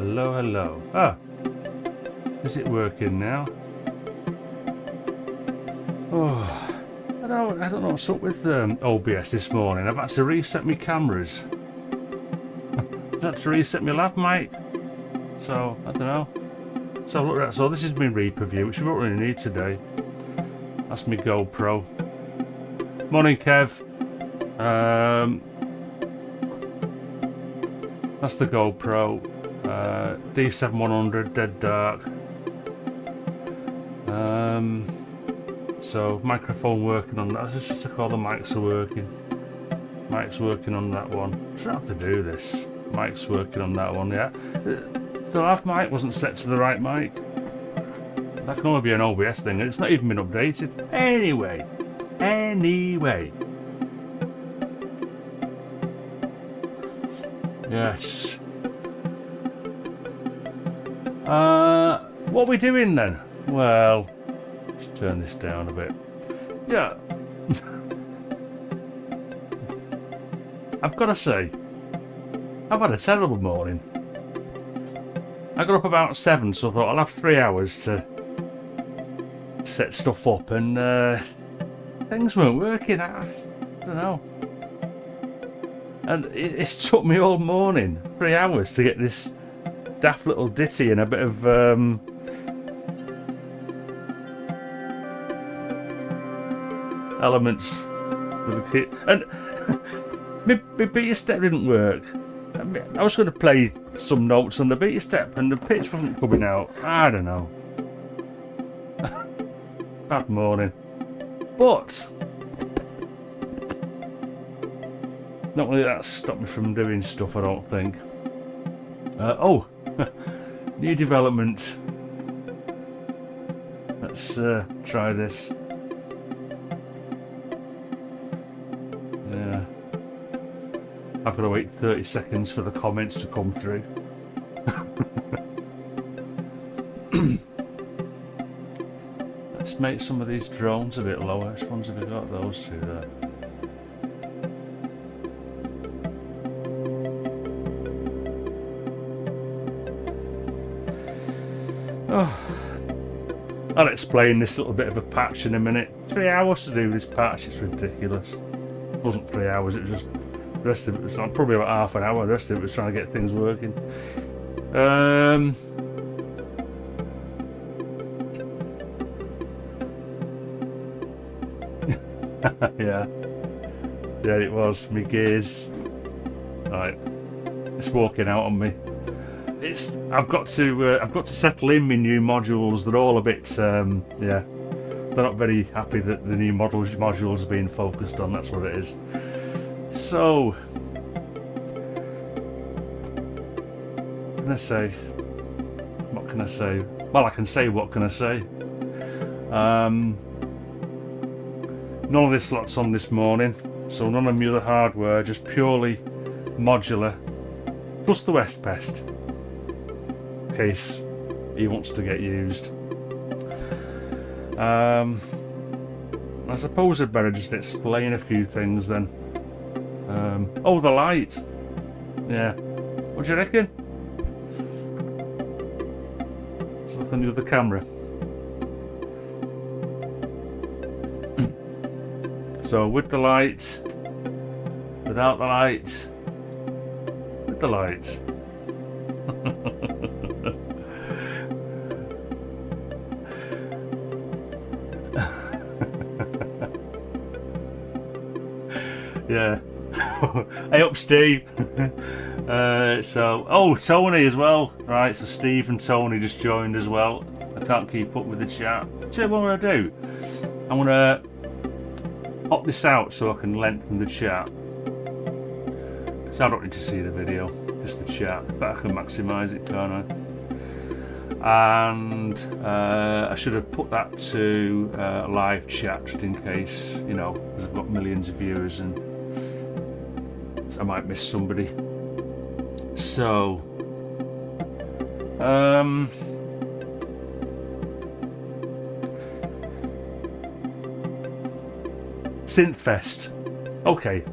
Hello, hello. Ah, is it working now? Oh, I don't know what's up with OBS this morning. I've had to reset my cameras. I've had to reset my lav mic. So I don't know. So look at that. So this is my Reaper view, which we don't really need today. That's my GoPro. Morning, Kev. That's the GoPro. D7100 Dead Dark. So microphone working on that. It's just to call the mics are working. Mic's working on that one. I don't have to do this. Mic's working on that one. Yeah. The lav mic wasn't set to the right mic. That can only be an OBS thing, and it's not even been updated. Anyway. Yes. What are we doing then? Well, let's turn this down a bit. Yeah. I've got to say, I've had a terrible morning. I got up about 7, so I thought I'll have 3 hours to set stuff up, and things weren't working. I don't know. And it's took me all morning, 3 hours, to get this daft little ditty and a bit of elements for the kit. And my beta step didn't work. I was going to play some notes on the beta step, and the pitch wasn't coming out. I don't know. Bad morning. But not really that stopped me from doing stuff, I don't think. Oh, new development. Let's try this. Yeah. I've got to wait 30 seconds for the comments to come through. Let's make some of these drones a bit lower. Which ones have we got? Those two there. Oh, I'll explain this little bit of a patch in a minute. 3 hours to do this patch, it's ridiculous. It wasn't 3 hours, it was just, the rest of it was like probably about half an hour. The rest of it was trying to get things working. Yeah, it was. My gears, right, it's walking out on me. I've got to settle in my new modules. They're all a bit yeah, they're not very happy that the new modules are being focused on. That's what it is. So what can I say? What can I say? Well, I can say what can I say. None of this lot's on this morning, so none of my other hardware, just purely modular, plus the West Pest, in case he wants to get used. I suppose I'd better just explain a few things then. Oh, the light. Yeah. What do you reckon? Let's look on the other camera. So with the light, without the light, with the light. Yeah. Hey up, Steve. Oh, Tony as well. Right, so Steve and Tony just joined as well. I can't keep up with the chat. So what I'm gonna do, I'm gonna pop this out so I can lengthen the chat. So I don't need to see the video, just the chat, but I can maximise it, can't I? And I should have put that to live chat just in case, you know, because I've got millions of viewers and I might miss somebody. So Synthfest. Okay,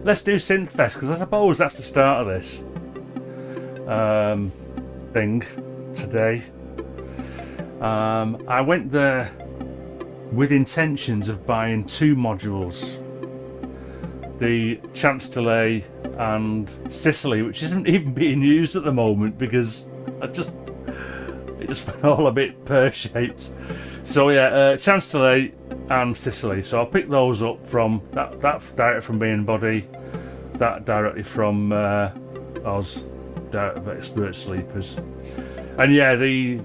let's do Synthfest because I suppose that's the start of this. thing today. I went there with intentions of buying 2 modules, the chance delay and Cicely, which isn't even being used at the moment because it just went all a bit pear-shaped. So yeah, chance delay and Cicely. So I'll pick those up from that direct from me and Boddy, that directly from Oz, direct of Expert Sleepers. And yeah, the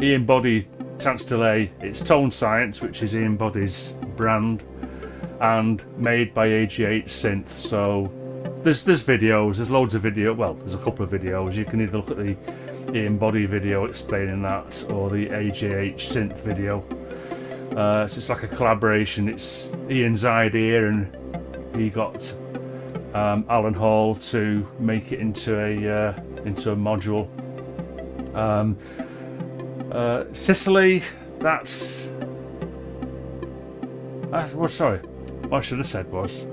Ian Boddy chance delay, it's Tone Science, which is Ian Boddy's brand, and made by AGH Synth. So there's videos, there's loads of video, well, there's a couple of videos. You can either look at the Ian Boddy video explaining that, or the AGH Synth video. So it's like a collaboration. It's Ian's idea, and he got Alan Hall to make it into a module. Cicely, that's well, sorry, what I should have said was,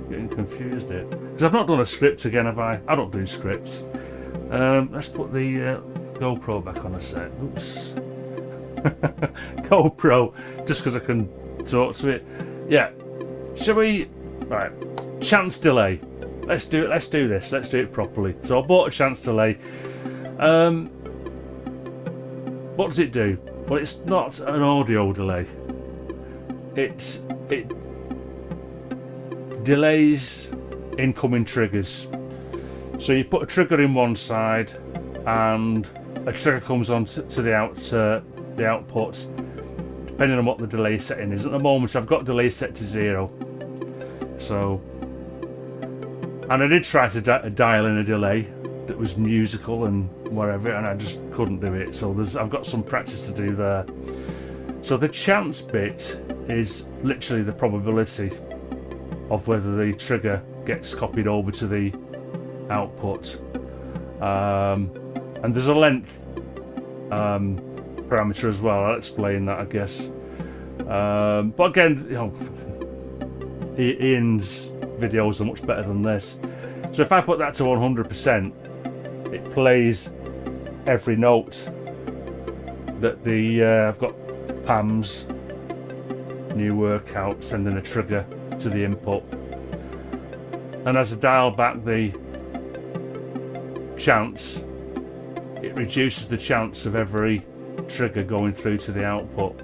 getting confused here, because I've not done a script again, have I? I don't do scripts. Let's put the GoPro back on a sec. Oops. GoPro, just because I can talk to it. Yeah, shall we? Right, chance delay. Let's do it. Let's do this. Let's do it properly. So I bought a chance delay. What does it do? Well, it's not an audio delay. It delays incoming triggers. So you put a trigger in one side, and a trigger comes on to the output, depending on what the delay setting is. At the moment, I've got delay set to 0. So, and I did try to dial in a delay that was musical and whatever, and I just couldn't do it. So I've got some practice to do there. So the chance bit is literally the probability of whether the trigger gets copied over to the output, and there's a length parameter as well. I'll explain that, I guess. But again, you know, Ian's videos are much better than this. So if I put that to 100%, it plays every note that I've got Pam's new workout sending a trigger to the input, and as I dial back the chance, it reduces the chance of every trigger going through to the output.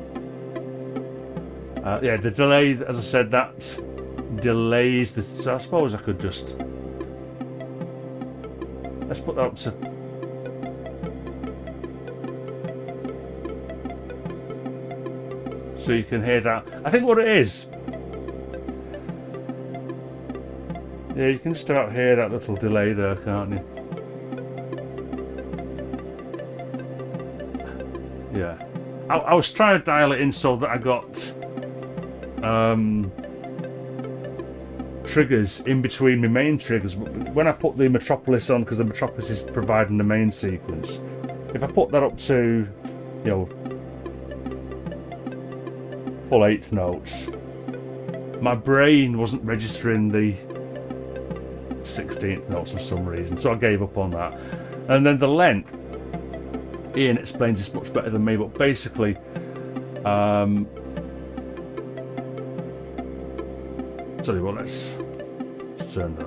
Yeah, the delay, as I said, that delays the. So I suppose I could just, let's put that up to. So you can hear that. I think what it is, yeah, you can just about hear that little delay there, can't you? Yeah. I was trying to dial it in so that I got triggers in between my main triggers. When I put the Metropolis on, because the Metropolis is providing the main sequence, if I put that up to, you know, full 8th notes, my brain wasn't registering the 16th notes for some reason, so I gave up on that. And then the length, Ian explains this much better than me, but basically tell you what, let's turn that.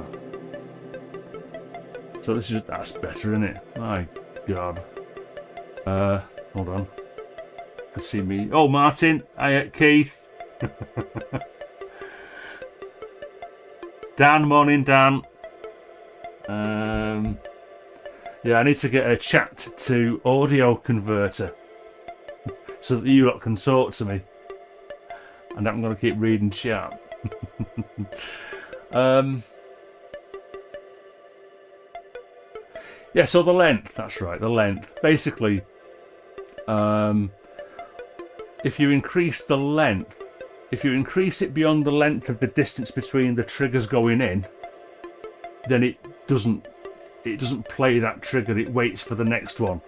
So this is, that's better, isn't it? My God. Hold on. I see me. Oh, Martin. Hi, Keith. Dan, morning, Dan. Yeah, I need to get a chat to audio converter so that you lot can talk to me, and I'm going to keep reading chat. Yeah, so the length, that's right, the length. Basically, if you increase the length, if you increase it beyond the length of the distance between the triggers going in, then it doesn't play that trigger, it waits for the next one.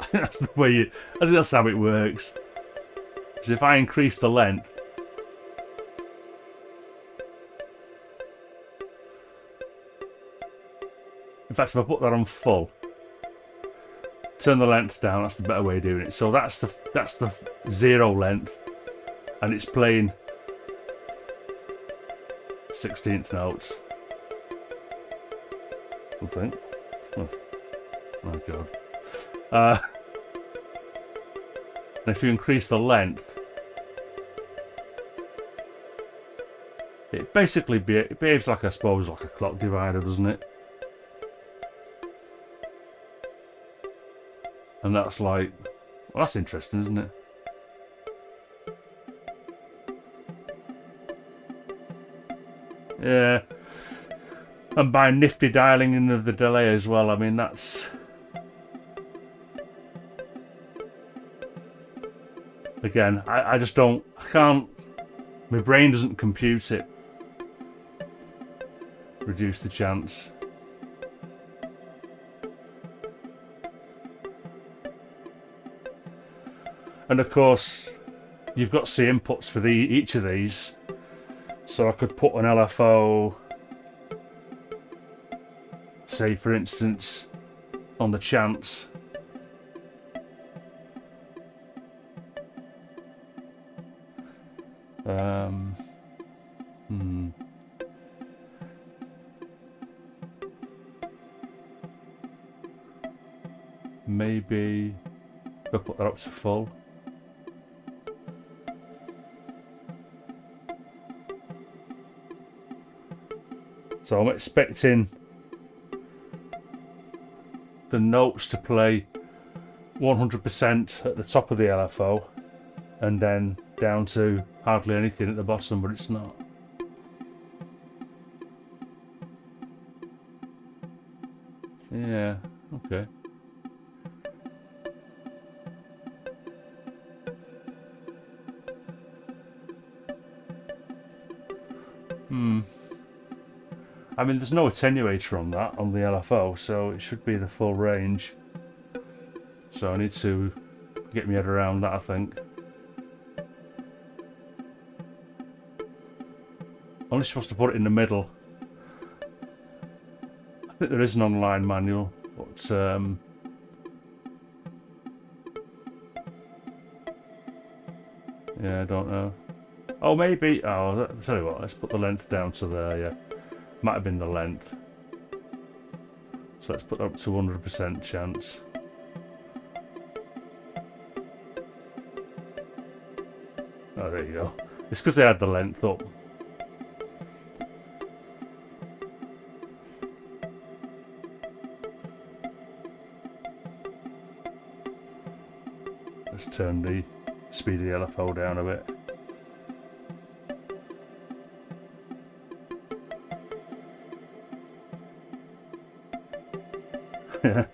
I think that's the way I think that's how it works. So if I increase the length, In fact, if I put that on full, turn the length down, that's the better way of doing it. So that's the 0 length, and it's playing 16th notes. I think. Oh my god. And if you increase the length, it basically behaves like, I suppose, like a clock divider, doesn't it? And that's like, well, that's interesting, isn't it? Yeah. And by nifty dialing in of the delay as well, I mean, that's... Again, I just don't... I can't... My brain doesn't compute it. Reduce the chance. And of course, you've got C inputs for each of these. So I could put an LFO, say for instance, on the chance. Maybe I'll put that up to full. So I'm expecting the notes to play 100% at the top of the LFO and then down to hardly anything at the bottom, but it's not. Yeah, okay. I mean, there's no attenuator on that, on the LFO, so it should be the full range. So I need to get my head around that, I think. Only supposed to put it in the middle. I think there is an online manual, but yeah, I don't know. Oh, maybe. Oh, I'll tell you what. Let's put the length down to there. Yeah, might have been the length. So let's put that up to 100% chance. Oh, there you go. It's because they had the length up. Let's turn the speed of the LFO down a bit. Yeah.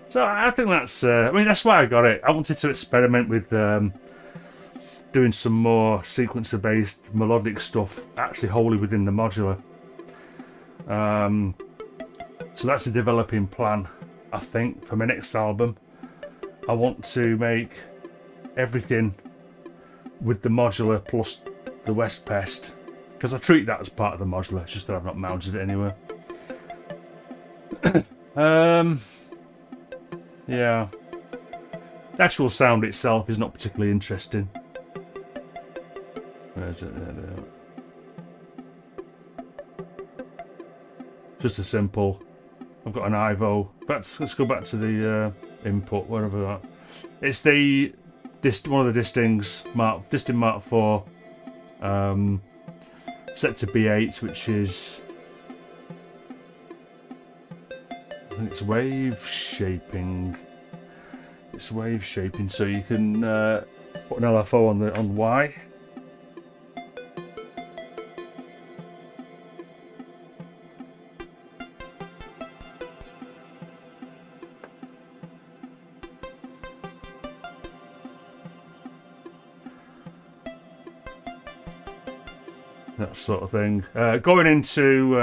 So I think that's, I mean, that's why I got it. I wanted to experiment with doing some more sequencer-based melodic stuff, actually wholly within the modular. So that's a developing plan, I think, for my next album. I want to make everything with the modular plus the West Pest, because I treat that as part of the modular, it's just that I've not mounted it anywhere. Yeah. The actual sound itself is not particularly interesting. Where is it? There. Just a simple. I've got an Ivo. Let's go back to the input, wherever that. It's the one of the Distings Mark IV, set to B8, which is, I think it's wave shaping. It's wave shaping, so you can put an LFO on Y. That sort of thing. Going into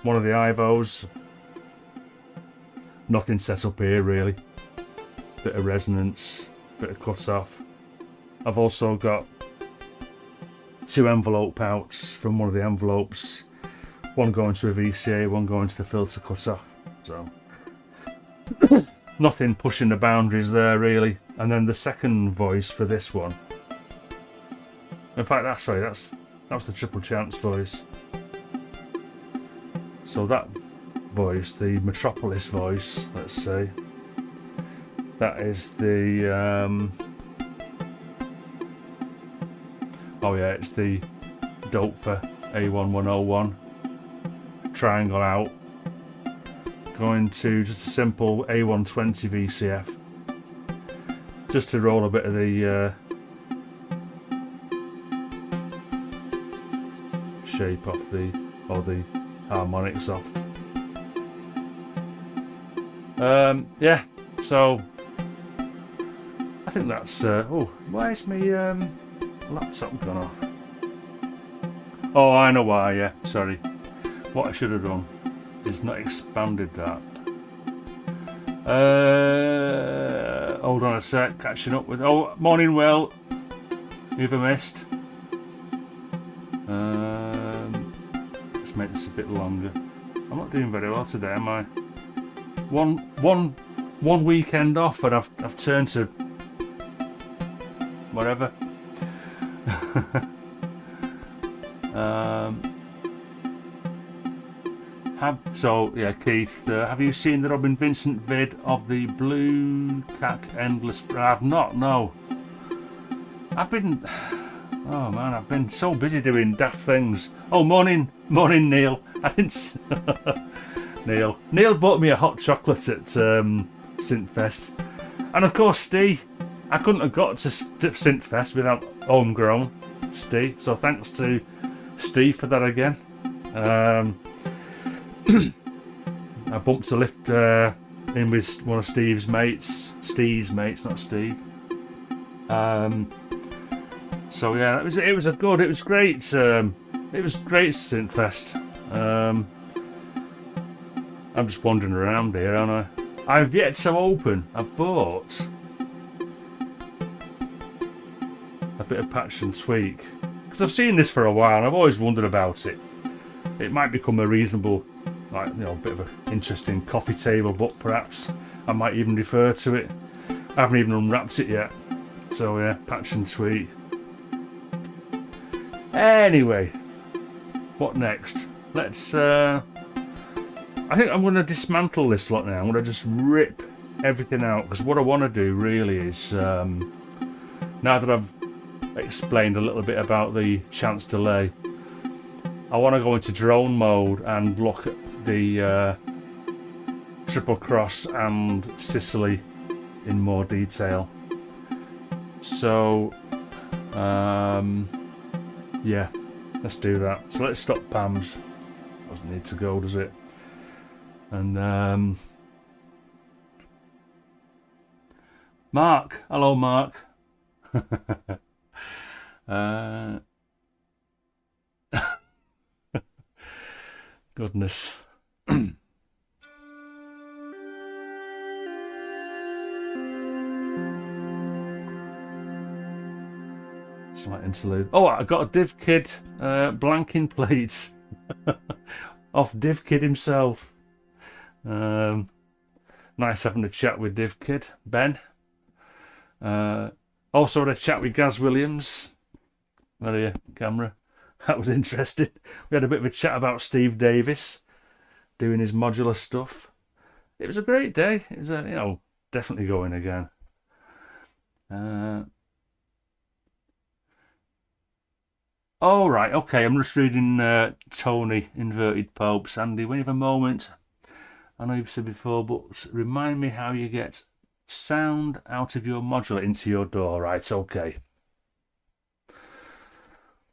one of the Ivos. Nothing set up here really. Bit of resonance, bit of cut off. I've also got 2 envelope outs from one of the envelopes. One going to a VCA, one going to the filter cut off. So nothing pushing the boundaries there really. And then the second voice for this one, in fact that's the triple chance voice. So that voice, the Metropolis voice, let's say, that is the oh yeah, it's the Dope A1101 triangle out, going to just a simple A120 VCF, just to roll a bit of the shape off the harmonics off. Yeah, so I think that's oh, why is my laptop gone off? Oh, I know why. Yeah, sorry. What I should have done is not expanded that. Hold on a sec, catching up with... Oh, morning, Will. You've missed. Let's make this a bit longer. I'm not doing very well today, am I? One weekend off and I've turned to whatever. So yeah, Keith, have you seen the Robin Vincent vid of the Blue Cack Endless? I've not. No. I've been. Oh man, I've been so busy doing daft things. Oh, morning, Neil. I didn't. Neil bought me a hot chocolate at Synthfest, and of course, Steve. I couldn't have got to Synthfest without homegrown Steve. So thanks to Steve for that again. I bumped a lift in with one of Steve's mates. Steve's mates, not Steve. So yeah, it was great. It was great Synthfest. I'm just wandering around here, aren't I? I've yet to open. I bought a bit of patch and tweak because I've seen this for a while and I've always wondered about it. It might become a reasonable, like, you know, bit of an interesting coffee table book, perhaps. I might even refer to it. I haven't even unwrapped it yet. So yeah, patch and tweak. Anyway, what next? Let's I think I'm going to dismantle this lot now. I'm going to just rip everything out, because what I want to do really is, now that I've explained a little bit about the chance delay, I want to go into drone mode and look at the Triple Cross and Cicely in more detail. So yeah, let's do that. So let's stop Pam's. Doesn't need to go, does it? And Mark, hello Mark. Goodness. Slight interlude. Oh, I got a Div Kid blanking plate off Div Kid himself. Nice having a chat with Div Kid, Ben. Also had a chat with Gaz Williams. There, camera. That was interesting. We had a bit of a chat about Steve Davis doing his modular stuff. It was a great day. It was, you know, definitely going again. Oh, right, okay. I'm just reading Tony, Inverted Popes. Andy, when you have a moment, I know you've said before, but remind me how you get sound out of your modular into your door. Right, okay.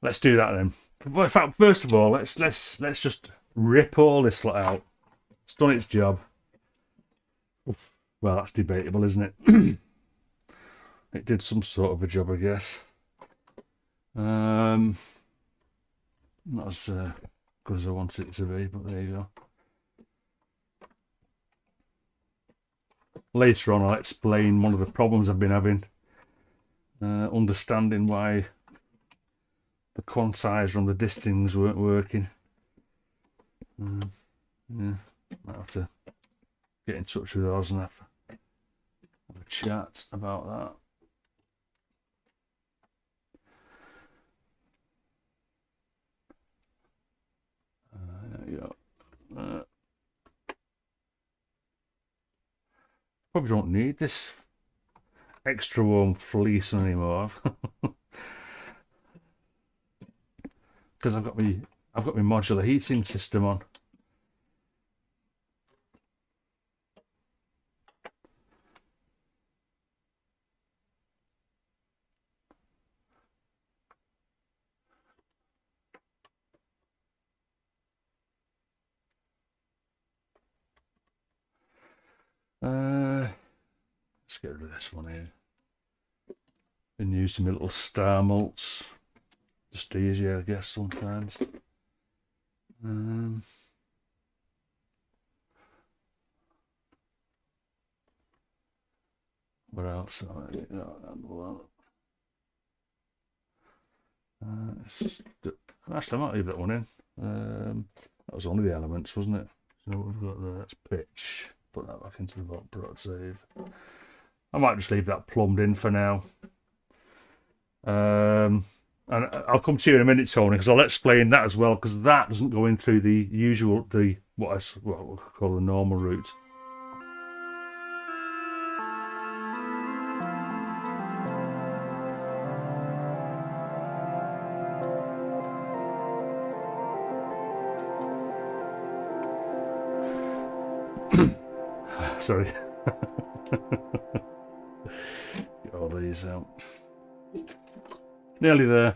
Let's do that then. Well, in fact, first of all, let's just rip all this lot out. It's done its job. Well, that's debatable, isn't it? It did some sort of a job, I guess. Not as good as I wanted it to be, but there you go. Later on, I'll explain one of the problems I've been having, understanding why the quantizer on the distings weren't working. Yeah, might have to get in touch with us and have a chat about that. There you go. Probably don't need this extra warm fleece anymore because I've got my modular heating system on. Let's get rid of this one here. Been using my little star mults. Just easier, I guess, sometimes. What else? Actually, I might leave that one in. That was only the elements, wasn't it? So what we've got there, that's pitch. Put that back into the vault per octave. I might just leave that plumbed in for now. And I'll come to you in a minute, Tony, because I'll explain that as well, because that doesn't go in through the usual, what we'll call the normal route. Sorry. Get all these out. Nearly there.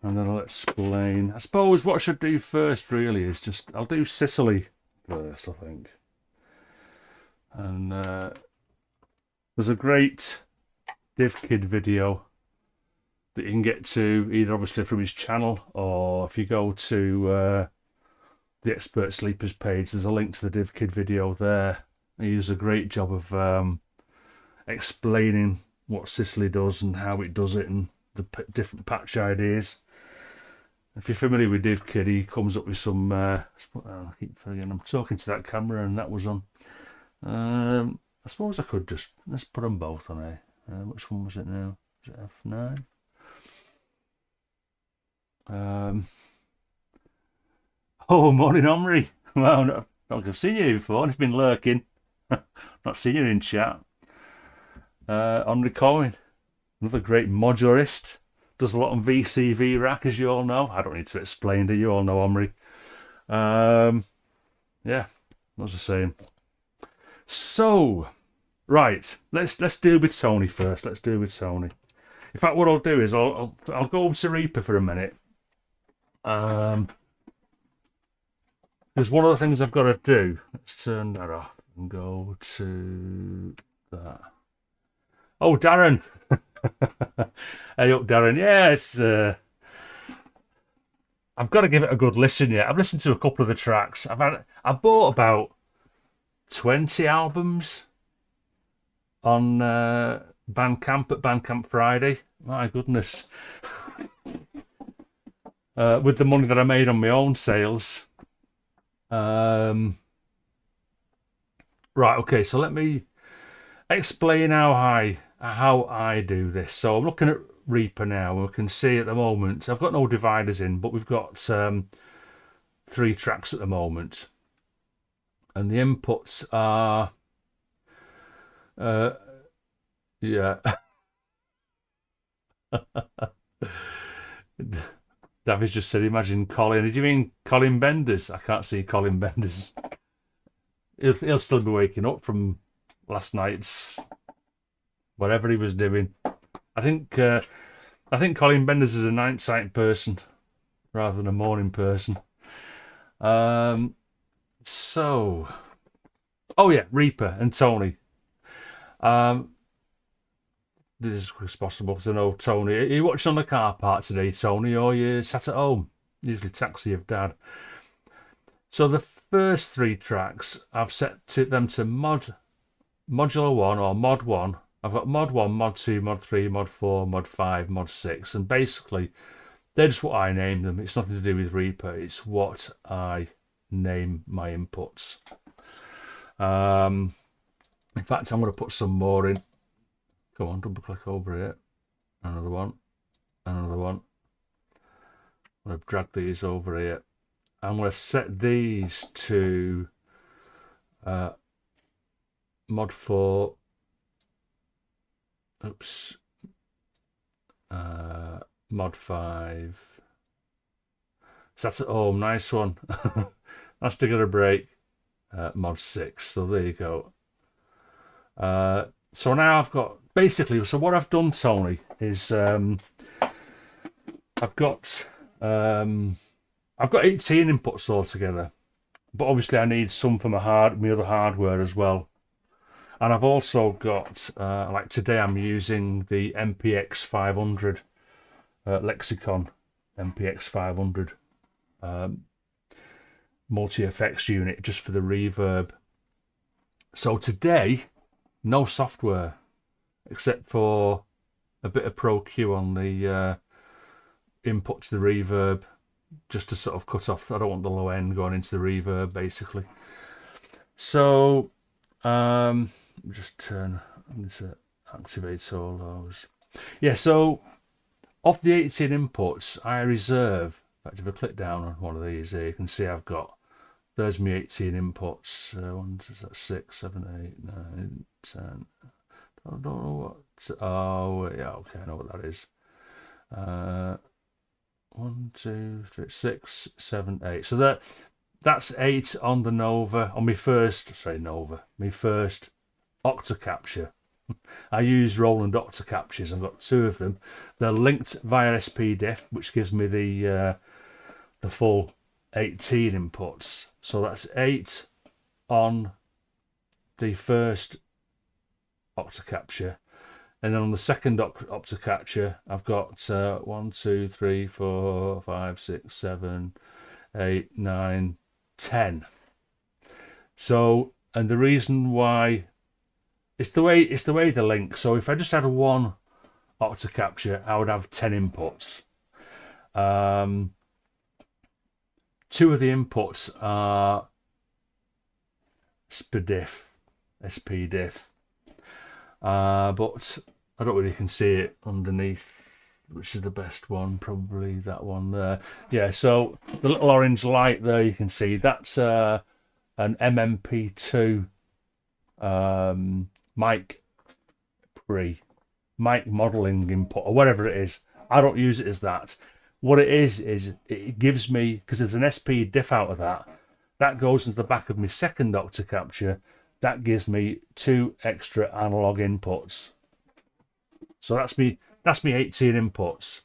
And then I'll explain. I suppose what I should do first really is just, I'll do Cicely first, I think. And there's a great DivKid video that you can get to, either obviously from his channel, or if you go to the Expert Sleepers page, there's a link to the DivKid video there. He does a great job of explaining what Cicely does and how it does it and the different patch ideas. If you're familiar with DivKid, he comes up with some... I keep forgetting, I'm talking to that camera and that was on. I suppose I could just... Let's put them both on here. Which one was it now? Was it F9? Oh, morning, Omri. Well, not I've seen you before. I've been lurking. Not seen you in chat. Omri Cohen, another great modularist. Does a lot on VCV rack, as you all know. I don't need to explain, do you all know Omri? Yeah, what's the saying? So, right, let's deal with Tony first. Let's deal with Tony. In fact, what I'll do is I'll go over to Reaper for a minute. Because one of the things I've got to do, let's turn that off and go to that. Oh, Darren. Hey up, Darren. Yeah, it's I've got to give it a good listen yet. I've listened to a couple of the tracks. I bought about 20 albums on Bandcamp at Bandcamp Friday. My goodness. With the money that I made on my own sales. Right, okay, so let me explain how I do this. So I'm looking at Reaper now. We can see at the moment I've got no dividers in, but we've got 3 tracks at the moment, and the inputs are yeah. David's just said, imagine Colin. Did you mean Colin Benders? I can't see Colin Benders. He'll still be waking up from last night's whatever he was doing. I think Colin Benders is a night person rather than a morning person. So, oh yeah, Reaper and Tony. This is as quick as possible because I know Tony. Are you watching on the car park today, Tony, or you sat at home? Usually taxi of Dad. So the first 3 tracks, I've set them to modular 1 or mod 1. I've got mod 1, mod 2, mod 3, mod 4, mod 5, mod 6, and basically they're just what I named them. It's nothing to do with Reaper. It's what I name my inputs. In fact, I'm going to put some more in. Come on, double click over here. Another one. Another one. I'm going to drag these over here. I'm going to set these to mod 4. Oops. Mod 5. So that's at home. Nice one. That's to get a break. Mod 6. So there you go. So now I've got basically. So what I've done, Tony, is I've got 18 inputs altogether, but obviously I need some for my other hardware as well. And I've also got like today I'm using the MPX 500 Lexicon MPX 500 multi effects unit just for the reverb. So today, no software except for a bit of Pro Q on the input to the reverb, just to sort of cut off. I don't want the low end going into the reverb, basically. So just turn this activate solos. Yeah. So of the 18 inputs, I reserve. In fact, if I click down on one of these here, you can see I've got. There's my 18 inputs. 1, 2, 6, 7, 8, 9, 10. I don't know what. Oh, yeah, okay, I know what that is. 1, 2, 3, 6, 7, 8. So that's 8 on the Nova. On my first, my first Octacapture. I use Roland Octacaptures. I've got 2 of them. They're linked via SPDIF, which gives me the full 18 inputs. So that's 8 on the first Octacapture, and then on the second Octacapture I've got 1, 2, 3, 4, 5, 6, 7, 8, 9, 10. So, and the reason why it's the way they link. So if I just had one Octacapture, I would have 10 inputs. 2 of the inputs are SPDIF, but I don't really can see it underneath, which is the best one, probably that one there. Yeah, so the little orange light there, you can see that's an MMP2 mic modeling input, or whatever it is. I don't use it as that. What it is it gives me, because there's an SPDIF out of that goes into the back of my second Octacapture. That gives me 2 extra analog inputs. So that's me 18 inputs.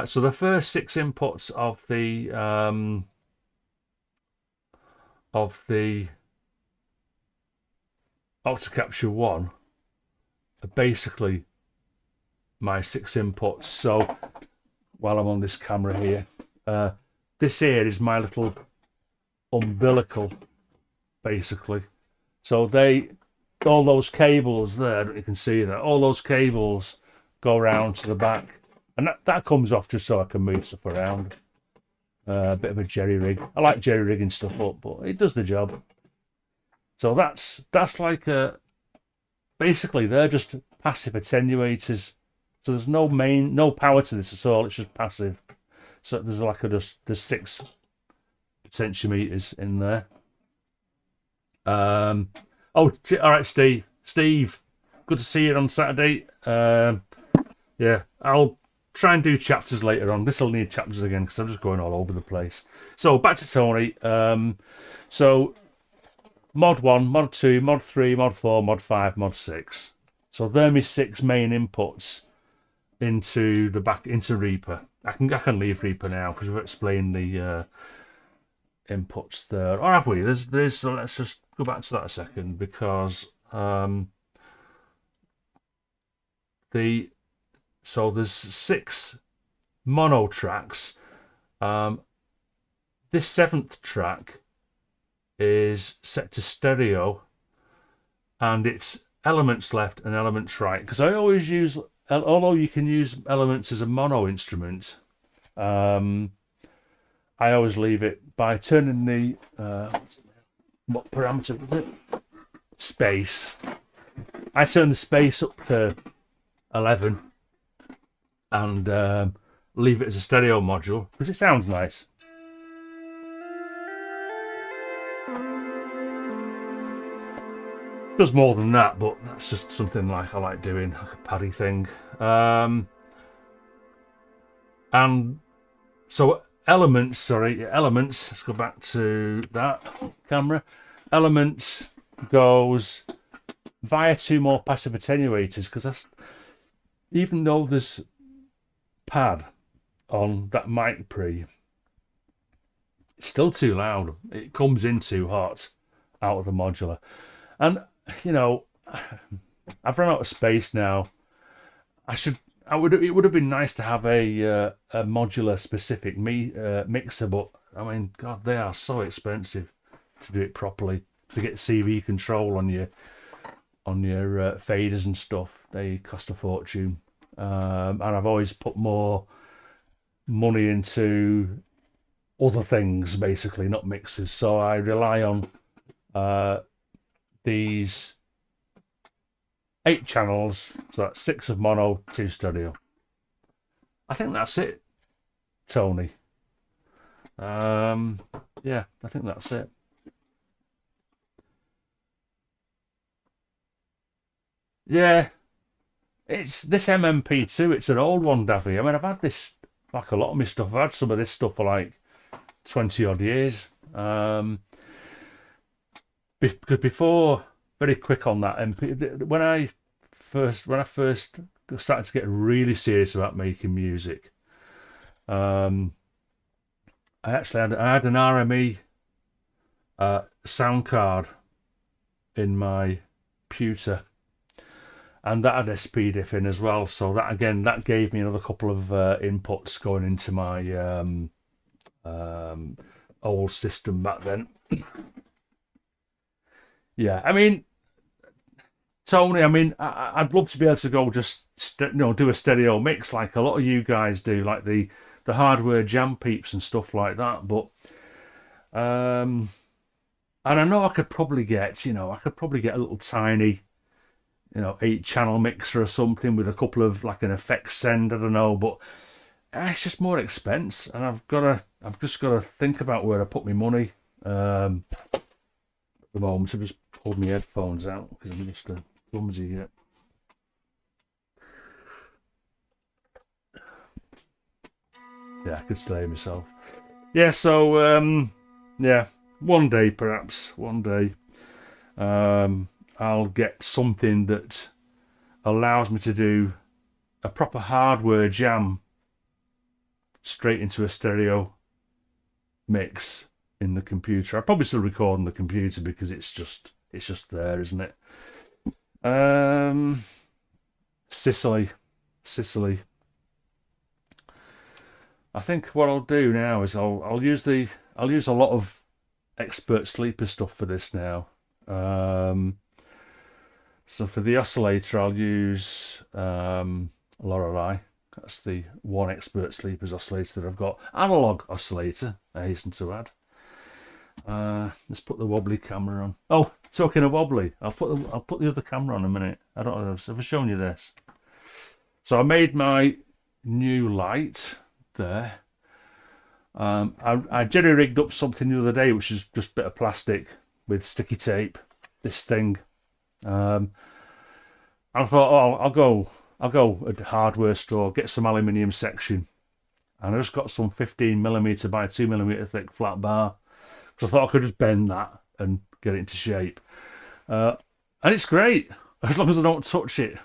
So the first 6 inputs of the Octacapture 1 are basically my 6 inputs. So while I'm on this camera here, this here is my little umbilical, basically. So all those cables there, you can see that all those cables go around to the back, and that comes off just so I can move stuff around. A bit of a jerry rig. I like jerry rigging stuff up, but it does the job. So that's like basically they're just passive attenuators. So there's no power to this at all. It's just passive. So there's there's 6 potentiometers in there. Oh, all right, Steve. Steve, good to see you on Saturday. Yeah, I'll try and do chapters later on. This will need chapters again because I'm just going all over the place. So back to Tony. So mod 1, mod 2, mod 3, mod 4, mod 5, mod 6. So they're my 6 main inputs into Reaper. I can leave Reaper now because we've explained the inputs there. Or have we? There's so let's just go back to that a second, because there's 6 mono tracks. This 7th track is set to stereo, and it's elements left and elements right, because I always use, although you can use elements as a mono instrument, I always leave it by turning the what parameter was it? Space. I turn the space up to 11 and leave it as a stereo module because it sounds nice. Does more than that, but that's just something like I like doing, like a paddy thing. And so elements, let's go back to that camera. Elements goes via 2 more passive attenuators because that's, even though there's pad on that mic pre, it's still too loud. It comes in too hot out of the modular. And you know, I've run out of space now. It would have been nice to have a modular specific mixer, but I mean, God, they are so expensive to do it properly. To get CV control on your faders and stuff, they cost a fortune. And I've always put more money into other things, basically, not mixers. So I rely on these 8 channels, so that's 6 of mono, 2 stereo. I think that's it, Tony. Yeah, I think that's it. Yeah, it's this MMP2. It's an old one, Davy. I mean, I've had this, like a lot of my stuff. I've had some of this stuff for like 20 odd years. Because before, very quick on that MP, when I first started to get really serious about making music, I had an RME sound card in my pewter, and that had SP diff in as well. So that again, that gave me another couple of inputs going into my old system back then. Yeah, I mean, Tony, I mean, I'd love to be able to go just do a stereo mix like a lot of you guys do, like the hardware jam peeps and stuff like that. But and I know I could probably get, a little tiny, 8-channel mixer or something with a couple of like an effects send. I don't know, but it's just more expense, and I've just got to think about where I put my money. At the moment, I've just pulled my headphones out because I'm just clumsy here. Yeah, I could slay myself. Yeah, so yeah, one day perhaps, I'll get something that allows me to do a proper hardware jam straight into a stereo mix in the computer. I'll probably still record on the computer because it's just there, isn't it? Cicely. I think what I'll do now is I'll use a lot of Expert Sleepers stuff for this now. So for the oscillator, I'll use Lorelei. That's the one Expert Sleepers oscillator that I've got. Analog oscillator, I hasten to add. Let's put the wobbly camera on. Oh, talking of wobbly, I'll put the other camera on a minute. I don't know if I've shown you this. So I made my new light there. I jerry rigged up something the other day, which is just a bit of plastic with sticky tape. This thing. I thought, oh, I'll go at the hardware store, get some aluminium section, and I just got some 15mm by 2mm thick flat bar. So I thought I could just bend that and get it into shape. And it's great, as long as I don't touch it.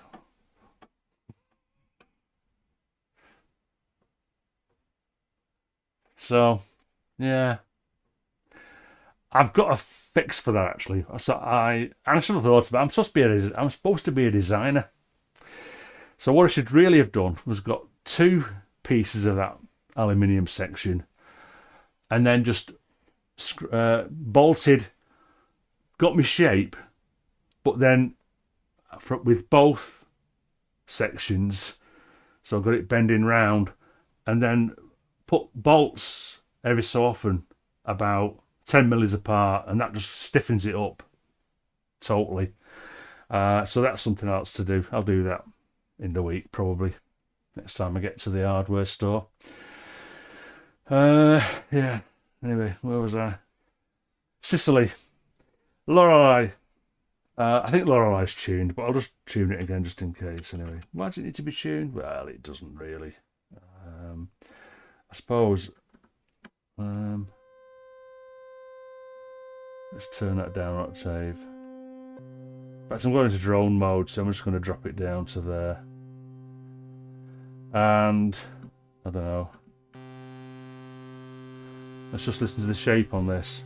So, yeah. I've got a fix for that, actually. So I should have thought about it. I'm supposed to be a designer. So what I should really have done was got 2 pieces of that aluminium section and then just bolted, got my shape, but then with both sections, so I got it bending round, and then put bolts every so often, about 10 millis apart, and that just stiffens it up totally. So that's something else to do. I'll do that in the week, probably, next time I get to the hardware store. Yeah. Anyway, where was I? Cicely. Lorelei. I think Lorelei's tuned, but I'll just tune it again just in case. Anyway, why does it need to be tuned? Well, it doesn't really. I suppose. Let's turn that down octave. In fact, I'm going into drone mode, so I'm just going to drop it down to there. And I don't know. Let's just listen to the shape on this.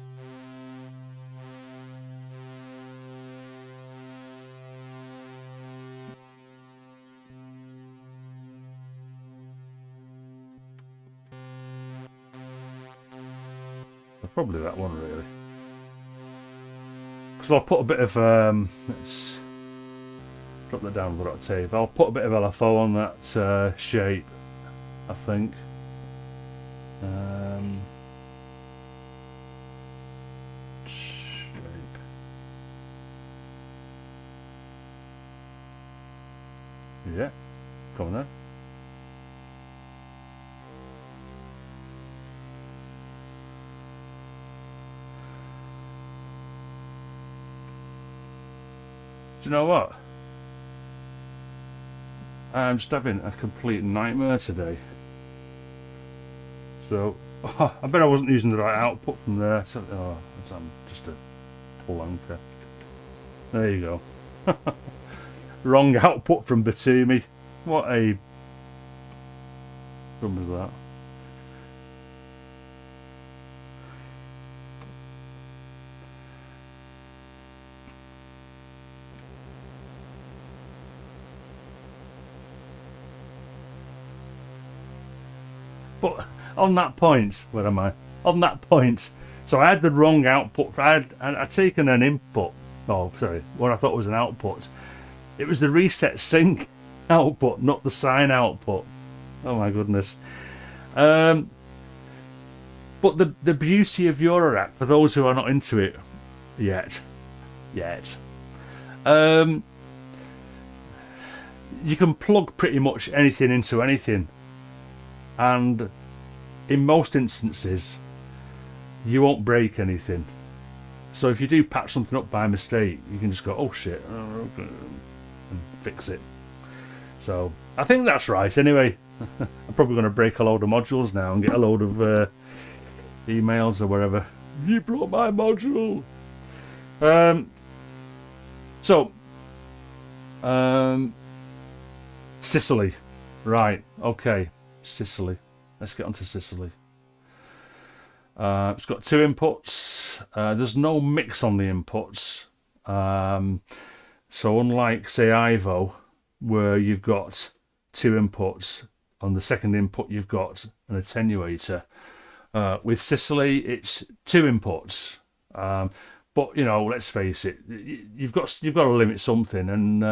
Probably that one, really. Because I'll put a bit of let's drop that down with octave. I'll put a bit of LFO on that shape, I think. Shape. Yeah, come on then. Do you know what? I'm just having a complete nightmare today. So, I bet I wasn't using the right output from there. So, I'm just a plonker. There you go. Wrong output from Batumi. What a... What was that? But on that point, where am I? On that point, so I had the wrong output. I'd taken an input. Oh, sorry, what I thought was an output. It was the reset sync output, not the sine output. Oh my goodness. But the beauty of Eurorack, for those who are not into it yet, you can plug pretty much anything into anything. And in most instances, you won't break anything. So if you do patch something up by mistake, you can just go, oh shit, and fix it. So I think that's right anyway. I'm probably going to break a load of modules now and get a load of emails or whatever. You broke my module. Cicely. Right, okay. Cicely. Let's get on to Cicely. It's got two inputs. There's no mix on the inputs. So unlike, say, Ivo, where you've got two inputs, on the second input you've got an attenuator. With Cicely, it's two inputs. But, you know, let's face it, you've got to limit something, and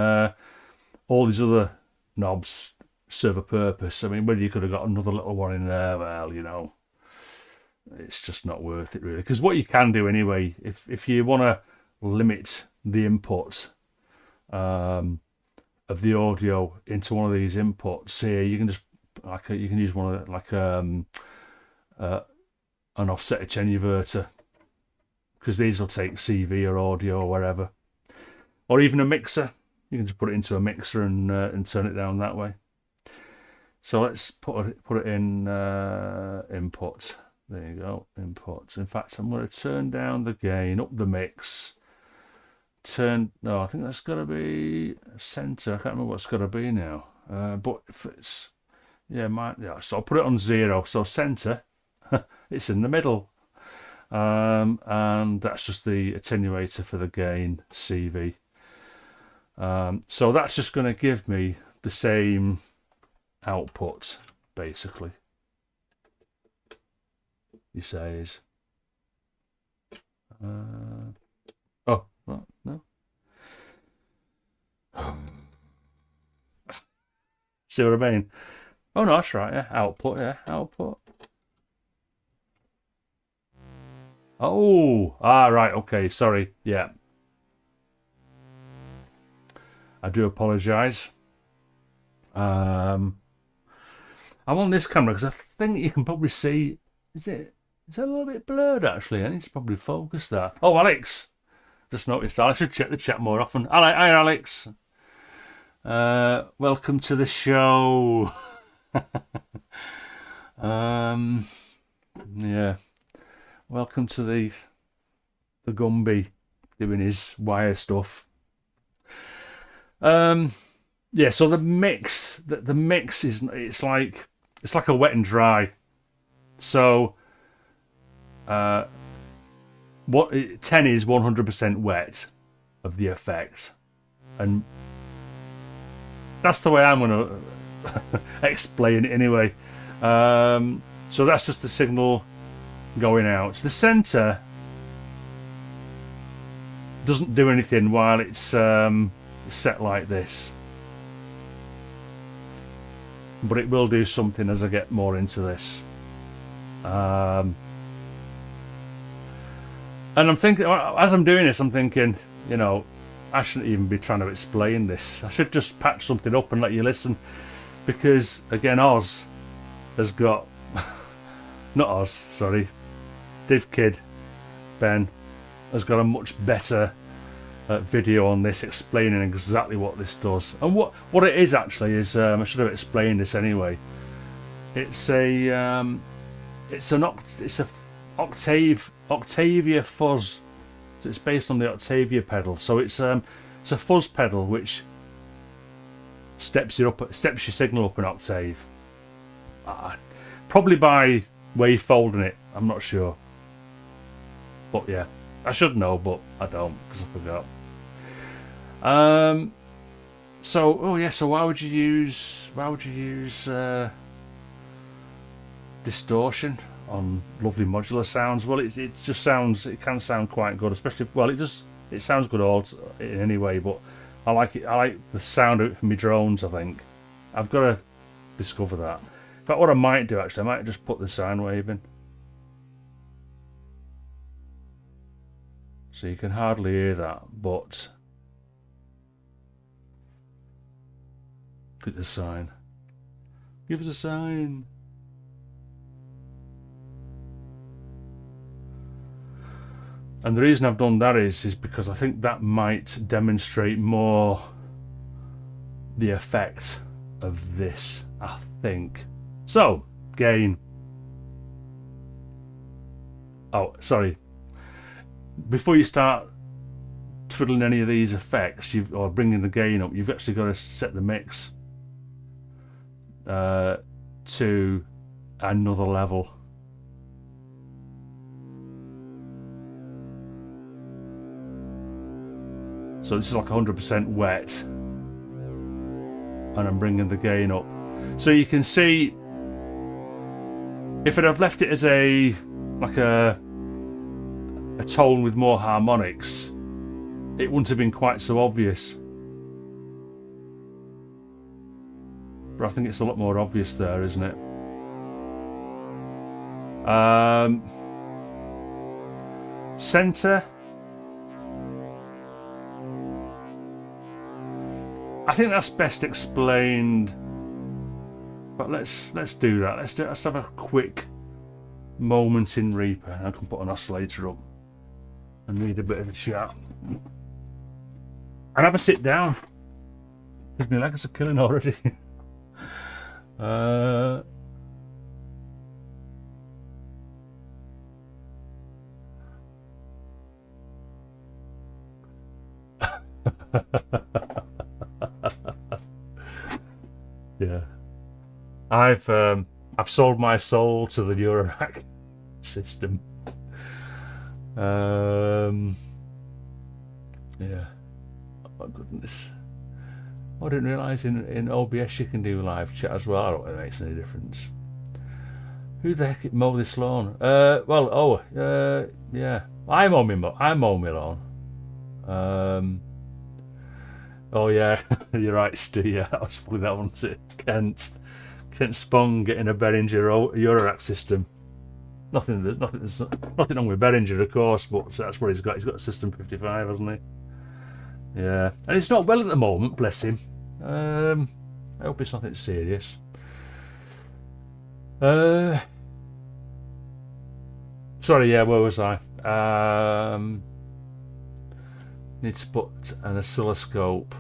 all these other knobs serve a purpose. I mean, whether you could have got another little one in there, well, you know, it's just not worth it really. Because what you can do anyway, if you want to limit the input of the audio into one of these inputs here, you can just you can use one of an offset attenuator, because these will take CV or audio or wherever, or even a mixer. You can just put it into a mixer and turn it down that way. So let's put it in input. There you go, input. In fact, I'm going to turn down the gain, up the mix. No, I think that's got to be center. I can't remember what it's got to be now. But if it's, yeah, so I'll put it on 0. So center, it's in the middle. And that's just the attenuator for the gain, CV. So that's just going to give me the same output, basically. You say is oh well, no. See what I mean? Oh no, that's right. Yeah, output. Yeah, output. Oh, right, okay, sorry, yeah. I do apologise. I'm on this camera because I think you can probably see. Is it a little bit blurred actually? I need to probably focus that. Oh, Alex, just noticed that. I should check the chat more often. Hi, Alex. Welcome to the show. Yeah. Welcome to the Gumby doing his wire stuff. Yeah, so the mix is it's like a wet and dry. So what 10 is 100% wet of the effect, and that's the way I'm gonna explain it anyway. So that's just the signal going out. The center doesn't do anything while it's set like this, but it will do something as I get more into this. And I'm thinking, as I'm doing this, I'm thinking, you know, I shouldn't even be trying to explain this. I should just patch something up and let you listen, because again, Oz has got not Oz, sorry, Div Kid Ben has got a much better video on this explaining exactly what this does. And what it is actually is, I should have explained this anyway. It's an Octavia fuzz. So it's based on the Octavia pedal. So it's a fuzz pedal which steps your signal up an octave. Probably by wave folding it. I'm not sure. But yeah, I should know, but I don't because I forgot. So why would you use distortion on lovely modular sounds? Well, it just sounds, it can sound quite good, especially, well, it sounds good all in any way, but I like the sound of it from my drones. I think I've got to discover that. In fact, what I might do actually, I might just put the sine wave in, so you can hardly hear that, but give us a sign. Give us a sign. And the reason I've done that is because I think that might demonstrate more the effect of this, I think. So, gain. Oh, sorry. Before you start twiddling any of these effects, or bringing the gain up, you've actually got to set the mix to another level. So this is like 100% wet, and I'm bringing the gain up. So you can see, if I'd have left it as a tone with more harmonics, it wouldn't have been quite so obvious. But I think it's a lot more obvious there, isn't it? Center. I think that's best explained, but let's do that. Let's have a quick moment in Reaper. I can put an oscillator up and read a bit of a chat and have a sit down because my legs are killing already. Yeah, I've sold my soul to the Eurorack system. Yeah. Oh my goodness. I didn't realise in OBS you can do live chat as well. I don't think it makes any difference. Who the heck mow this lawn? Yeah. I mow my lawn. Oh yeah, you're right, Stu. Yeah, that was funny, that one, wasn't it? Kent Spong getting a Behringer Eurorack system. Nothing wrong with Behringer, of course, but that's what he's got. He's got a System 55, hasn't he? Yeah, and it's not well at the moment, bless him. I hope it's nothing serious. Sorry, yeah, where was I? Need to put an oscilloscope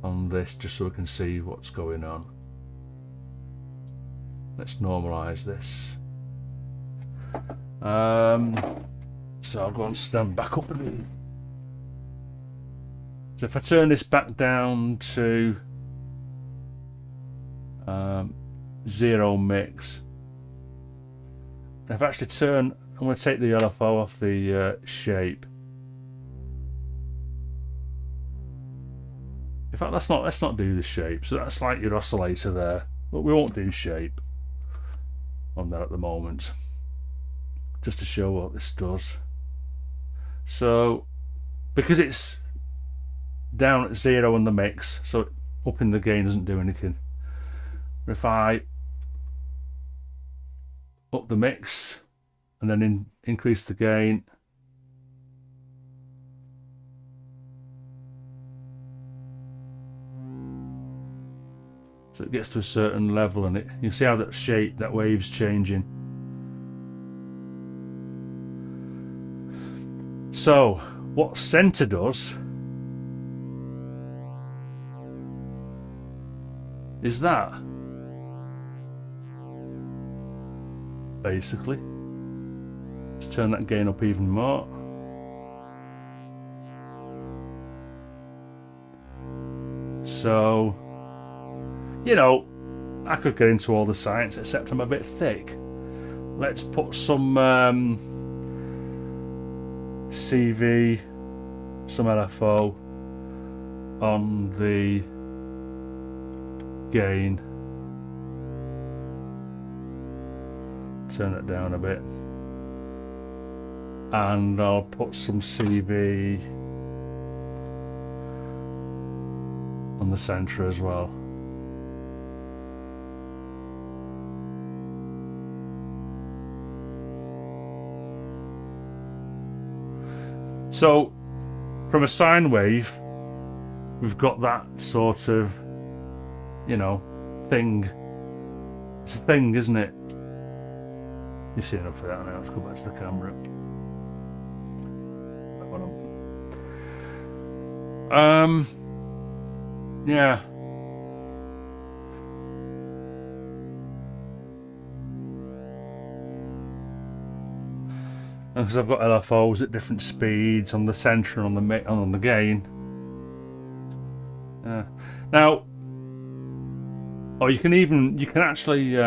on this just so we can see what's going on. Let's normalize this. So I'll go and stand back up a bit. So if I turn this back down to 0 mix, I've actually turned. I'm going to take the LFO off the shape. In fact, let's not do the shape. So that's like your oscillator there, but we won't do shape on that at the moment, just to show what this does. So because it's down at 0 in the mix, so up in the gain doesn't do anything. If I up the mix and then increase the gain, so it gets to a certain level, and you can see how that shape, that wave's changing. So what center does is that basically, let's turn that gain up even more. So, you know, I could get into all the science, except I'm a bit thick. Let's put some CV, some LFO on the gain. Turn it down a bit. And I'll put some CV on the center as well. So from a sine wave, we've got that sort of, you know, thing. It's a thing, isn't it? You've seen enough of that now. Let's go back to the camera. That one on. Yeah. And because I've got LFOs at different speeds on the center and on the gain. Yeah. Now, or you can actually you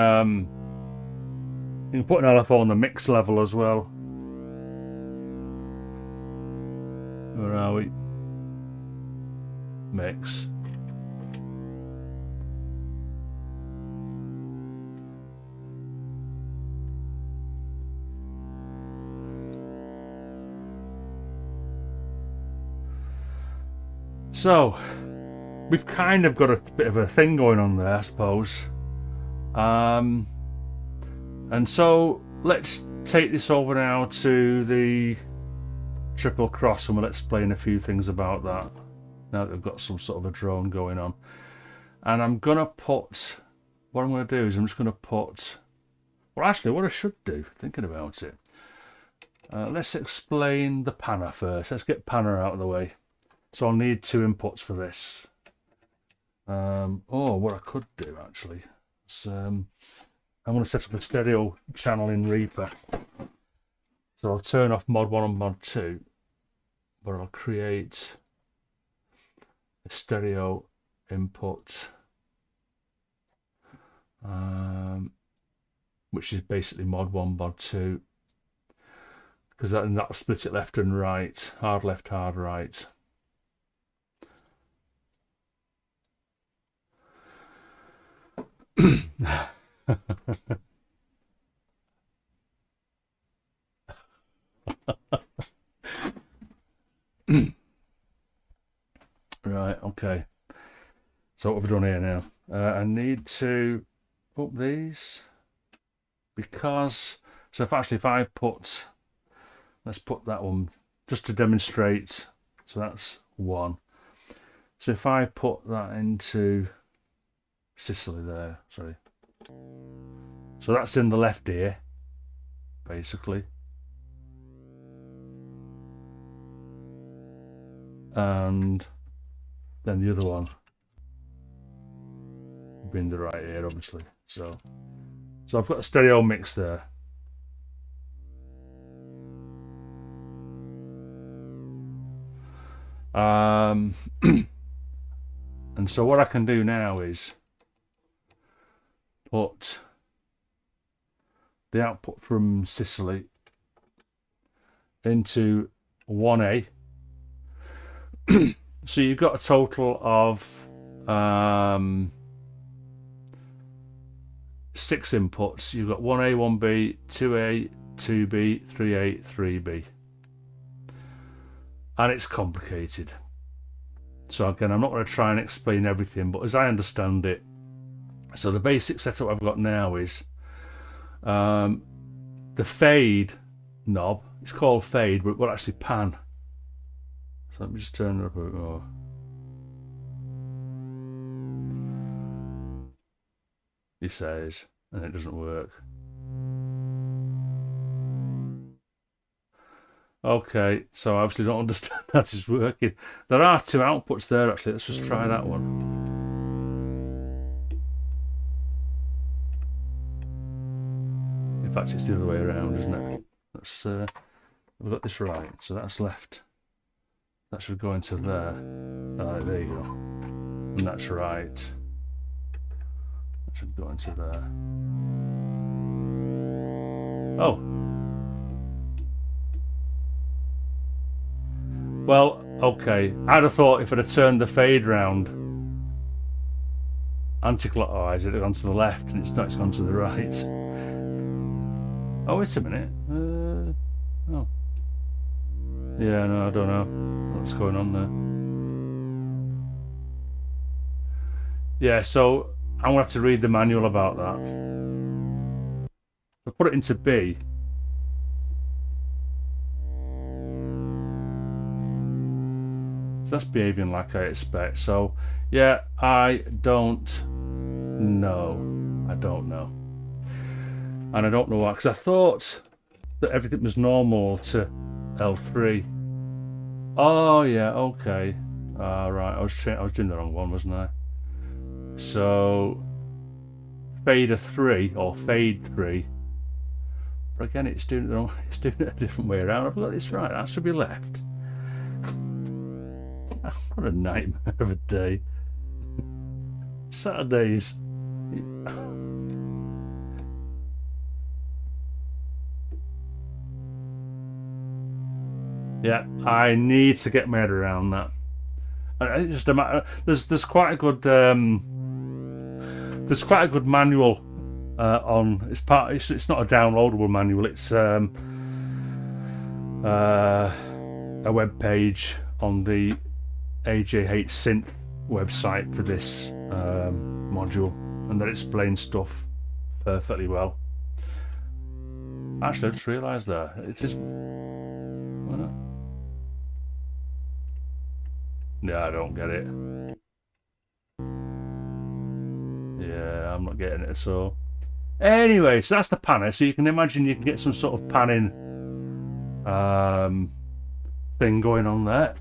can put an LFO on the mix level as well. Where are we? Mix. So we've kind of got a bit of a thing going on there, I suppose. And so let's take this over now to the triple cross, and we'll explain a few things about that now that we've got some sort of a drone going on. And I'm gonna put, what I'm gonna do is I'm just gonna put, well actually what I should do, thinking about it, let's explain the panner first. Let's get panner out of the way. So I'll need 2 inputs for this. Or what I could do actually is I'm going to set up a stereo channel in Reaper. So I'll turn off mod 1 and mod 2, but I'll create a stereo input, which is basically mod 1, mod 2, because that'll split it left and right, hard left, hard right. Right, okay. So what have we done here now? I need to up these because So if I put, let's put that one just to demonstrate. So that's 1. So if I put that into Cicely there, sorry. So that's in the left ear, basically. And then the other one would be in the right ear, obviously. So I've got a stereo mix there. And so what I can do now is put the output from Cicely into 1A. So you've got a total of 6 inputs. You've got 1A, 1B, 2A, 2B, 3A, 3B. And it's complicated. So again, I'm not going to try and explain everything, but as I understand it, so the basic setup I've got now is the fade knob. It's called fade, but it will actually pan. So let me just turn it up. Oh. He says, and it doesn't work. Okay, so I obviously don't understand how this is working. There are 2 outputs there actually. Let's just try that one. In fact, it's the other way around, isn't it? Let's we've got this right. So that's left. That should go into there. There you go. And that's right. That should go into there. Oh. Well, okay. I'd have thought if I'd have turned the fade round anti-clockwise, it'd have gone to the left, and it's not. It's gone to the right. Oh, wait a minute. Oh. Yeah, no, I don't know what's going on there. Yeah, so I'm gonna have to read the manual about that. If I put it into B. So that's behaving like I expect. So yeah, I don't know. I don't know. And I don't know why, because I thought that everything was normal to L3. Oh yeah, okay. Right, I was doing the wrong one, wasn't I? So fader 3 or fade 3. But again, it's doing it wrong. It's doing it a different way around. I've got this right. That should be left. What a nightmare of a day. Saturdays. Yeah, I need to get my head around that. It's just a matter. There's quite a good manual on. It's not a downloadable manual. It's a web page on the AJH Synth website for this module, and that explains stuff perfectly well. Actually, I just realised that it is. Yeah, I don't get it. Yeah, I'm not getting it. So anyway, so that's the panner. So you can imagine you can get some sort of panning thing going on there.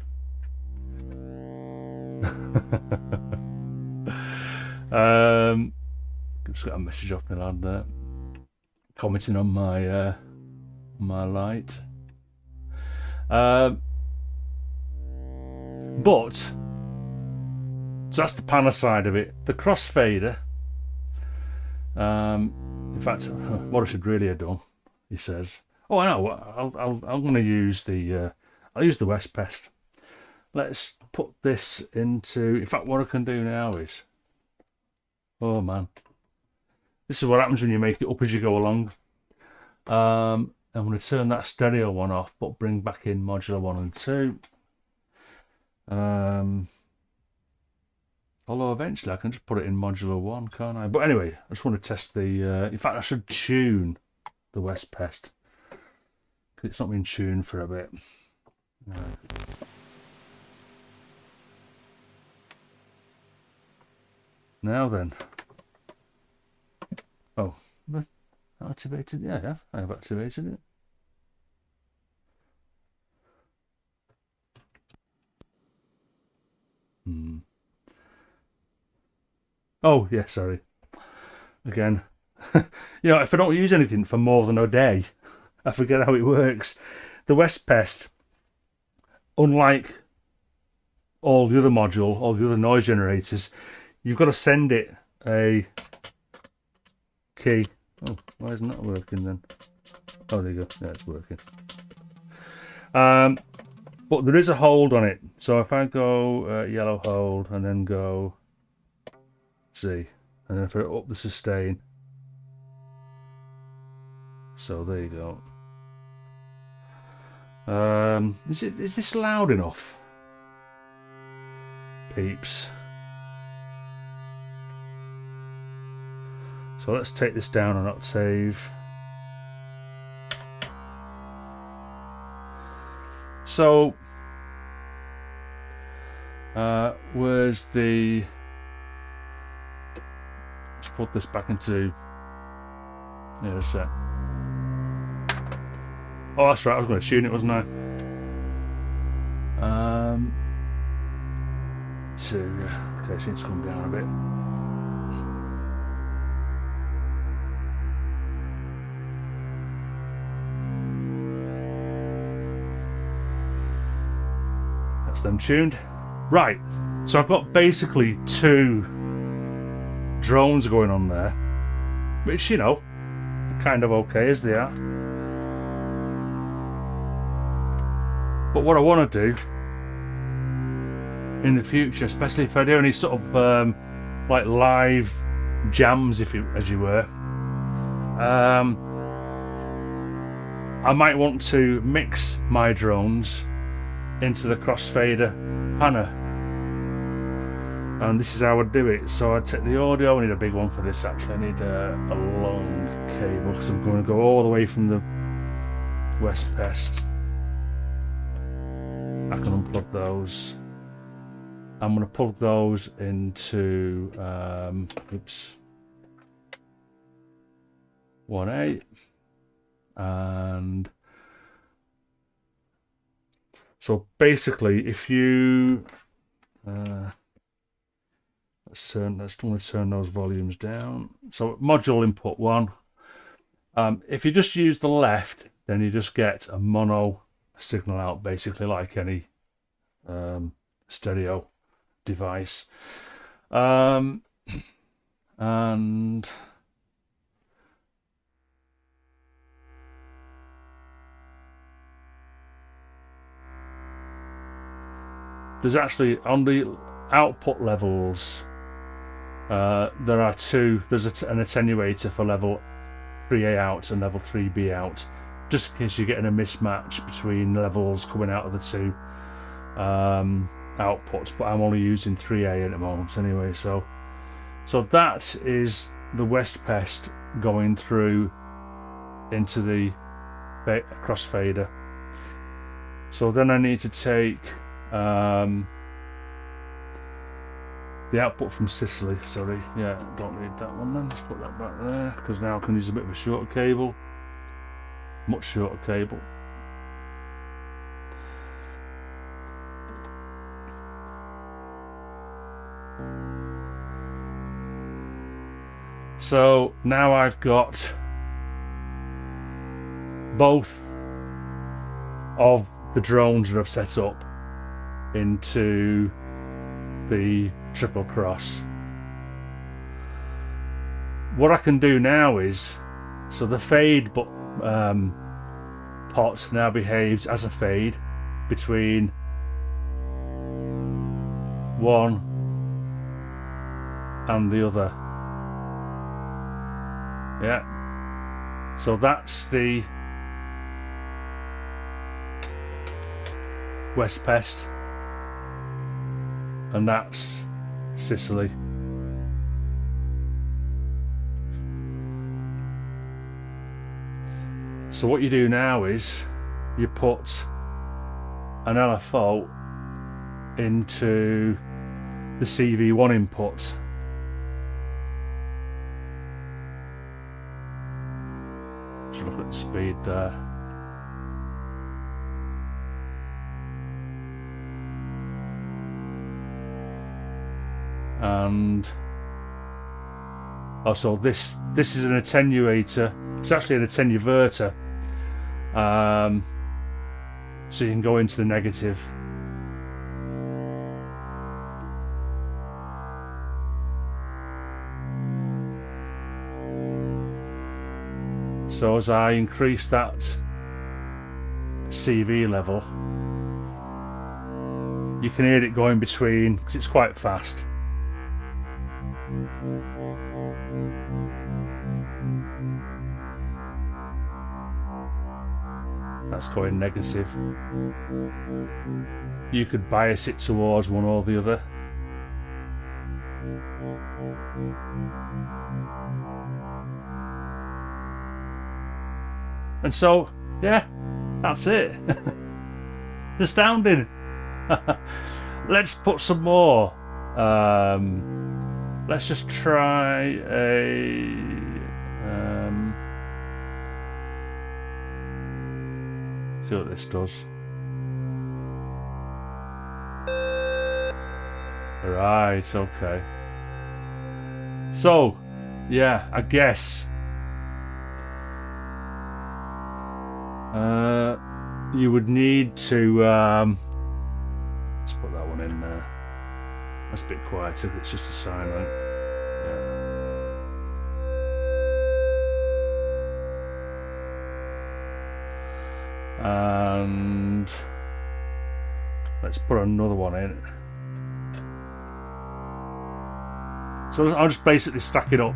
Just got a message off my lad there, commenting on my light. But so that's the panner side of it. The crossfader. In fact, what I should really have done, he says. Oh, I know. I'm going to use the. I'll use the West Pest. Let's put this into. In fact, what I can do now is. Oh man, this is what happens when you make it up as you go along. I'm going to turn that stereo one off, but bring back in modular 1 and 2. Although eventually I can just put it in modular 1, can't I? But anyway, I just want to test the. In fact, I should tune the West Pest. It's not been tuned for a bit. Now then. Oh, activated. Yeah, I have activated it. Oh, yeah, sorry. Again, you know, if I don't use anything for more than a day, I forget how it works. The West Pest, unlike all the other module, all the other noise generators, you've got to send it a key. Oh, why isn't that working then? Oh, there you go. Yeah, it's working. But there is a hold on it. So if I go yellow hold and then go C, and then if I up the sustain. So there you go. Is this loud enough? Peeps. So let's take this down an octave. So where's the... Let's put this back into... Yeah, a sec. Oh, that's right, I was going to tune it, wasn't I? Okay, so it's come down a bit. That's them tuned. Right, so I've got basically 2 drones going on there, which, you know, are kind of okay as they are. But what I want to do in the future, especially if I do any sort of like live jams, as you were, I might want to mix my drones into the crossfader panner, and this is how I'd do it. So I'd take the audio. I need a big one for this. Actually, I need a long cable because I'm going to go all the way from the West Pest. I can unplug those. I'm going to plug those into 1A, and so basically, if you let's want to turn those volumes down. So module input 1. If you just use the left, then you just get a mono signal out, basically like any stereo device. And there's actually, on the output levels, there are 2. There's an attenuator for level 3A out and level 3B out, just in case you're getting a mismatch between levels coming out of the 2 outputs. But I'm only using 3A at the moment anyway. So that is the West Pest going through into the crossfader. So then I need to take the output from Cicely. Sorry, yeah, don't need that one then. Let's put that back there, because now I can use a bit of a shorter cable, much shorter cable. So now I've got both of the drones that I've set up into the triple cross. What I can do now is, so the fade pot now behaves as a fade between 1 and the other. Yeah, so that's the West Pest, and that's Cicely. So what you do now is you put an LFO into the CV1 input. Just look at the speed there. And also this is an attenuator. It's actually an attenuverter. So you can go into the negative. So as I increase that CV level, you can hear it going between, because it's quite fast. That's going negative. You could bias it towards one or the other. And so, yeah, that's it. Astounding. Let's put some more. Let's just try a... see what this does. Right, okay. So, yeah, I guess you would need to let's put that one in there. That's a bit quieter, it's just a sine length. Yeah. And let's put another one in. So I'll just basically stack it up.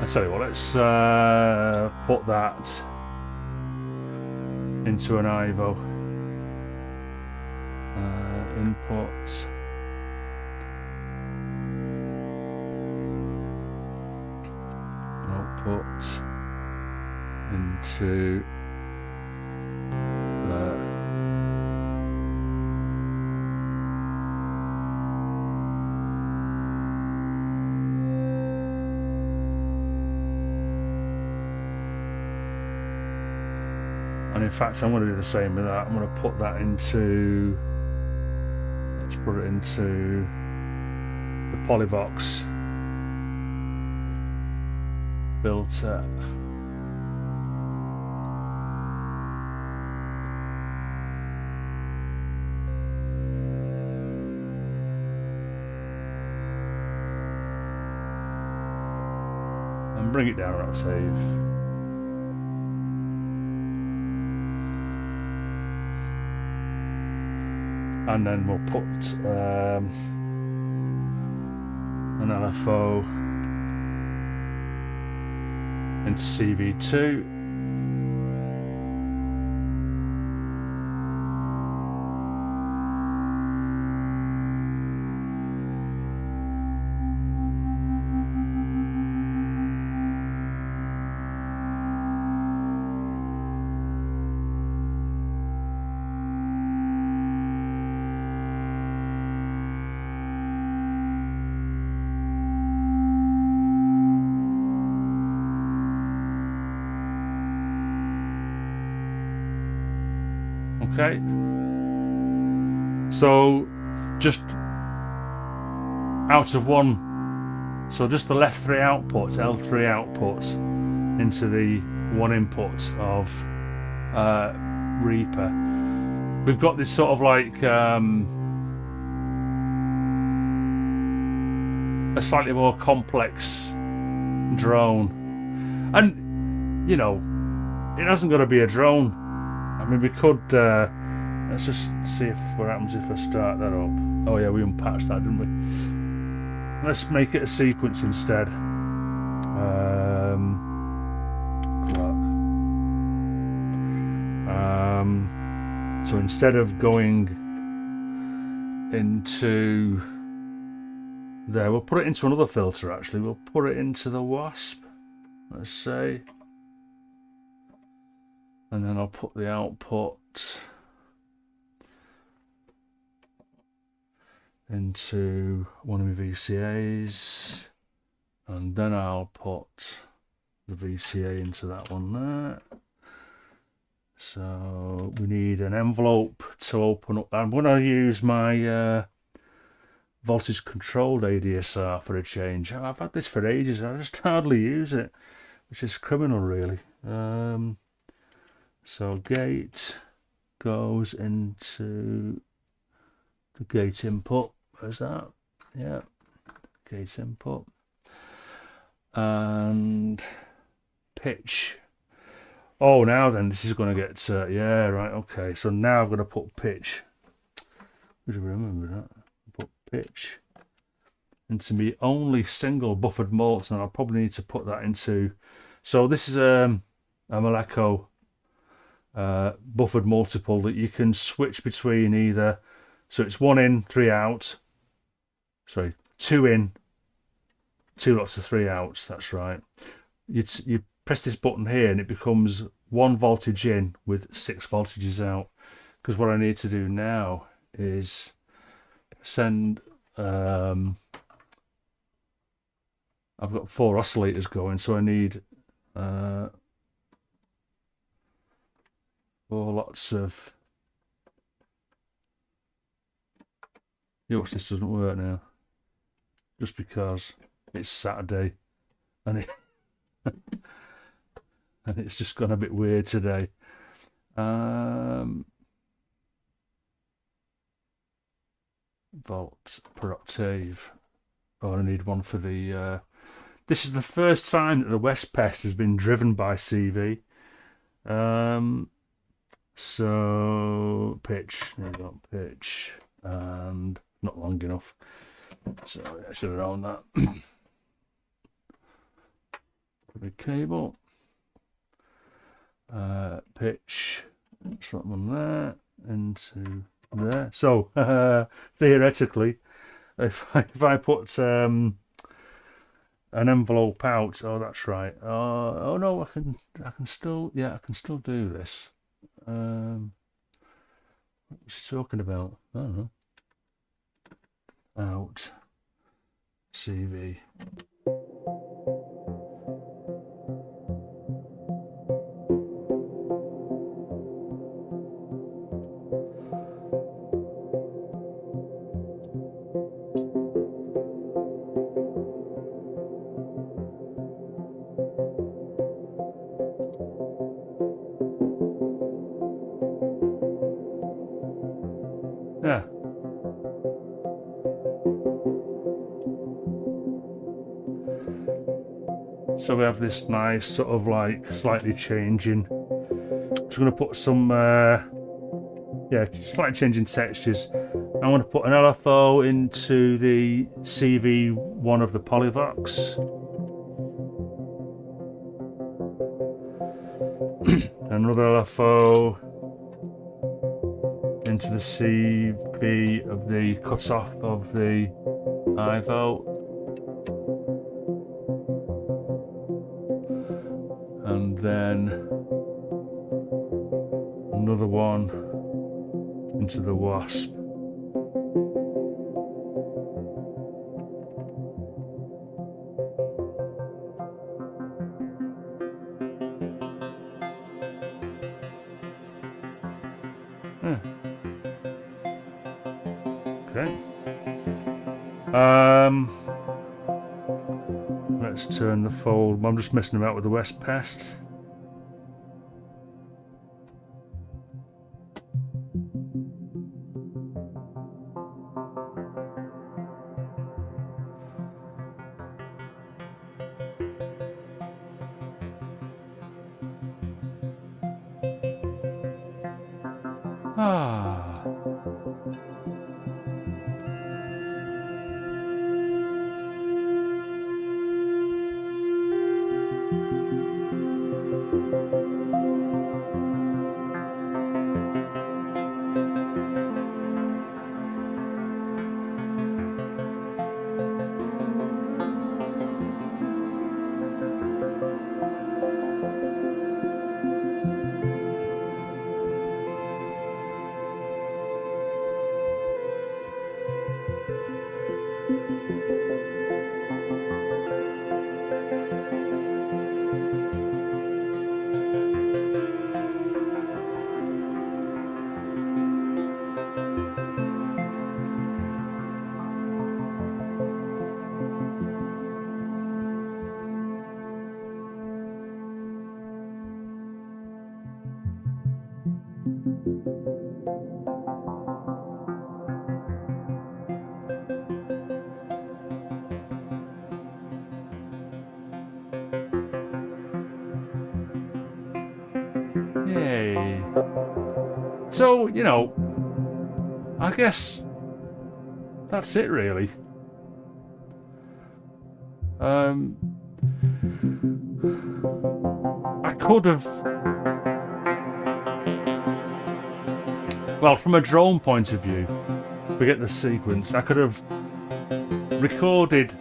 I tell you what, let's put that into an IVO. Input. Output into there. And in fact, I'm going to do the same with that. I'm going to put that into, let's put it into the Polyvox filter. And bring it down an octave. And then we'll put an LFO into CV2. Okay, so just out of one, so just the left 3 outputs, L3 outputs, into the 1 input of Reaper. We've got this sort of like a slightly more complex drone, and you know, it hasn't got to be a drone. I mean, we could, let's just see what happens if I start that up. Oh yeah, we unpatched that, didn't we? Let's make it a sequence instead. So instead of going into there. We'll put it into another filter actually. We'll put it into the wasp, let's say. And then I'll put the output into one of my VCAs. And then I'll put the VCA into that one there. So we need an envelope to open up. I'm going to use my voltage controlled ADSR for a change. I've had this for ages and I just hardly use it, which is criminal really. So gate goes into the gate input. Where's that? Yeah, gate input. And pitch. Oh, now then, this is going to get, yeah, right, okay. So now I've got to put pitch. Would you remember that? Put pitch into me only single buffered multi, and I'll probably need to put that into. So this is a Maleko buffered multiple that you can switch between either. So it's 1 in, 3 out. Sorry, 2 in, 2 lots of 3 outs. That's right. You press this button here and it becomes 1 voltage in with 6 voltages out. Because what I need to do now is send. I've got 4 oscillators going, so I need 4 lots of. Yours, this doesn't work now. Just because it's Saturday and it and it's just gone a bit weird today. Volt per octave. Oh, I need one for the. This is the first time that the West Pest has been driven by CV. So pitch. There you go, pitch, and not long enough. So I should have known that. The cable. Pitch. That's that one there into there. So theoretically, if I put an envelope out, oh that's right. Oh no, I can still, yeah, I can still do this. What's he talking about? I don't know. Out CV. Yeah. So we have this nice sort of like slightly changing. So I'm going to put some, yeah, slightly changing textures. I'm going to put an LFO into the CV one of the Polyvox. Another LFO into the CV of the cutoff of the IVO. And then another one into the wasp. Yeah. Okay. Let's turn the fold. I'm just messing about with the West Pest. Ah. Yay. So, you know, I guess that's it really. I could have, well, from a drone point of view, forget the sequence, I could have recorded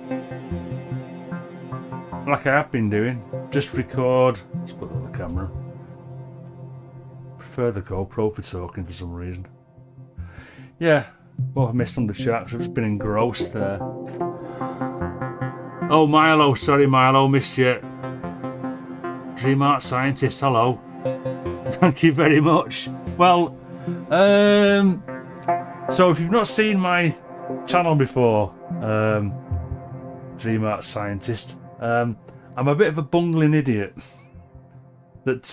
like I have been doing, just record, let's put that on the camera. Prefer the GoPro for talking for some reason. Yeah, well, I missed on the chat because I've just been engrossed there. Oh, Milo, sorry Milo, missed you. Dream Art Scientist, hello. Thank you very much. Well, so if you've not seen my channel before, Dream Art Scientist, I'm a bit of a bungling idiot that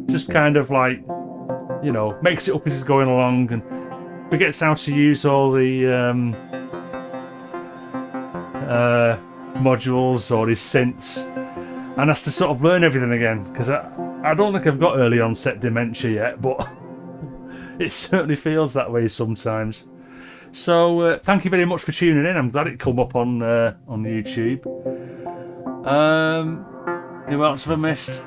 just kind of like, you know, makes it up as he's going along and forgets how to use all the modules or his synths, and has to sort of learn everything again, because I don't think I've got early onset dementia yet, but it certainly feels that way sometimes. So thank you very much for tuning in. I'm glad it come up on YouTube. Who else have I missed?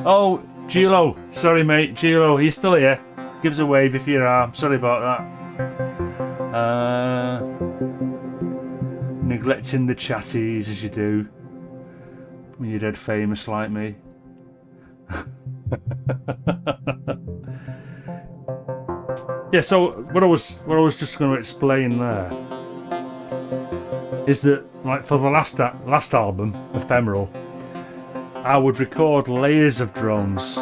Oh, Gilo, sorry mate, Gilo, are you still here? Give us a wave if you are. Sorry about that. Neglecting the chatties as you do when you're dead famous like me. Yeah, so what I was just going to explain there is that, like, for the last album, Ephemeral, I would record layers of drones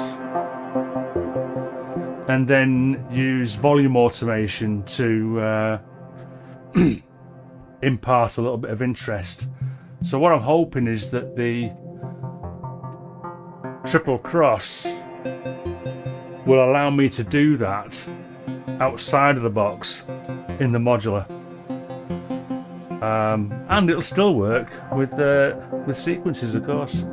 and then use volume automation to impart a little bit of interest. So what I'm hoping is that the Triple Cross will allow me to do that outside of the box in the modular, and it'll still work with sequences, of course.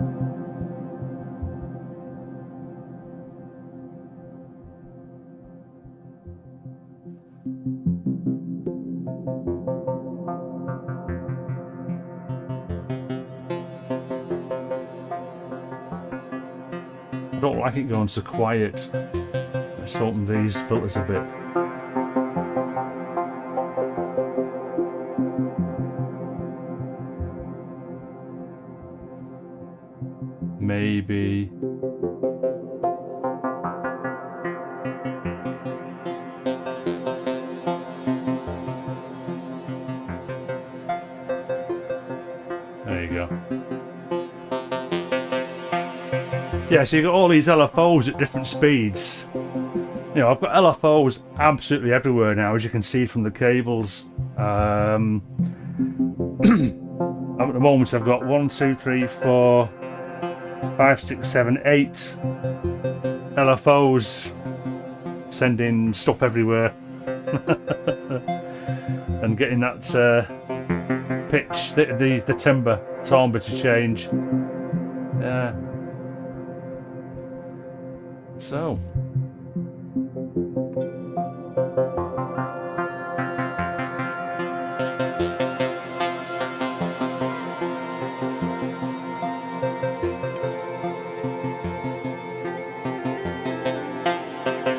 I don't like it going so quiet. Let's open these filters a bit. Maybe. There you go. Yeah, so you've got all these LFOs at different speeds. You know, I've got LFOs absolutely everywhere now, as you can see from the cables. At the moment I've got 1, 2, 3, 4, 5, 6, 7, 8 LFOs sending stuff everywhere and getting that pitch, the timbre timbre to change. Yeah. So.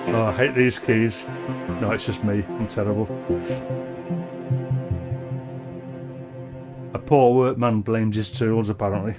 Oh, I hate these keys. No, it's just me. I'm terrible. A poor workman blames his tools, apparently.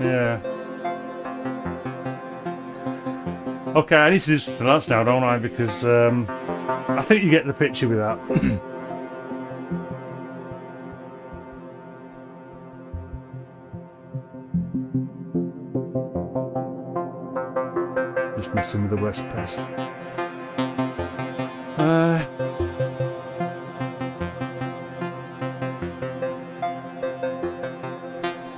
Yeah. Okay, I need to do something else now, don't I? Because I think you get the picture with that. Just messing with the West Pest.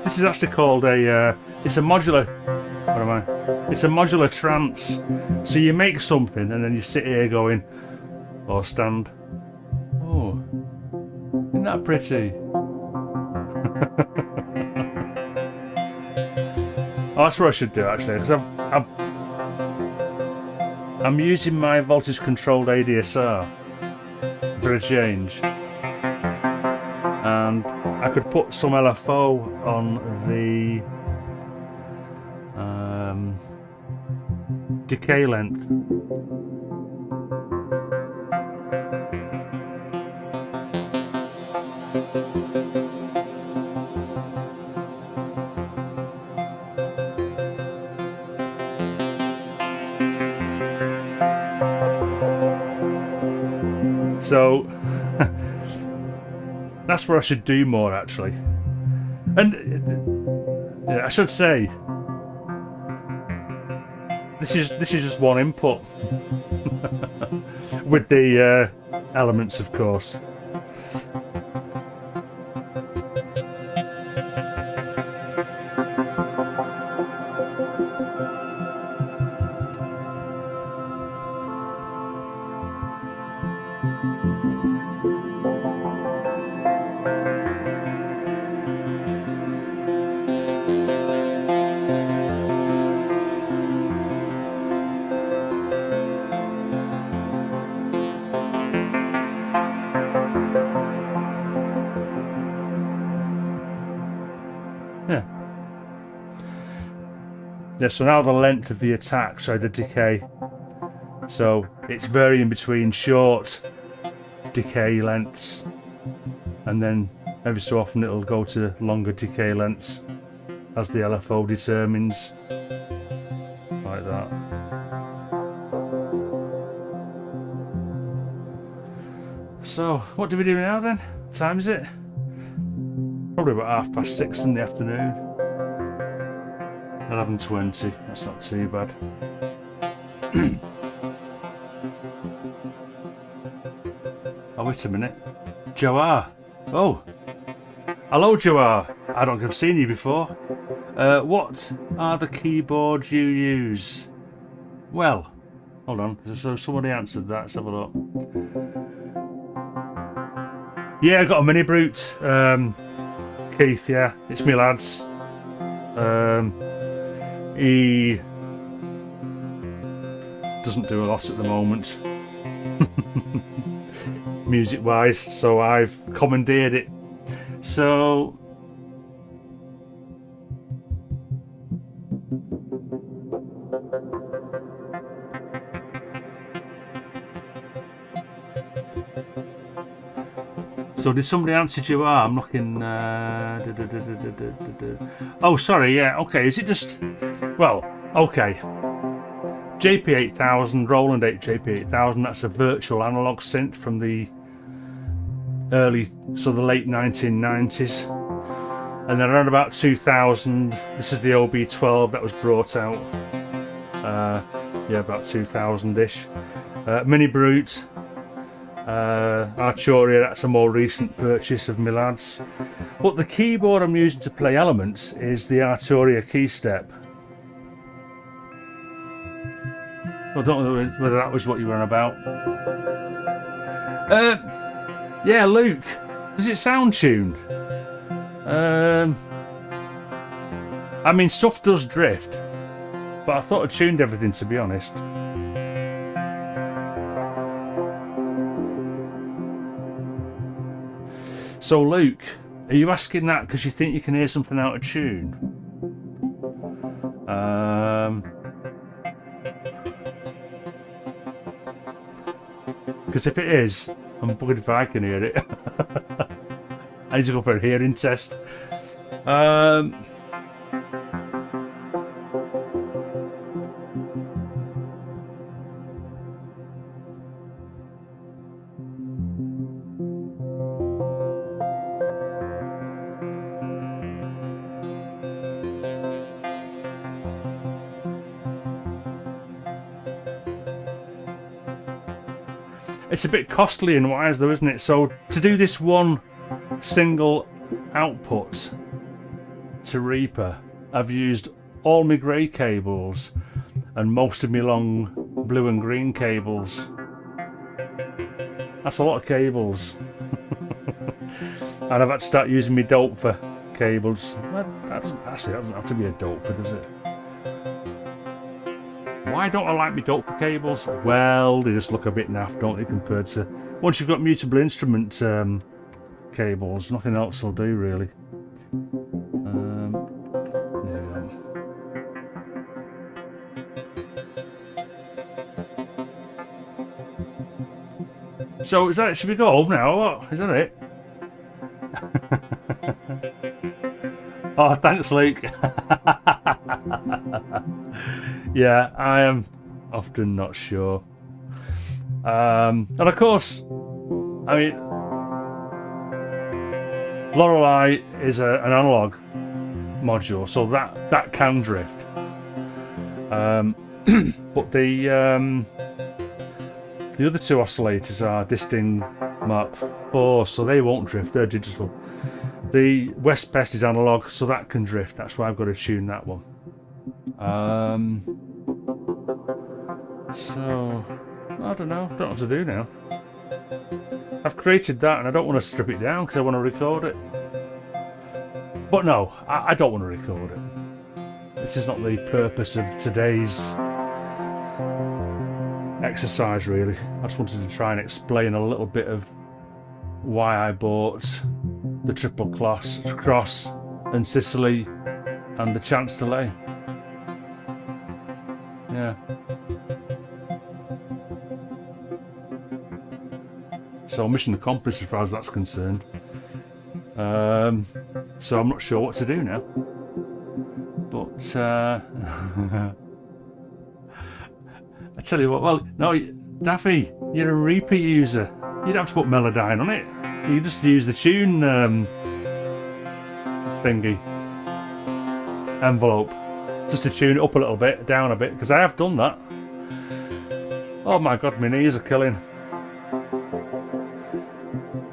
This is actually called a. It's a modular. What am I? It's a modular trance. So you make something and then you sit here going, or stand. Oh, isn't that pretty? Oh, that's what I should do actually, because I'm using my voltage controlled ADSR for a change, and I could put some LFO on the decay length. So that's what I should do more actually. And yeah, I should say this is just one input with the elements, of course. Yeah, so now the length of the attack, so the decay. So it's varying between short decay lengths, and then every so often it'll go to longer decay lengths as the LFO determines. Like that. So, what do we do now then? What time is it? Probably about 6:30 in the afternoon. 11:20, that's not too bad. Oh, wait a minute. Joar! Oh! Hello, Joar! I don't think I've seen you before. What are the keyboards you use? Well, hold on. So somebody answered that. Let's have a look. Yeah, I got a Mini Brute. Keith, yeah. It's me lad's. He doesn't do a lot at the moment, music wise, so I've commandeered it. So did somebody answer you? I'm looking. Oh, sorry. Yeah. Okay. Is it just? Well. Okay. JP8000, Roland 8 JP8000. That's a virtual analog synth from the the late 1990s, and then around about 2000. This is the OB12 that was brought out. Yeah, about 2000-ish. Mini Brute. Arturia, that's a more recent purchase of Milad's. But the keyboard I'm using to play elements is the Arturia keystep. I don't know whether that was what you were on about. Yeah, Luke, does it sound tuned? I mean, stuff does drift, but I thought I tuned everything, to be honest. So Luke, are you asking that because you think you can hear something out of tune? Because if it is, I'm buggered if I can hear it. I need to go for a hearing test. It's a bit costly in wires though, isn't it? So to do this one single output to Reaper, I've used all my grey cables and most of my long blue and green cables. That's a lot of cables. And I've had to start using my dope for cables. Well, that doesn't have to be a dope for, does it? Why don't I like my dope for cables? Well, they just look a bit naff, don't they, compared to... Once you've got mutable instrument cables, nothing else will do, really. There we go. So, is that it? Should we go home now, or what? Is that it? Oh, thanks, Luke. Yeah, I am often not sure. And of course, I mean, Lorelei is an analog module, so that can drift. But the other two oscillators are Disting Mark IV, so they won't drift, they're digital. The West Best is analog, so that can drift, that's why I've got to tune that one. So, I don't know what to do now. I've created that and I don't want to strip it down because I want to record it. But no, I don't want to record it. This is not the purpose of today's exercise, really. I just wanted to try and explain a little bit of why I bought the triple cross and Cicely and the chance delay. Yeah. So mission accomplished as far as that's concerned. So I'm not sure what to do now. But I tell you what, well, no, Daffy, you're a Reaper user. You don't have to put Melodyne on it. You just use the tune thingy envelope just to tune it up a little bit, down a bit, because I have done that. Oh my god, my knees are killing.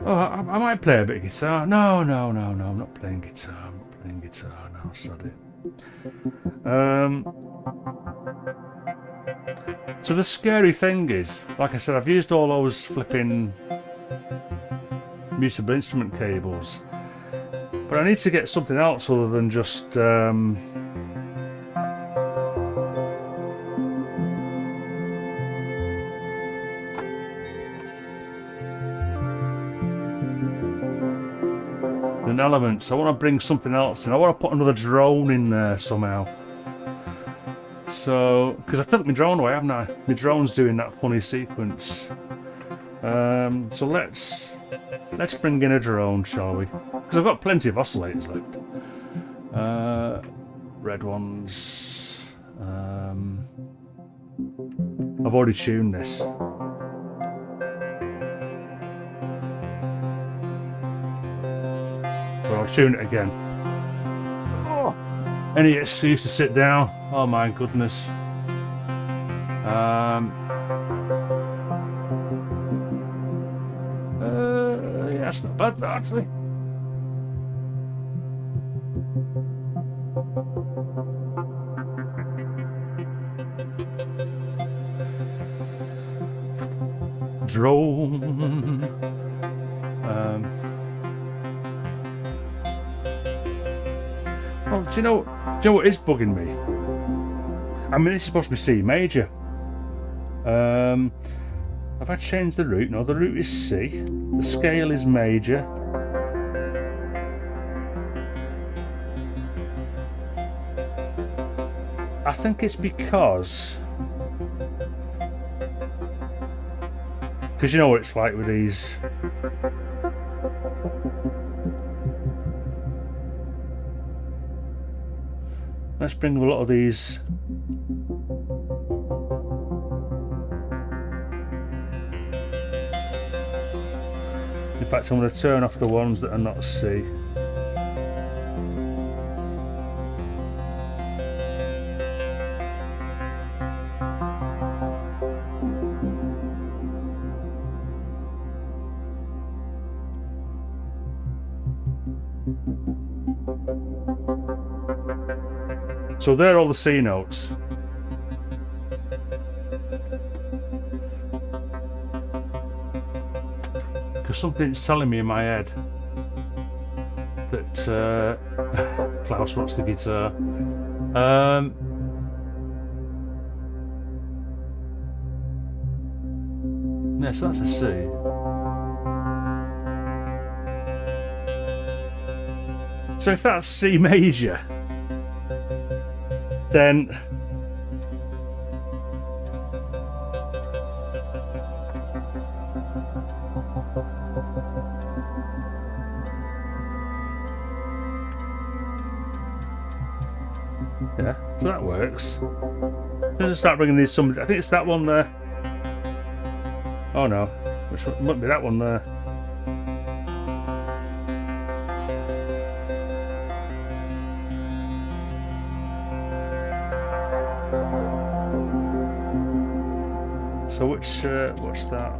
Oh, I might play a bit of guitar. No, I'm not playing guitar. I'm not playing guitar. No, sod it. So the scary thing is, like I said, I've used all those flipping mutable instrument cables, but I need to get something else other than just an element. So I want to bring something else in. I want to put another drone in there somehow. So, because I took my drone away, haven't I? My drone's doing that funny sequence. So let's bring in a drone, shall we? Because I've got plenty of oscillators left. Red ones. I've already tuned this. So I'll tune it again. Oh, any excuse to sit down. Oh my goodness. Yeah, that's not bad, actually. Drone. Oh, do you know what is bugging me? I mean, this is supposed to be C major. Have I changed the root? No, the root is C. The scale is major. I think it's because you know what it's like with these. Let's bring a lot of these. In fact, I'm going to turn off the ones that are not C. So there are all the C notes. Because something's telling me in my head that Klaus wants the guitar. Yes, that's a C. So if that's C major, then yeah, so that works. Let's start bringing these some. I think it's that one there. Oh no, which one? It might be that one there. So which, what's that?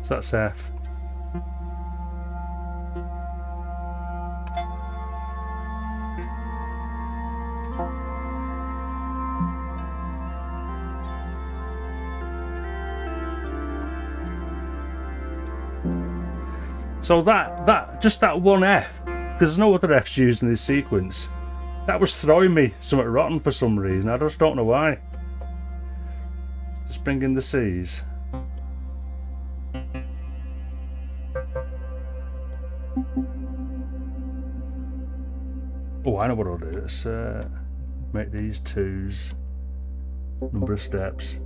So that's F. So just that one F, because there's no other Fs used in this sequence, that was throwing me something rotten for some reason. I just don't know why. Just bring in the Cs. Oh, I know what I'll do. Let's make these twos. Number of steps.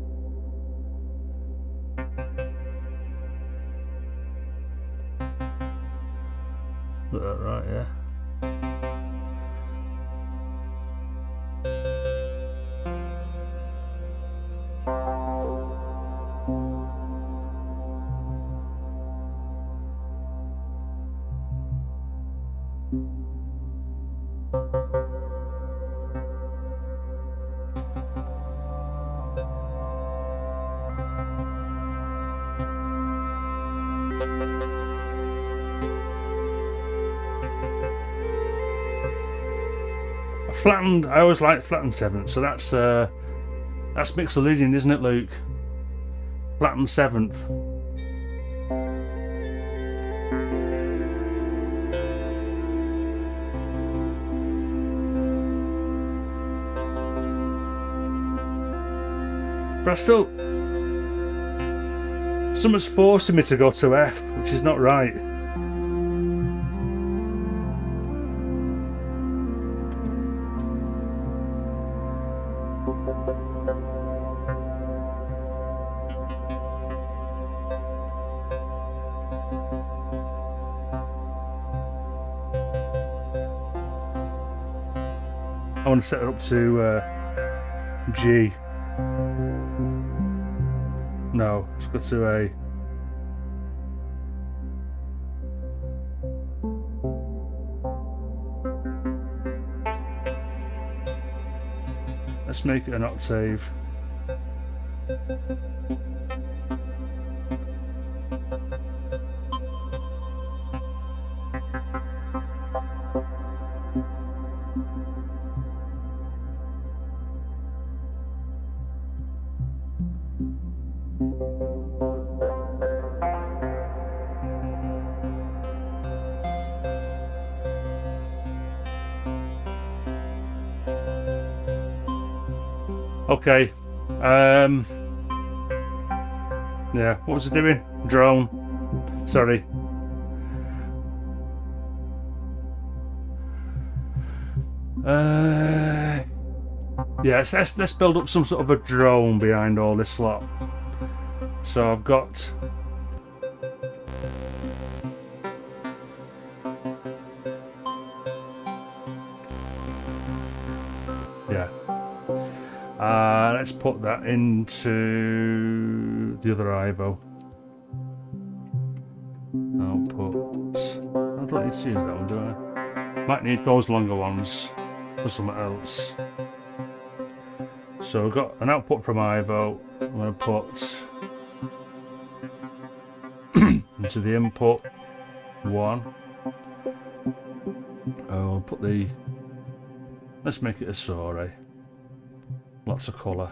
Is that right? Yeah. Flattened. I always like flattened seventh, so that's Mixolydian, isn't it, Luke? Flattened seventh. But I still, someone's forcing me to go to F, which is not right. I want to set it up to G. No, let's go to A. Let's make it an octave. Okay. Yeah, what was it doing? Drone. Sorry. Yeah, let's build up some sort of a drone behind all this lot. So I've got let's put that into the other Ivo. Output. I don't need to use that one, do I? Might need those longer ones. for something else. So we've got an output from Ivo. I'm going to put into the input 1. I'll put the, let's make it a sorry. Lots of colour.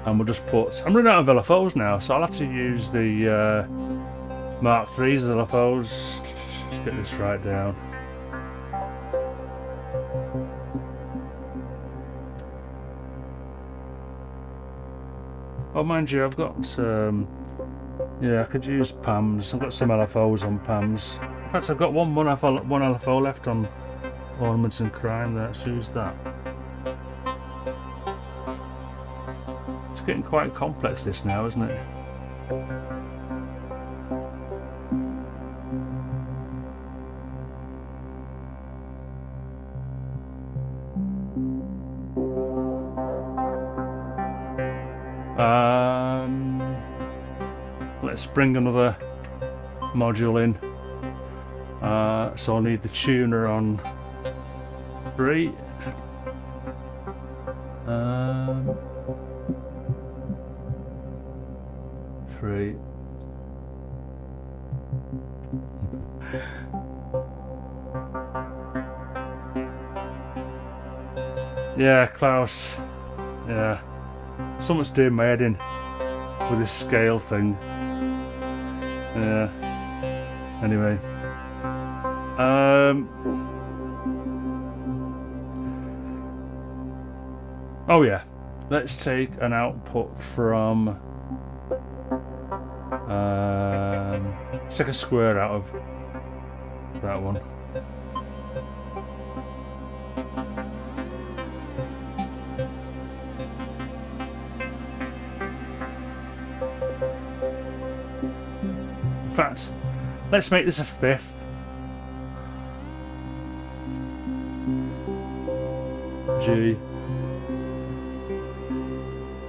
And we'll just put, I'm running out of LFOs now, so I'll have to use the Mark III's LFOs. Just get this right down. Oh, mind you, I've got, yeah, I could use PAMs. I've got some LFOs on PAMs. In fact, I've got one LFO left on Ornaments and Crime. Let's use that. It's getting quite complex, this now, isn't it? Let's bring another module in. So I'll need the tuner on 3. Yeah, Klaus. Yeah. Someone's doing my head in with this scale thing. Yeah. Anyway. Oh yeah. Let's take an output from let's take a square out of that one. In fact, let's make this a 5th. G.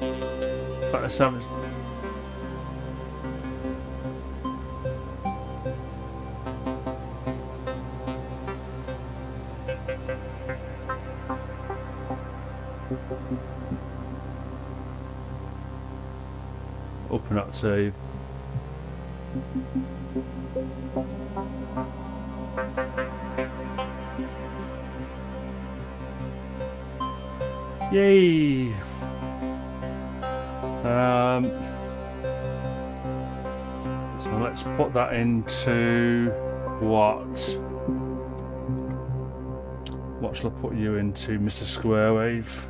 In fact, let's have it. Up an octave. Yay! So let's put that into what shall I put you into, Mr. Square Wave?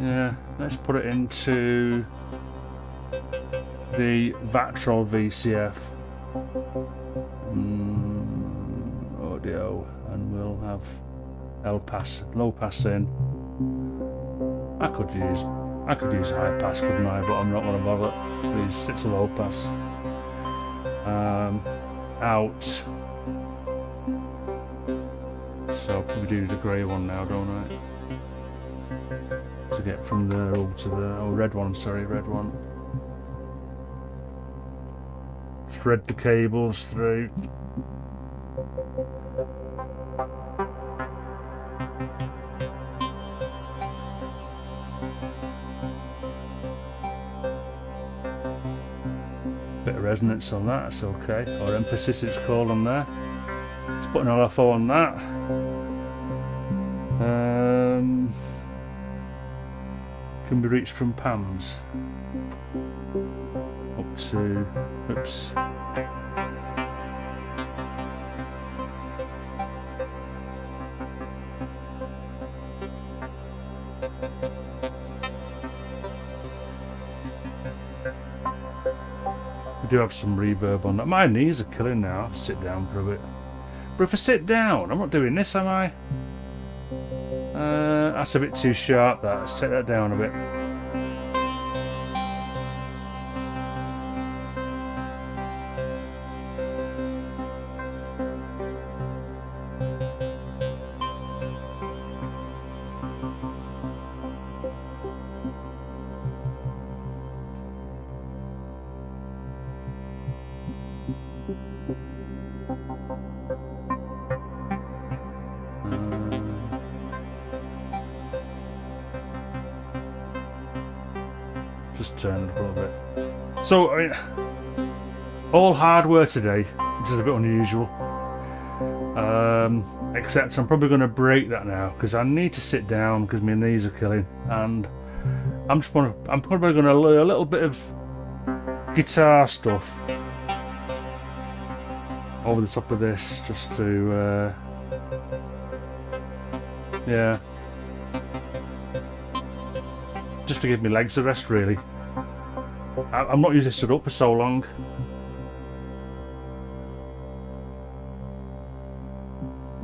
Yeah, let's put it into the Vatrol VCF audio, and we'll have low pass in. I could use high pass, couldn't I? But I'm not going to bother. Please, it's a low pass. Out. So I'll probably do the grey one now, don't I? To get from there over to the red one. Sorry, red one. Thread the cables through. Bit of resonance on that, that's okay. Or emphasis it's called on there. Let's put an LFO on that. Can be reached from PAMs. Up to, oops. We do have some reverb on that. My knees are killing now. I'll sit down for a bit. But if I sit down, I'm not doing this, am I? That's a bit too sharp, that. Let's take that down a bit. just turn it up a little bit. So, I mean, all hardware today, which is a bit unusual. Except I'm probably going to break that now because I need to sit down because my knees are killing, and I'm probably going to learn a little bit of guitar stuff over the top of this, just to yeah, just to give my legs a rest really. I'm not using stood up for so long.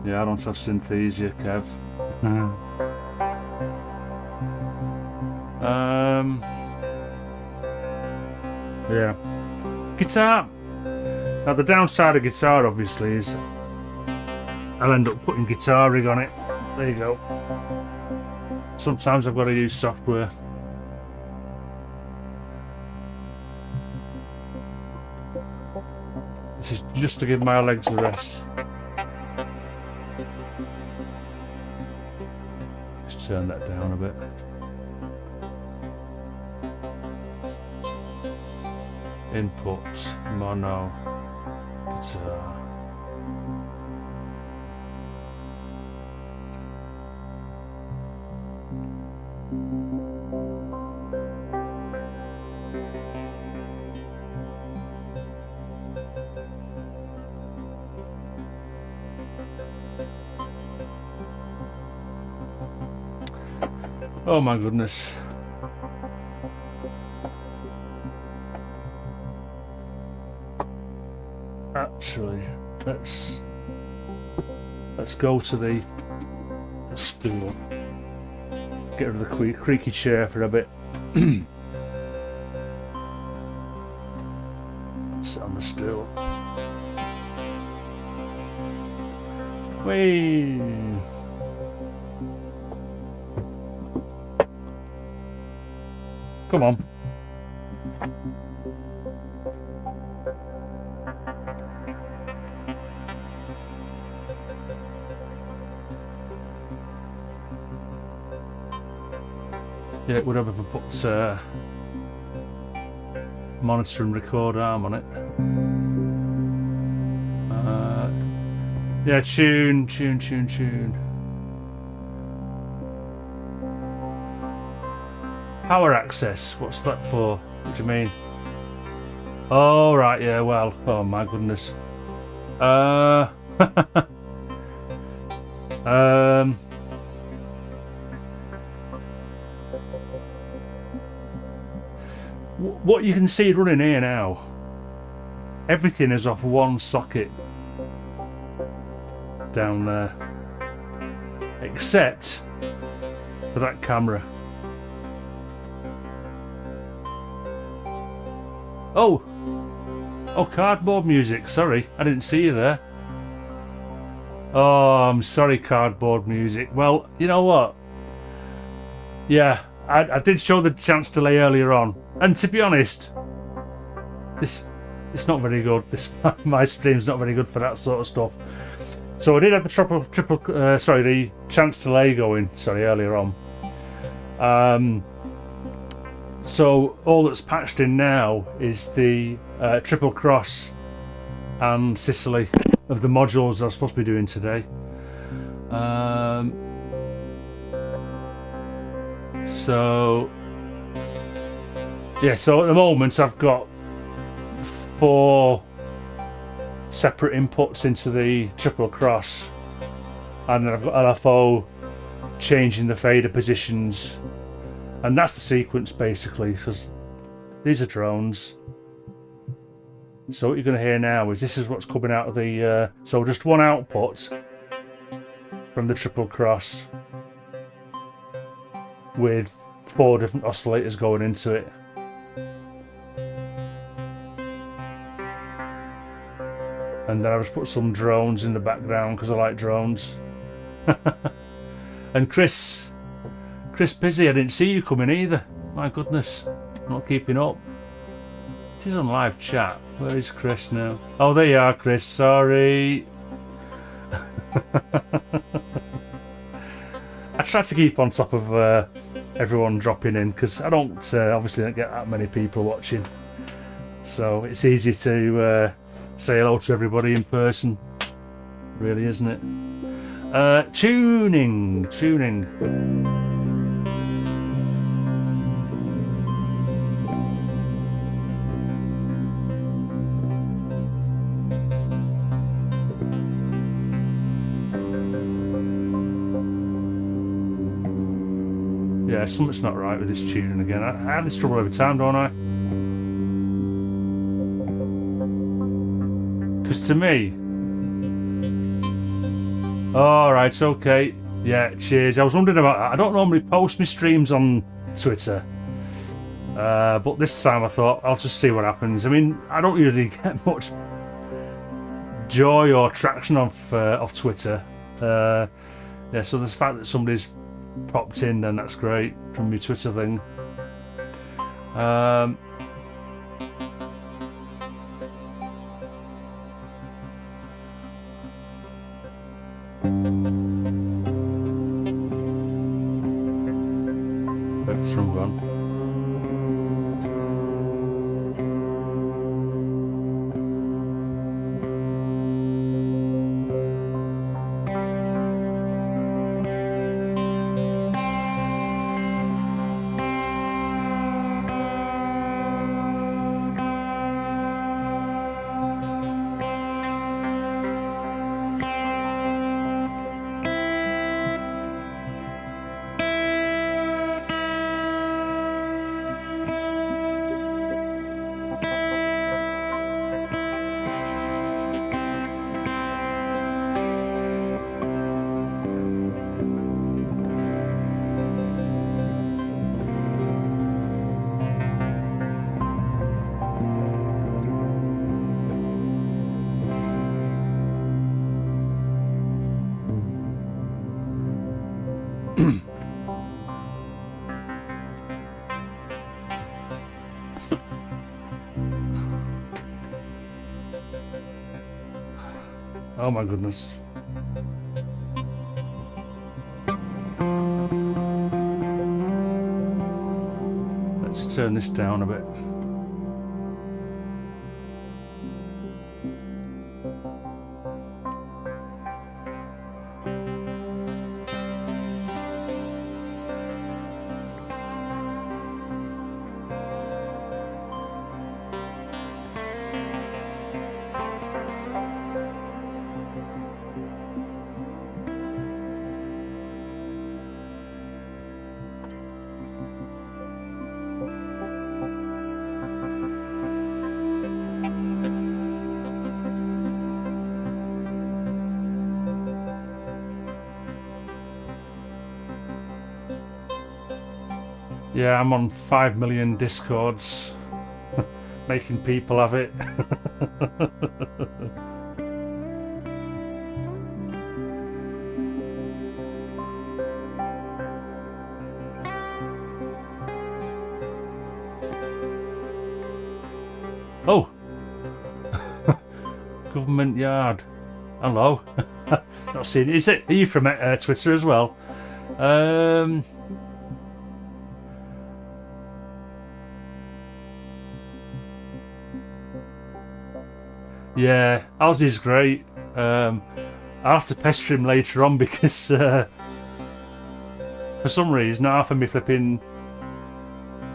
Yeah, I don't have Synthesia, Kev. Yeah. Guitar. Now the downside of guitar obviously is I'll end up putting guitar rig on it. There you go. Sometimes I've got to use software. This is just to give my legs a rest. Just turn that down a bit. Input, mono, guitar. Oh my goodness. Actually, let's go to the stool. Get rid of the creaky chair for a bit. Sit on the stool. Whee! Come on. Yeah, it would have if I put monitor and record arm on it. Yeah, tune. Power access, what's that for? What do you mean? Oh, right, yeah, well, oh my goodness. What you can see running here now, everything is off one socket down there, except for that camera. Oh, cardboard music, sorry, I didn't see you there. Oh, I'm sorry, cardboard music. Well, you know what? Yeah, I did show the chance delay earlier on, and to be honest, it's not very good. My stream's not very good for that sort of stuff. So I did have the the chance delay going, earlier on. So all that's patched in now is the triple cross and Cicely of the modules I was supposed to be doing today. So yeah, so at the moment I've got 4 separate inputs into the triple cross, and then I've got LFO changing the fader positions, and that's the sequence basically, because these are drones. So what you're going to hear now is this is what's coming out of the so just one output from the triple cross with 4 different oscillators going into it. And then I just put some drones in the background because I like drones. And Chris Busy, I didn't see you coming either. My goodness, I'm not keeping up. It is on live chat. Where is Chris now? Oh, there you are, Chris. Sorry. I try to keep on top of everyone dropping in, because I don't obviously don't get that many people watching, so it's easy to say hello to everybody in person, really, isn't it? Tuning. Yeah, something's not right with this tuning again. I have this trouble every time, don't I? Because to me... Alright, okay. Yeah, cheers. I was wondering about that. I don't normally post my streams on Twitter. But this time I thought, I'll just see what happens. I mean, I don't usually get much joy or traction off Twitter. Yeah, so the fact that somebody's popped in, then that's great from my Twitter thing. Oops, wrong one. Oh my goodness. Let's turn this down a bit. Yeah, I'm on 5 million Discords, making people have it. Oh! Government Yard. Hello. Not seen it. Is it? Are you from Twitter as well? Yeah, Ozzy's great. I'll have to pester him later on because for some reason half of me flipping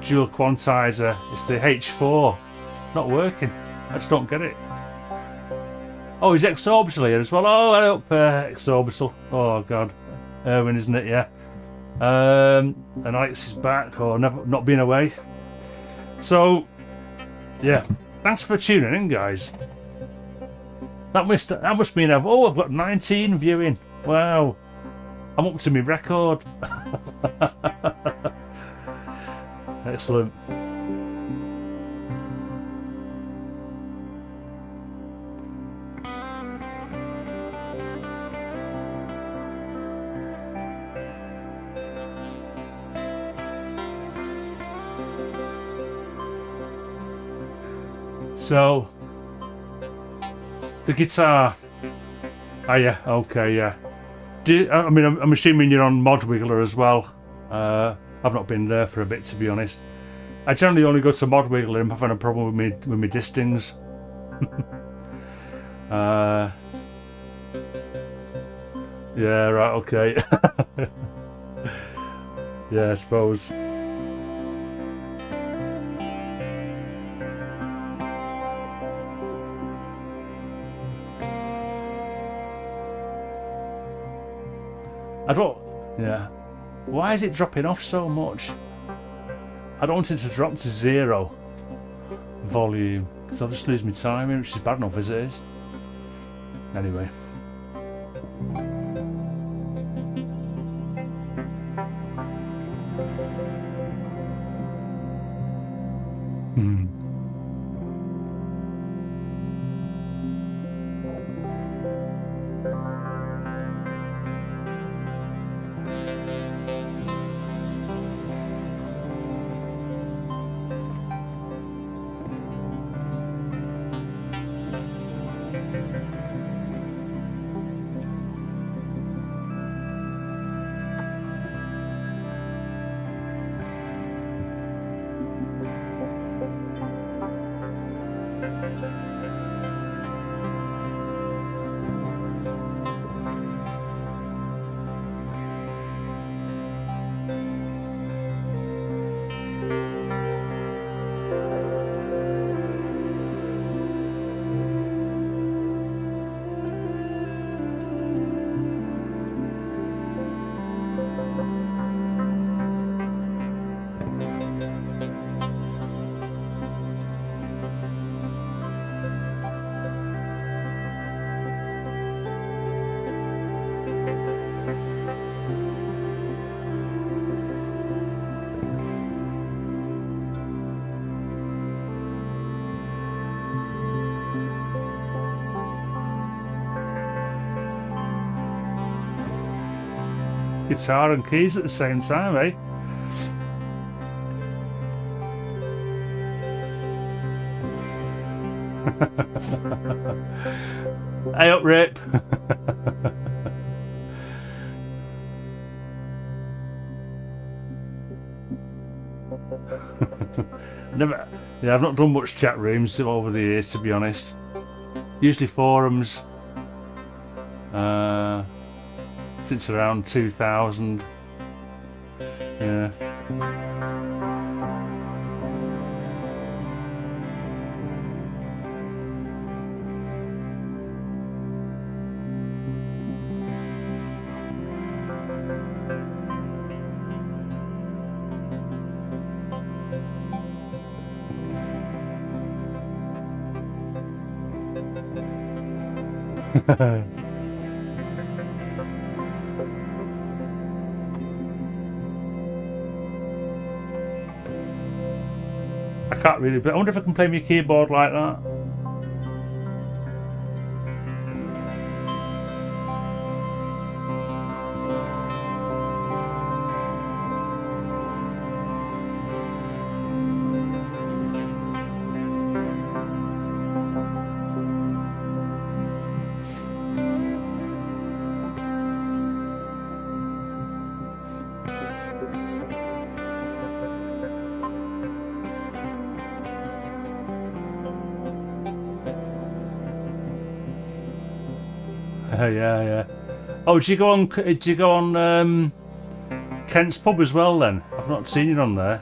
dual quantizer, it's the H4, not working. I just don't get it. Oh, he's Exorbital here as well. Oh, I hope Exorbital. Oh god, Erwin, isn't it? Yeah. And Alex is back, or never not been away. So, yeah, thanks for tuning in, guys. That must mean I've got 19 viewing. Wow, I'm up to my record. Excellent. So the guitar. Oh yeah, okay, yeah. I'm assuming you're on Mod Wiggler as well. I've not been there for a bit, to be honest. I generally only go to Mod Wiggler if I'm having a problem with my distings. Yeah, right, okay. Yeah, I suppose. I don't... Yeah. Why is it dropping off so much? I don't want it to drop to 0 volume, because I'll just lose my timing, which is bad enough as it is. Anyway. Guitar and keys at the same time, eh? Hey up, Rip. I've not done much chat rooms over the years, to be honest. Usually forums. Since around 2000. Yeah. I can't really, but I wonder if I can play my keyboard like that. Yeah. Oh, did you go on Kent's pub as well then? I've not seen you on there.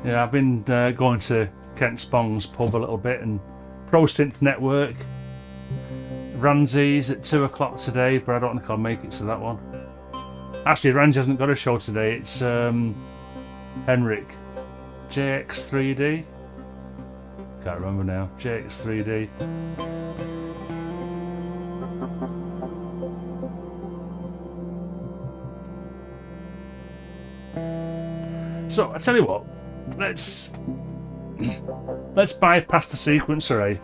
Yeah, I've been going to Kent Spong's pub a little bit, and Pro Synth Network. Ranzi's at 2 o'clock today, but I don't think I'll make it to that one. Actually, Ranzi hasn't got a show today. It's Henrik. JX3D? Can't remember now. JX3D. So I tell you what, let's bypass the sequencer, eh?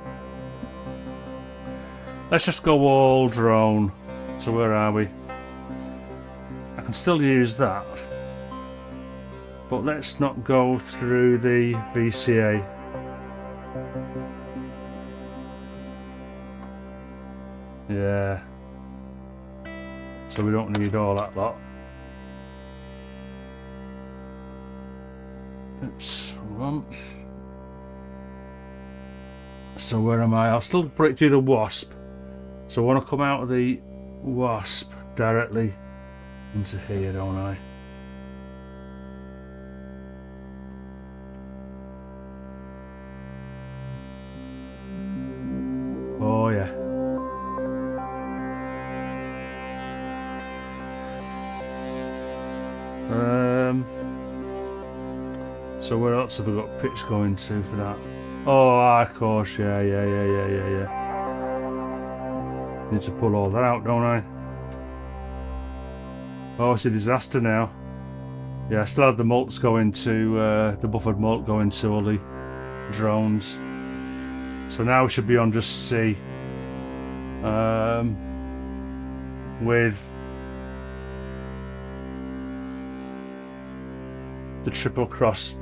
Let's just go all drone. So where are we? I can still use that, but let's not go through the VCA. Yeah. So we don't need all that lot. Whoops. Hold on. So where am I? I'll still put it through the wasp. So I want to come out of the wasp directly into here, don't I? Oh yeah. So where else have we got pitch going to for that? Oh, of course, yeah. Need to pull all that out, don't I? Oh, it's a disaster now. Yeah, I still have the mults going to, the buffered mult going to all the drones. So now we should be on just C. With the triple cross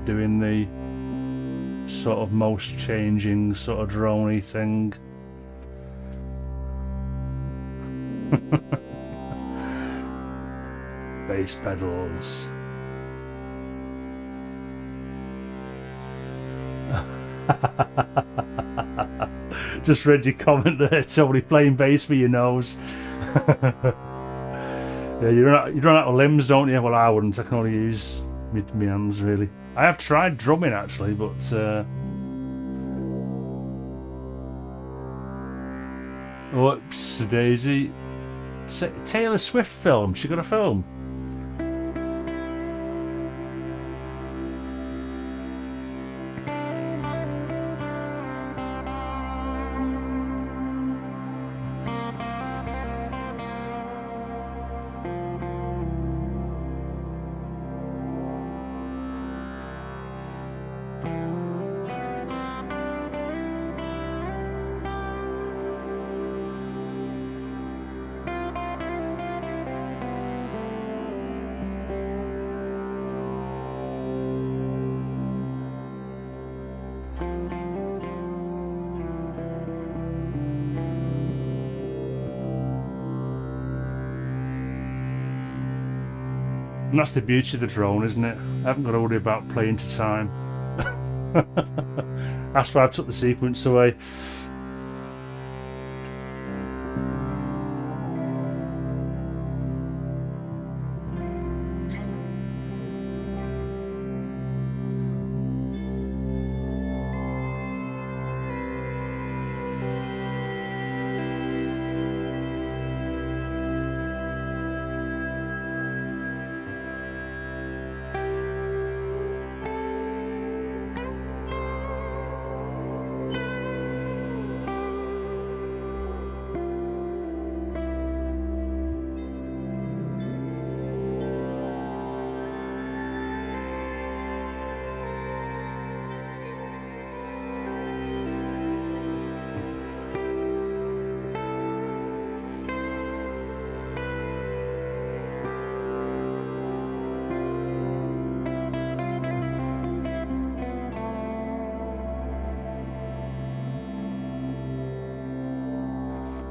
doing the sort of most changing sort of droney thing. Bass pedals. Just read your comment there, Tony, playing bass for your nose. Yeah, you run out of limbs, don't you? Well, I wouldn't. I can only use my hands, really. I have tried drumming, actually, but... Whoops, Daisy. Taylor Swift film. She got a film. And that's the beauty of the drone, isn't it? I haven't got to worry about playing to time. That's why I took the sequence away.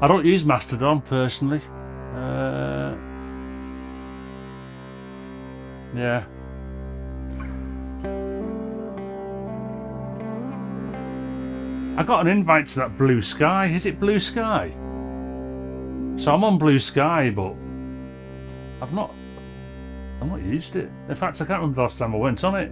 I don't use Mastodon personally. Yeah. I got an invite to that Blue Sky. Is it Blue Sky? So I'm on Blue Sky, but I've not used it. In fact, I can't remember the last time I went on it.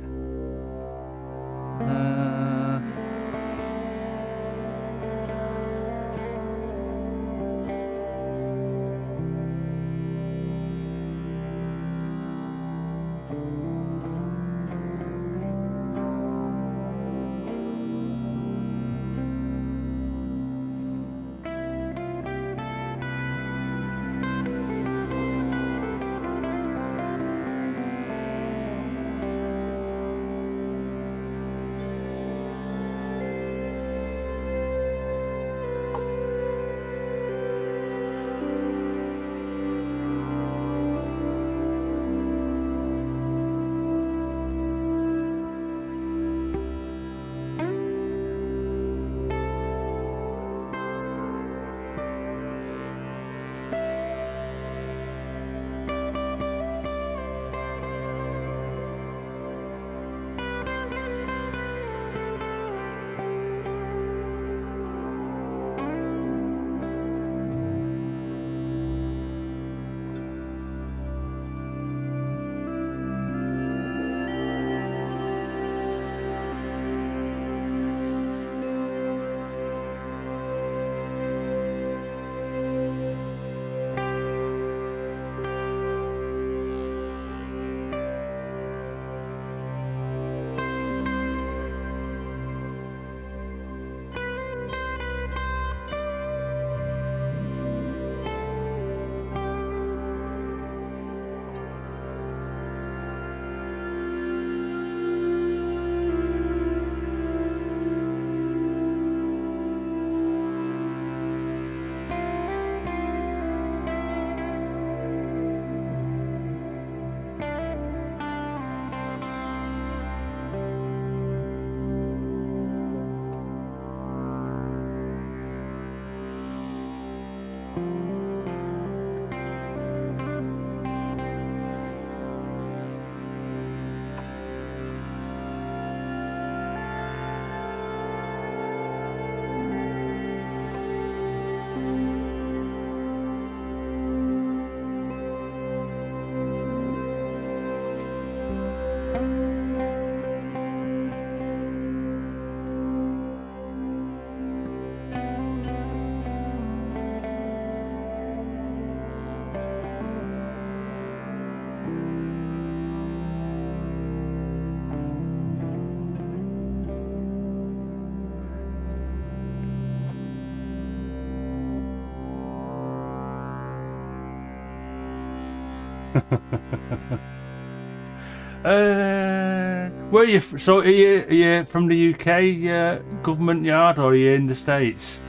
Where are you? So are you from the UK government yard, or are you in the States?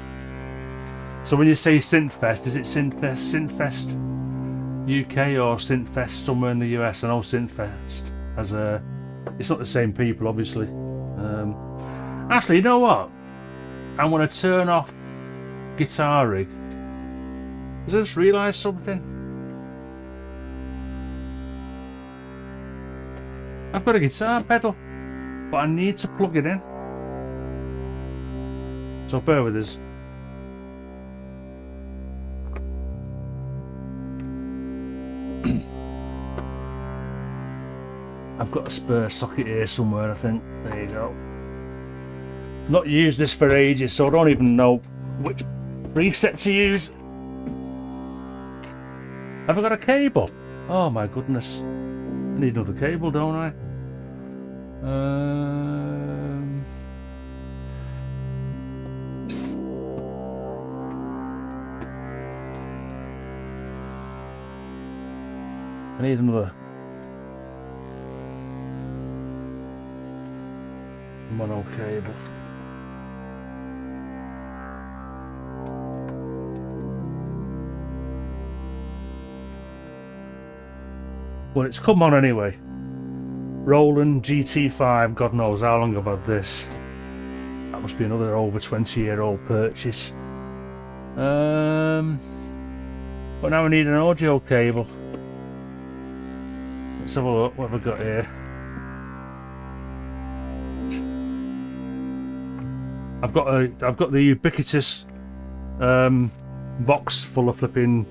So when you say Synthfest, is it Synthfest UK or Synthfest somewhere in the US? I know Synthfest has a. It's not the same people, obviously. Actually, you know what? I'm gonna turn off guitar rig. Because I just realised something. I've got a guitar pedal, but I need to plug it in. So bear with us. I've got a spare socket here somewhere, I think. There you go. Not used this for ages, so I don't even know which preset to use. Have I got a cable? Oh my goodness. I need another cable, don't I? I need another mono cable. Well, it's come on anyway. Roland GT5, God knows how long I've had this. That must be another over 20-year-old purchase. But now I need an audio cable. Let's have a look, what have I got here? I've got the ubiquitous box full of flipping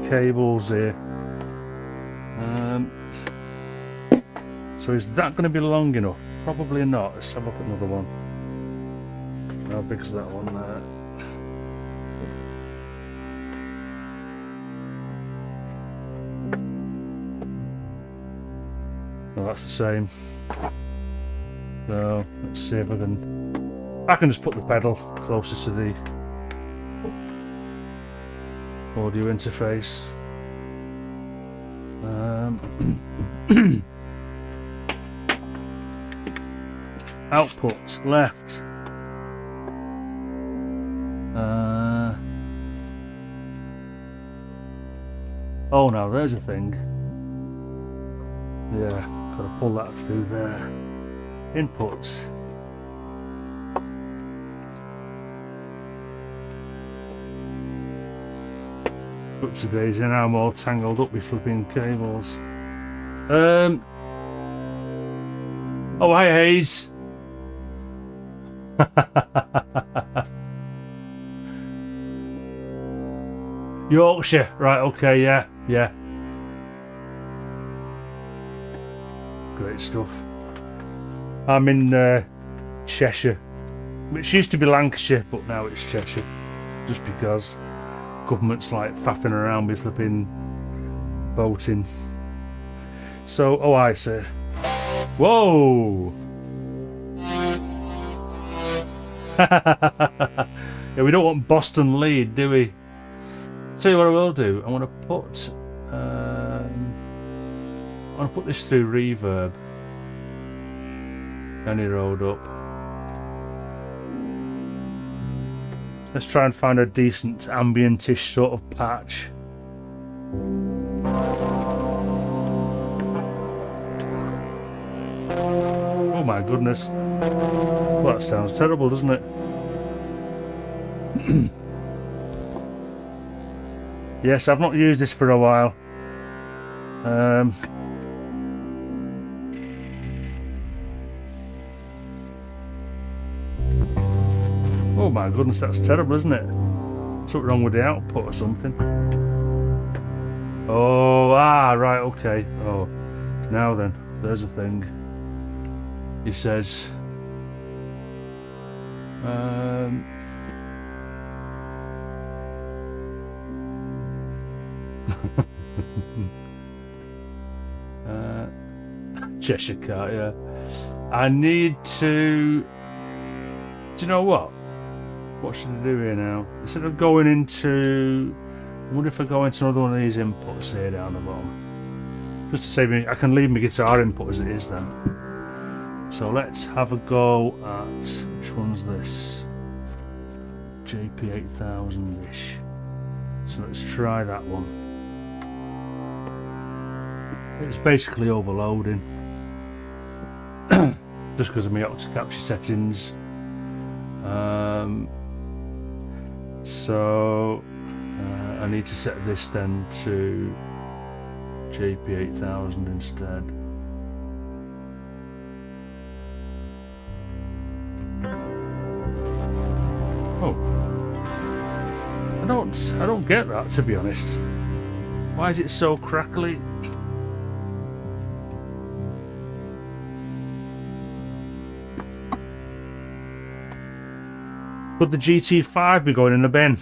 cables here. So is that going to be long enough? Probably not. Let's have a look at another one. How big is that one there? Oh, that's the same. So let's see if I can just put the pedal closer to the audio interface. Output left. Oh, now there's a thing. Yeah, gotta pull that through there. Input. Oops, daisy, now I'm all tangled up with flipping cables. Oh, hi, Hayes. Yorkshire, right? Okay, yeah. Great stuff. I'm in Cheshire, which used to be Lancashire, but now it's Cheshire, just because government's like faffing around with flipping voting. So, oh, I say, whoa. Yeah, we don't want Boston lead, do we? Tell you what I will do. I want to put this through reverb. Any road up. Let's try and find a decent ambient-ish sort of patch. Oh my goodness. Well, that sounds terrible, doesn't it? Yes, I've not used this for a while. Oh my goodness, that's terrible, isn't it? Something wrong with the output or something. Oh, right, okay. Oh, now then, there's a thing. He says, Cheshire Cat, yeah. I need to. Do you know what? What should I do here now? Instead of going into wonder if I go into another one of these inputs here down the bottom. Just to save me, I can leave my guitar input as it is then. So let's have a go at, which one's this? JP8000-ish. So let's try that one. It's basically overloading. Just because of my octave capture settings. So I need to set this then to JP8000 instead. Oh, I don't get that, to be honest. Why is it so crackly? Could the GT5 be going in the bin?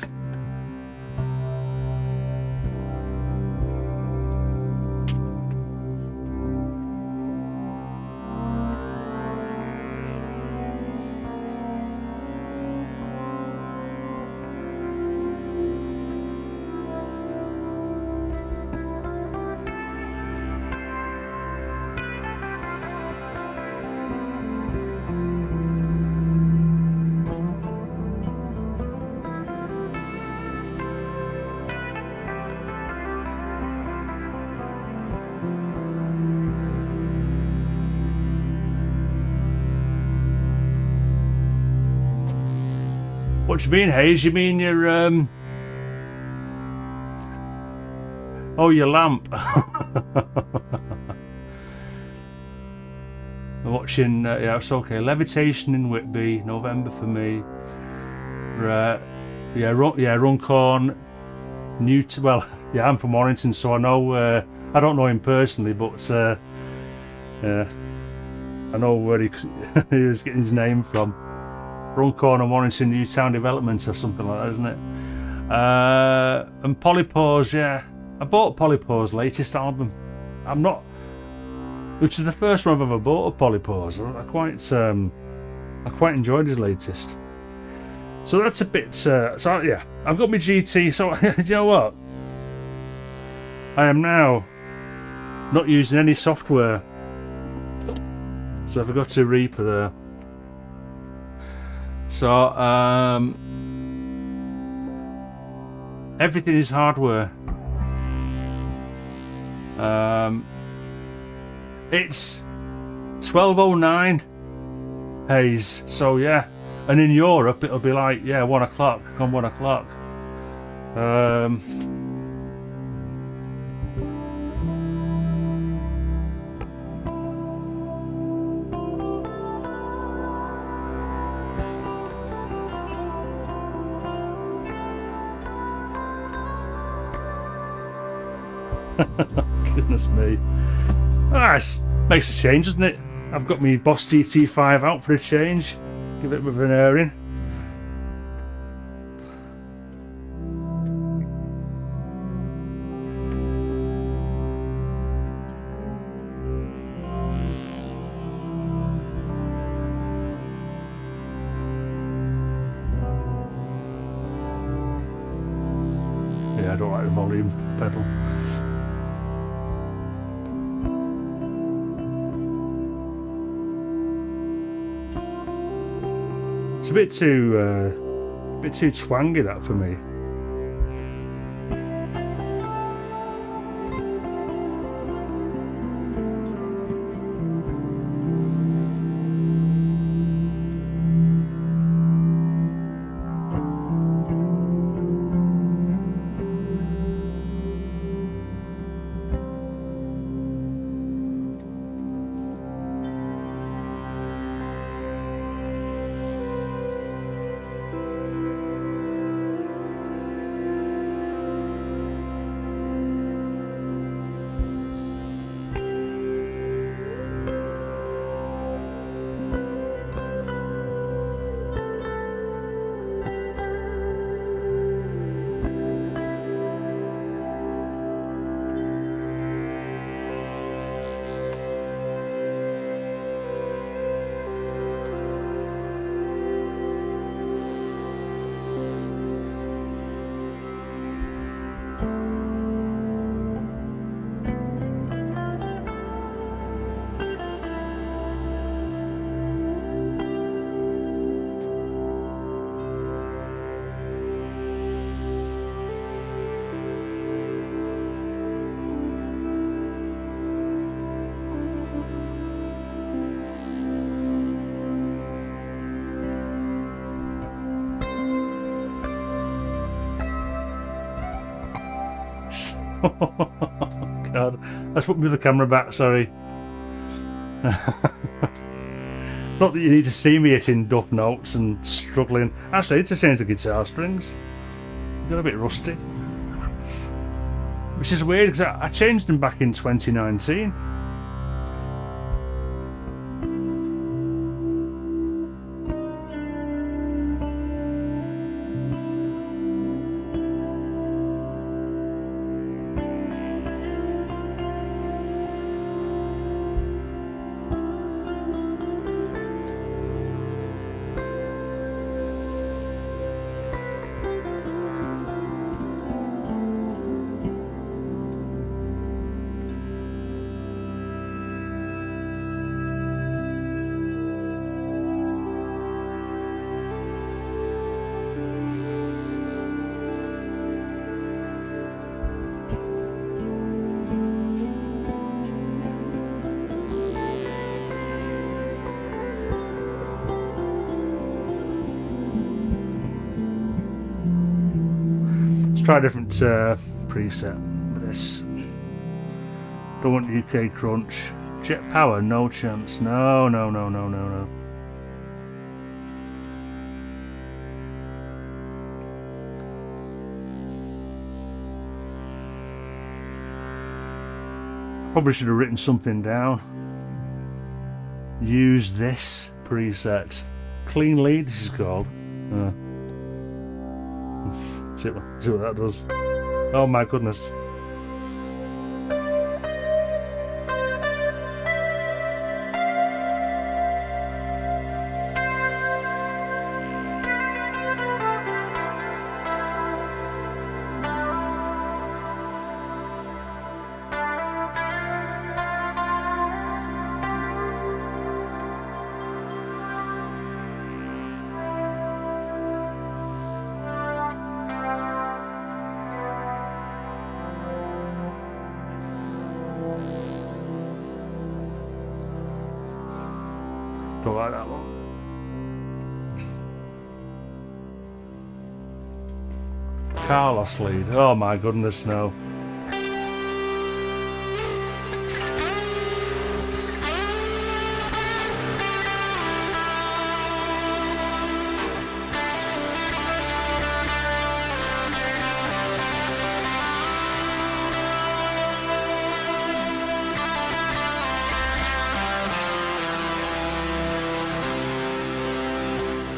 What you mean, Hayes? You mean your oh, your lamp. I'm watching. Yeah, it's okay. Levitation in Whitby, November for me. Yeah, Runcorn. Well, yeah, I'm from Warrington, so I know. I don't know him personally, but yeah, I know where he was getting his name from. Runcorn and Warrington Newtown Development or something like that, isn't it? And Polypore, yeah. I bought Polypore's latest album. Which is the first one I've ever bought of Polypore's. I quite enjoyed his latest. So that's a bit. So yeah, I've got my GT. So you know what? I am now not using any software. So I've got to Reaper there. So everything is hardware. It's 12:09 Hayes. So yeah, and in Europe it'll be like 1 o'clock. On 1 o'clock. Goodness me. It makes a change, doesn't it? I've got my Boss GT5 out for a change. Give it a bit of an airing. Yeah, I don't like the volume pedal. It's a bit too twangy, that, for me. God, let's put the camera back. Sorry. Not that you need to see me hitting duck notes and struggling. Actually, I need to change the guitar strings. Got a bit rusty. Which is weird because I changed them back in 2019. Try a different preset for this. Don't want UK crunch. Jet power, no chance. No. Probably should have written something down. Use this preset. Clean lead, this is called. See what that does. Oh my goodness. Don't like that one. Carlos lead. Oh my goodness, no.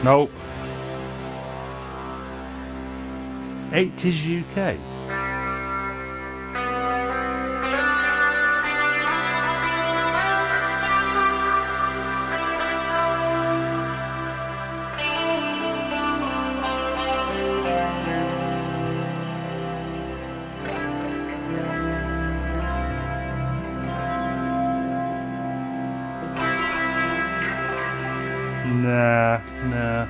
Nope. 80s UK. Nah.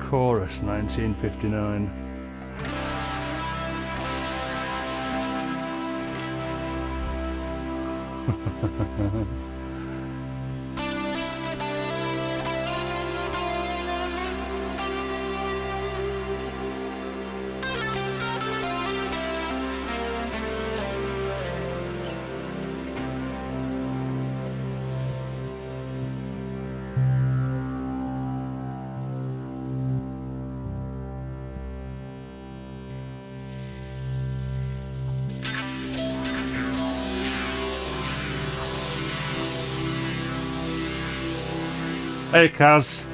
Chorus, 1959. Hey, Kaz.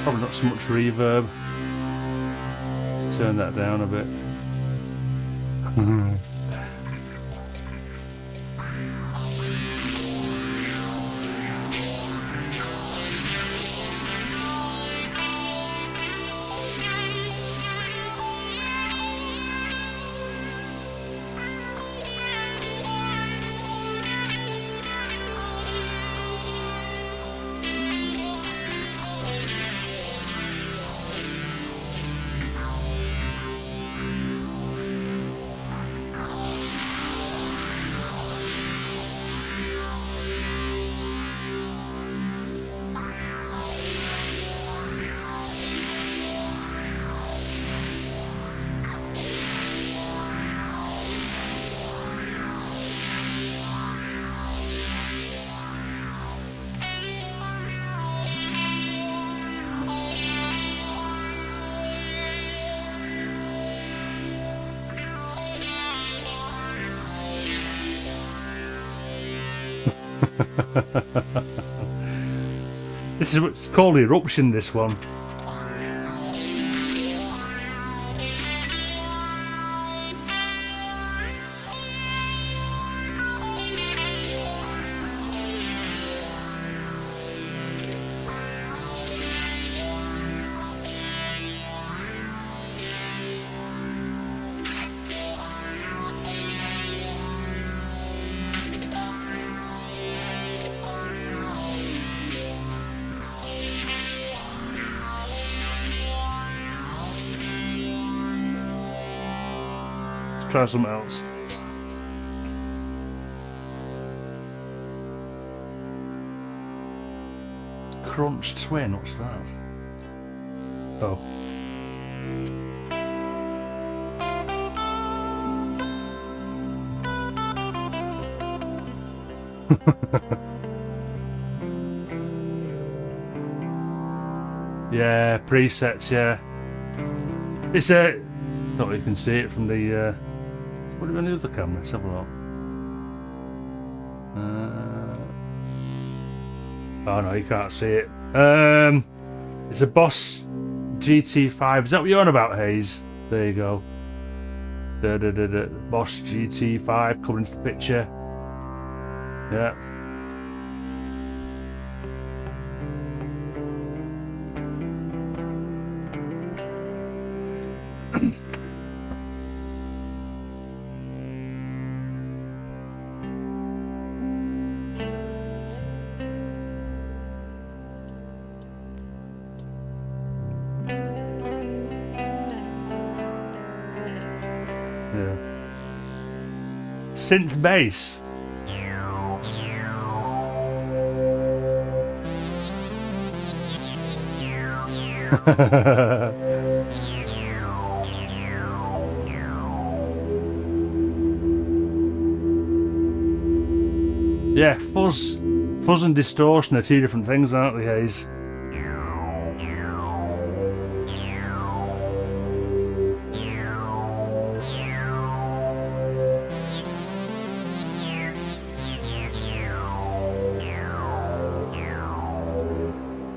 Probably not so much reverb. Turn that down a bit. This is what's called eruption, this one. Try something else. Crunch Twin, what's that? Oh. Yeah, presets, yeah. It's a... not you can see it from the... What do we on the other camera? Let's have a look. Oh no, you can't see it. It's a Boss GT5. Is that what you're on about, Hayes? There you go. Boss GT5 coming into the picture. Yeah. Yeah. Synth bass. Yeah, fuzz and distortion are two different things, aren't they, Hayes?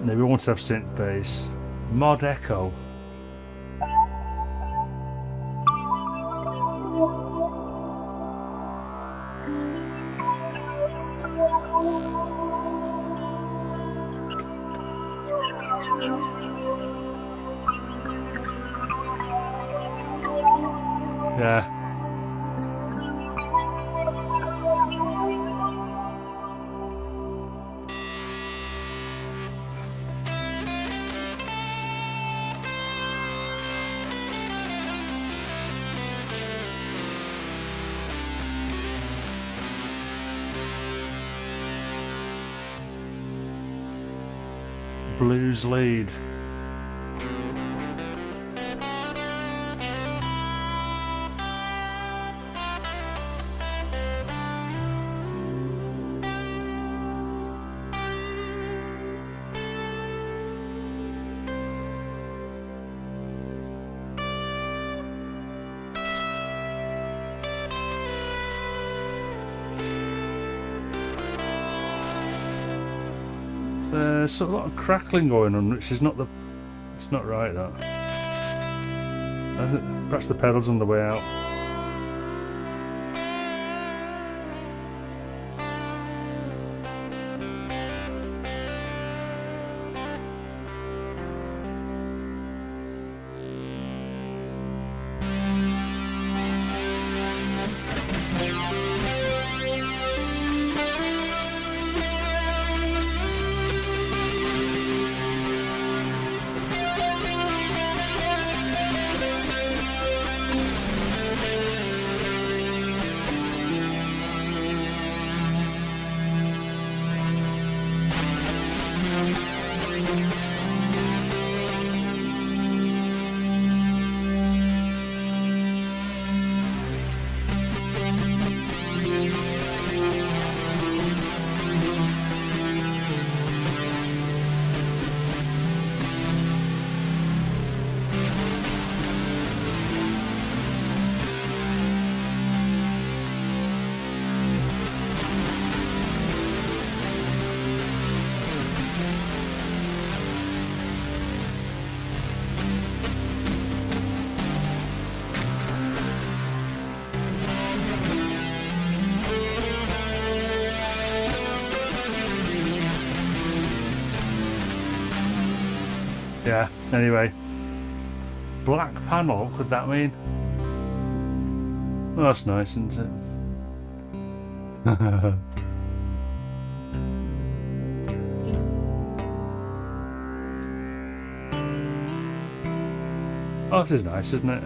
No, we want to have synth bass. Mod echo. Yeah. Blues lead. There's a lot of crackling going on, which is not the... it's not right, that. I think perhaps the pedal's on the way out. Yeah, anyway. Black panel, what could that mean? Oh, that's nice, isn't it? Oh, this is nice, isn't it?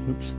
Oops.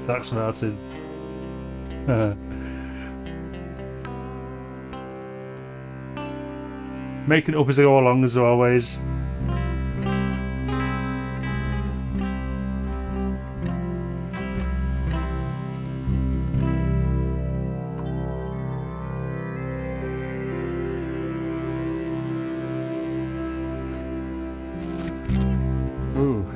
Thanks, Martin. Making it up as I go along, as always. Ooh.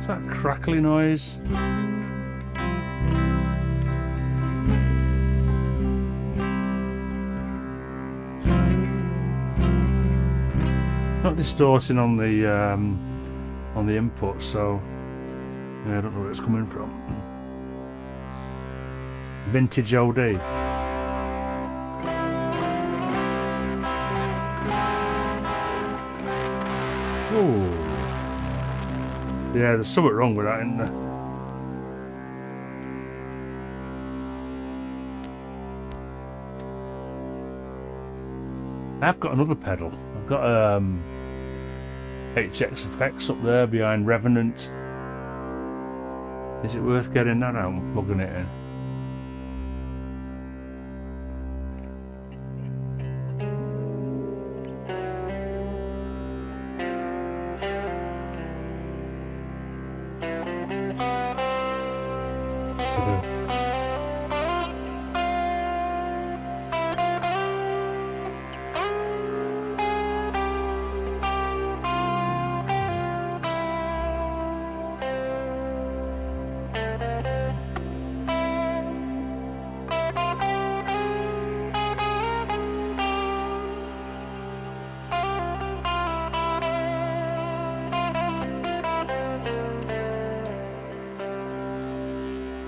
What's that crackly noise? Not distorting on the input, so yeah, I don't know where it's coming from. Vintage OD. Oh, yeah, there's something wrong with that, isn't there? I've got another pedal. I've got HX effects up there behind Revenant. Is it worth getting that out and plugging it in?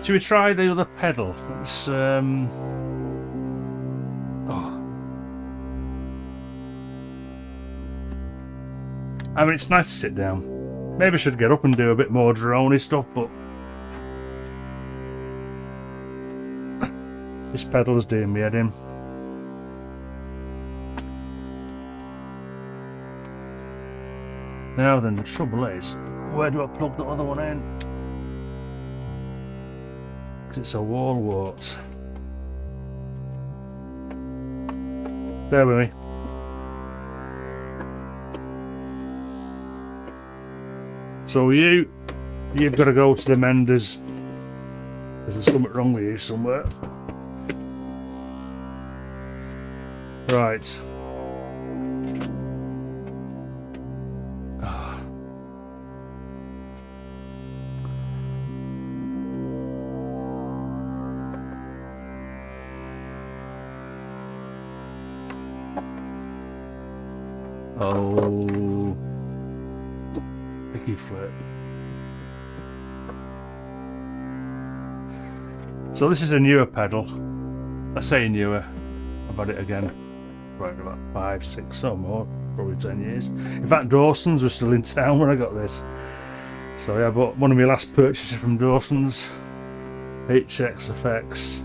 Should we try the other pedal? It's oh. I mean, it's nice to sit down. Maybe I should get up and do a bit more drone-y stuff, but this pedal is doing me head in. Now then, the trouble is, where do I plug the other one in? It's a wall wart. Bear with me. So you've got to go to the menders because there's something wrong with you somewhere. Right. Oh, picky flip. So this is a newer pedal. I say newer, I've had it again for about 5, 6 or more, probably 10 years. In fact, Dawson's was still in town when I got this. So yeah, I bought one of my last purchases from Dawson's. HX effects.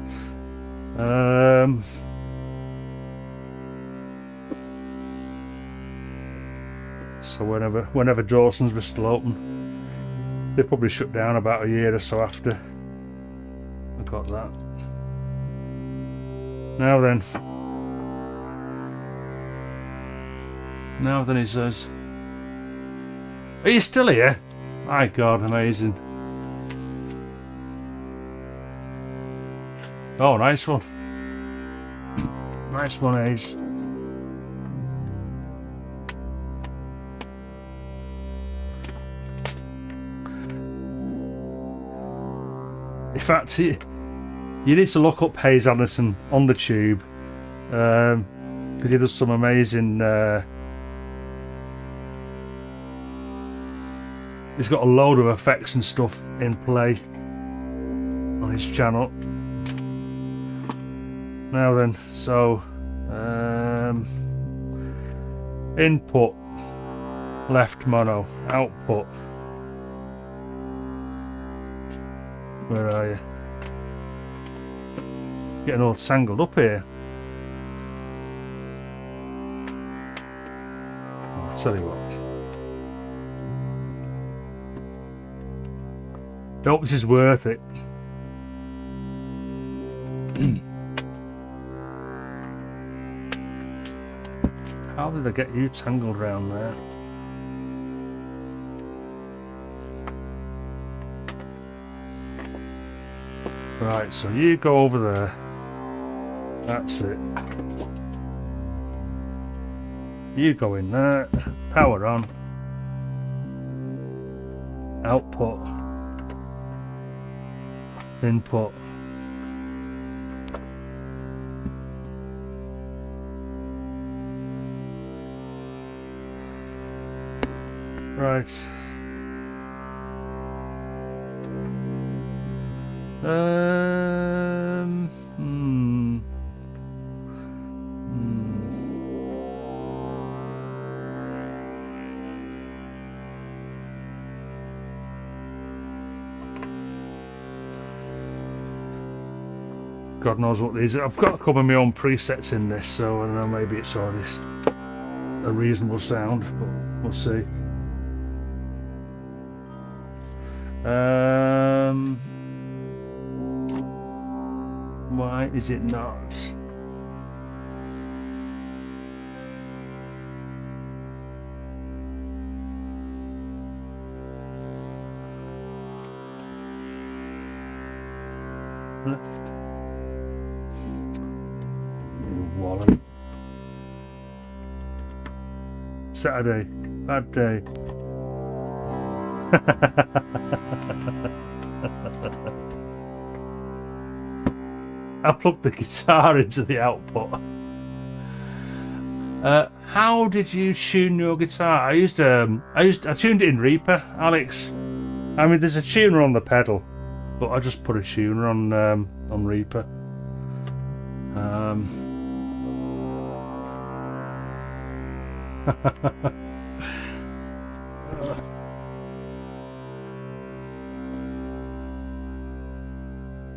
So whenever Dawson's was still open, they probably shut down about a year or so after I got that. Now then he says, "Are you still here?" My God, amazing. Oh, nice one. Nice one, Ace. In fact, you need to look up Hayes Anderson on the tube because he does some amazing. He's got a load of effects and stuff in play on his channel. Now then, so input left mono, output. Where are you? Getting all tangled up here. I'll tell you what. I hope this is worth it. How did I get you tangled around there? Right, so you go over there. That's it. You go in there. Power on. output, input. Right. God knows what these are. I've got a couple of my own presets in this, so I don't know, maybe it's already a reasonable sound, but we'll see. Why is it not? Left. Wallet. Saturday. Bad day. I plugged the guitar into the output. How did you tune your guitar? I tuned it in Reaper, Alex. I mean, there's a tuner on the pedal, but I just put a tuner on Reaper.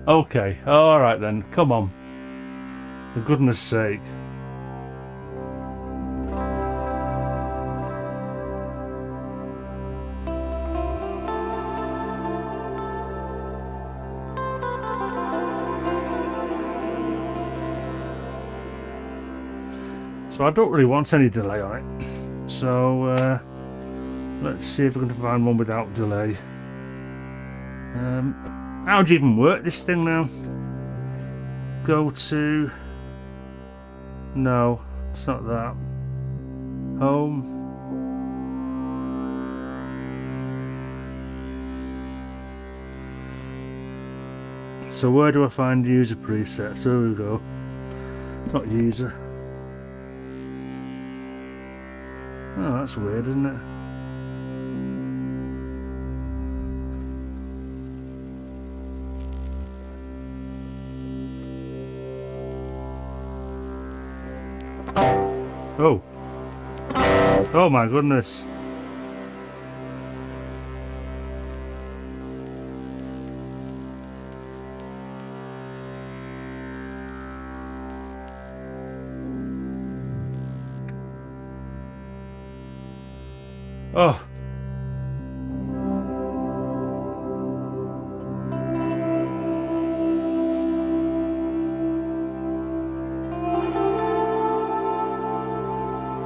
Okay, all right then. Come on, for goodness sake. So I don't really want any delay on it. So let's see if we can find one without delay. How do you even work this thing now? Go to... No, it's not that. Home. So where do I find user presets? There we go. Not user. Oh, that's weird, isn't it? Oh. Oh my goodness. Oh.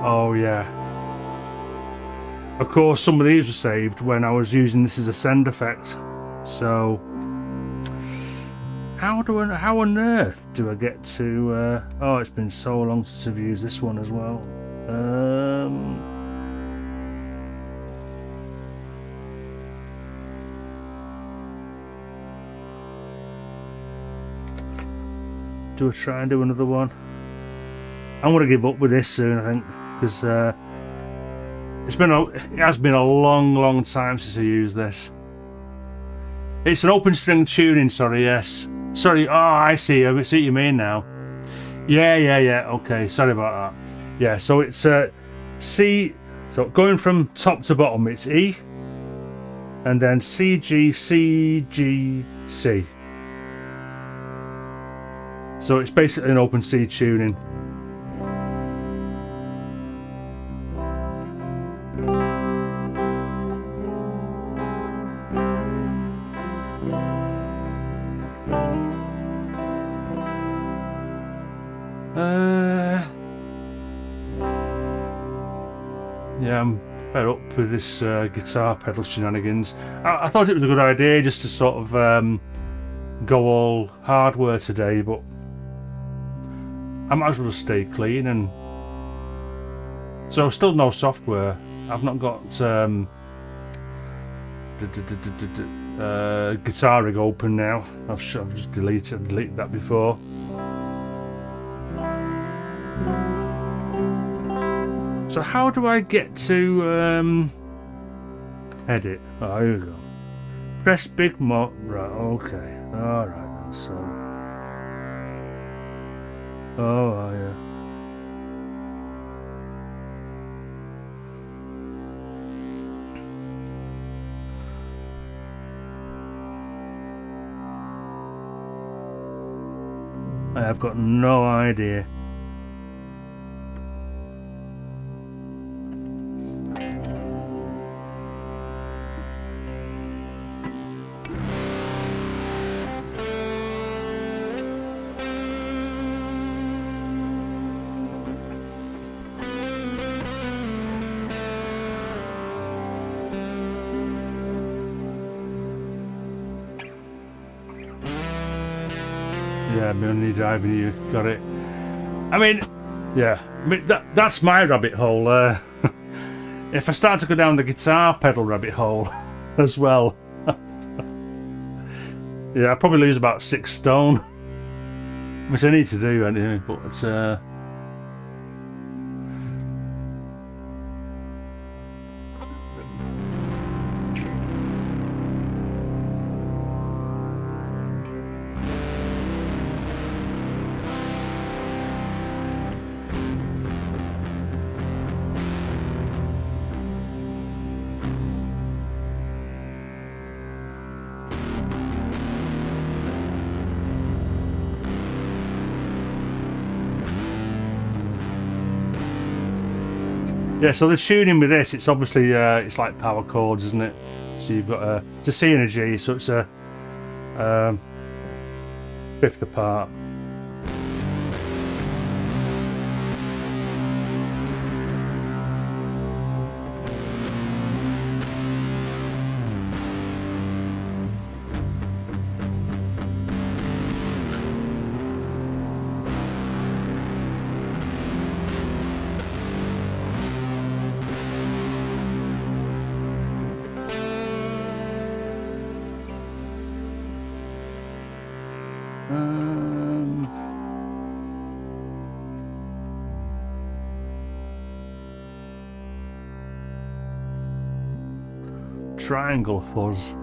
Oh yeah. Of course, some of these were saved when I was using this as a send effect. So, how on earth do I get to? Oh, it's been so long since I've used this one as well. Do I try and do another one? I'm gonna give up with this soon, I think, because it has been a long time since I used this. It's an open string tuning, sorry, yes. Sorry, oh, I see what you mean now. Yeah, okay, sorry about that. Yeah, so it's C, so going from top to bottom, it's E, and then C, G, C, G, C. So it's basically an open C tuning. Yeah, I'm fed up with this guitar pedal shenanigans. I thought it was a good idea just to sort of go all hardware today, but I might as well stay clean. And so still no software. I've not got Guitar rig open now. I've just deleted that before. So how do I get to edit? Oh, here we go. Press big mod. Right, okay. Alright, so. Oh, yeah. I've got no idea. Yeah, money driving you got it. I mean, yeah, I mean, that's my rabbit hole. If I start to go down the guitar pedal rabbit hole as well, yeah, I'll probably lose about 6 stone, which I need to do anyway. But yeah, so the tuning with this, it's obviously it's like power chords, isn't it? So you've got it's a C and a G, so it's a fifth apart. Triangle fuzz.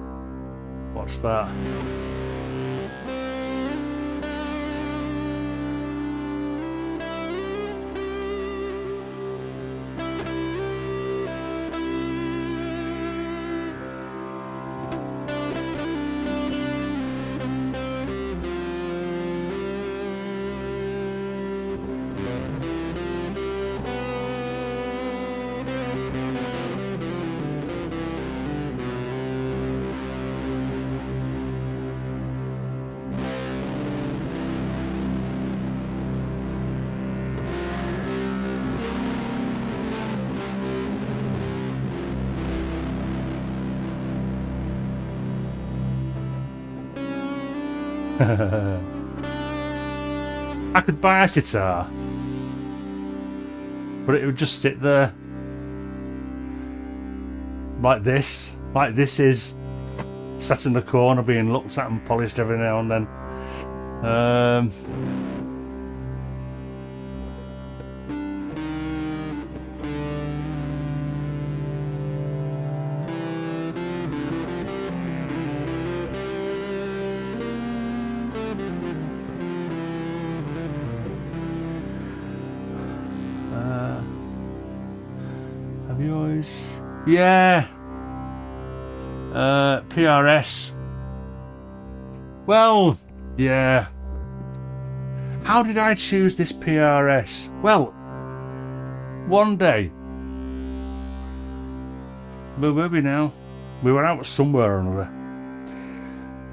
What's that? I could buy a sitar, but it would just sit there like this. Like this is sat in the corner being looked at and polished every now and then. Have you always... Yeah. PRS. Well, yeah. How did I choose this PRS? Well, one day, where were we now? We were out somewhere or another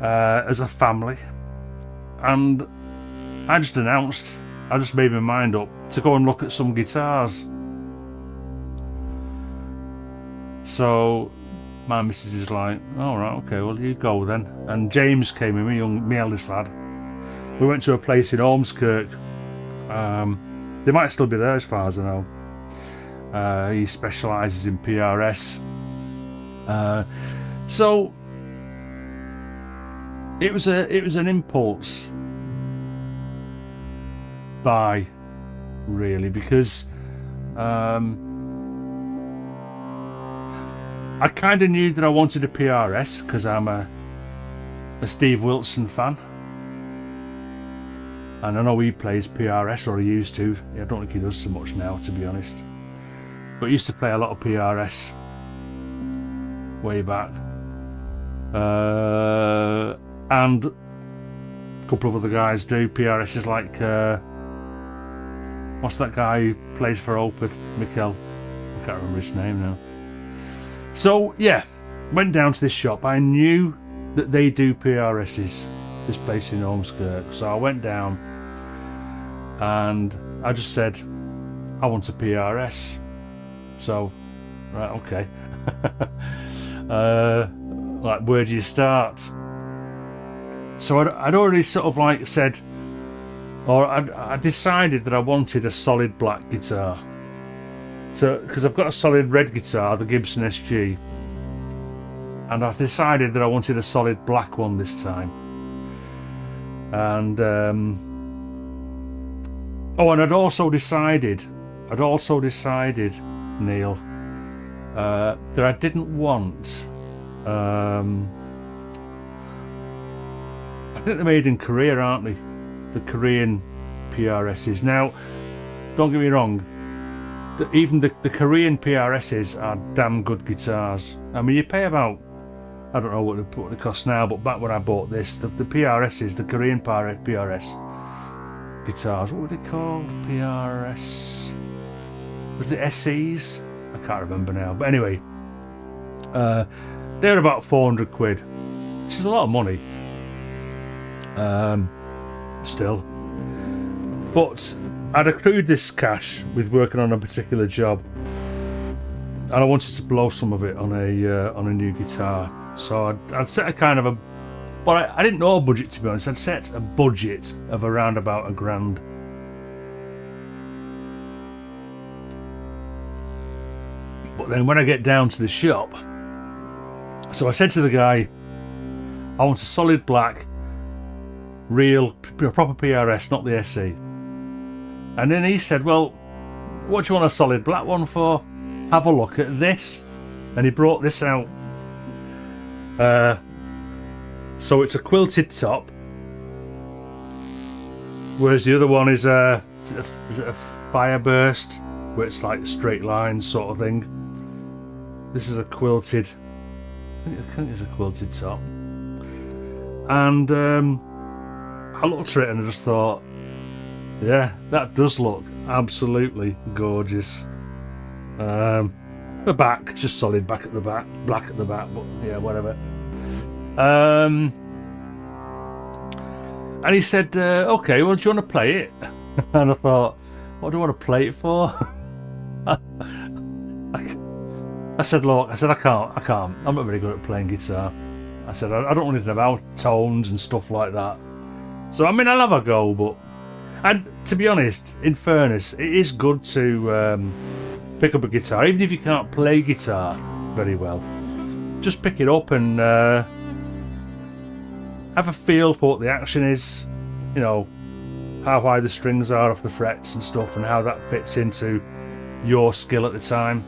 as a family, and I just made my mind up to go and look at some guitars. So my missus is like, all right, okay, well, you go then. And James came with me, my eldest lad. We went to a place in Ormskirk. They might still be there as far as I know. He specialises in PRS. So it was an impulse buy, really, because I kind of knew that I wanted a PRS because I'm a Steve Wilson fan, and I know he plays PRS, or he used to. I don't think he does so much now, to be honest, but he used to play a lot of PRS way back, and a couple of other guys do. PRS is like what's that guy who plays for Opeth? Mikkel, I can't remember his name now. So yeah, went down to this shop. I knew that they do PRSs, this place in Ormskirk. So I went down and I just said, I want a PRS. So, right, okay. Like, where do you start? So I'd already sort of like said, or I decided that I wanted a solid black guitar. So, because I've got a solid red guitar, the Gibson SG, and I decided that I wanted a solid black one this time. And oh, and I'd also decided, Neil, that I didn't want. I think they're made in Korea, aren't they? The Korean PRSs. Now, don't get me wrong. Even the Korean PRSs are damn good guitars. I mean, you pay about, I don't know what they cost now, but back when I bought this, the PRSs, the Korean PRS guitars, what were they called? PRS, was it SEs? I can't remember now. But anyway, they're about 400 quid, which is a lot of money. Still, but I'd accrued this cash with working on a particular job, and I wanted to blow some of it on a new guitar. So I'd set a kind of a, but I didn't know a budget, to be honest. I'd set a budget of around about £1,000. But then when I get down to the shop, so I said to the guy, I want a solid black, real, proper PRS, not the SE. And then he said, well, what do you want a solid black one for? Have a look at this. And he brought this out. So it's a quilted top, whereas the other one is a Fireburst, where it's like straight lines sort of thing. This is a quilted, I think it's a quilted top. And I looked at it and I just thought, yeah, that does look absolutely gorgeous. The back, just solid back at the back, black at the back, but yeah, whatever. And he said, okay, well, do you want to play it? And I thought, what do I want to play it for? I said, look, I can't. I'm not very good at playing guitar. I said, I don't know anything about tones and stuff like that. So, I mean, I'll have a go, but... And to be honest, in fairness, it is good to pick up a guitar, even if you can't play guitar very well. Just pick it up and have a feel for what the action is, you know, how high the strings are off the frets and stuff, and how that fits into your skill at the time.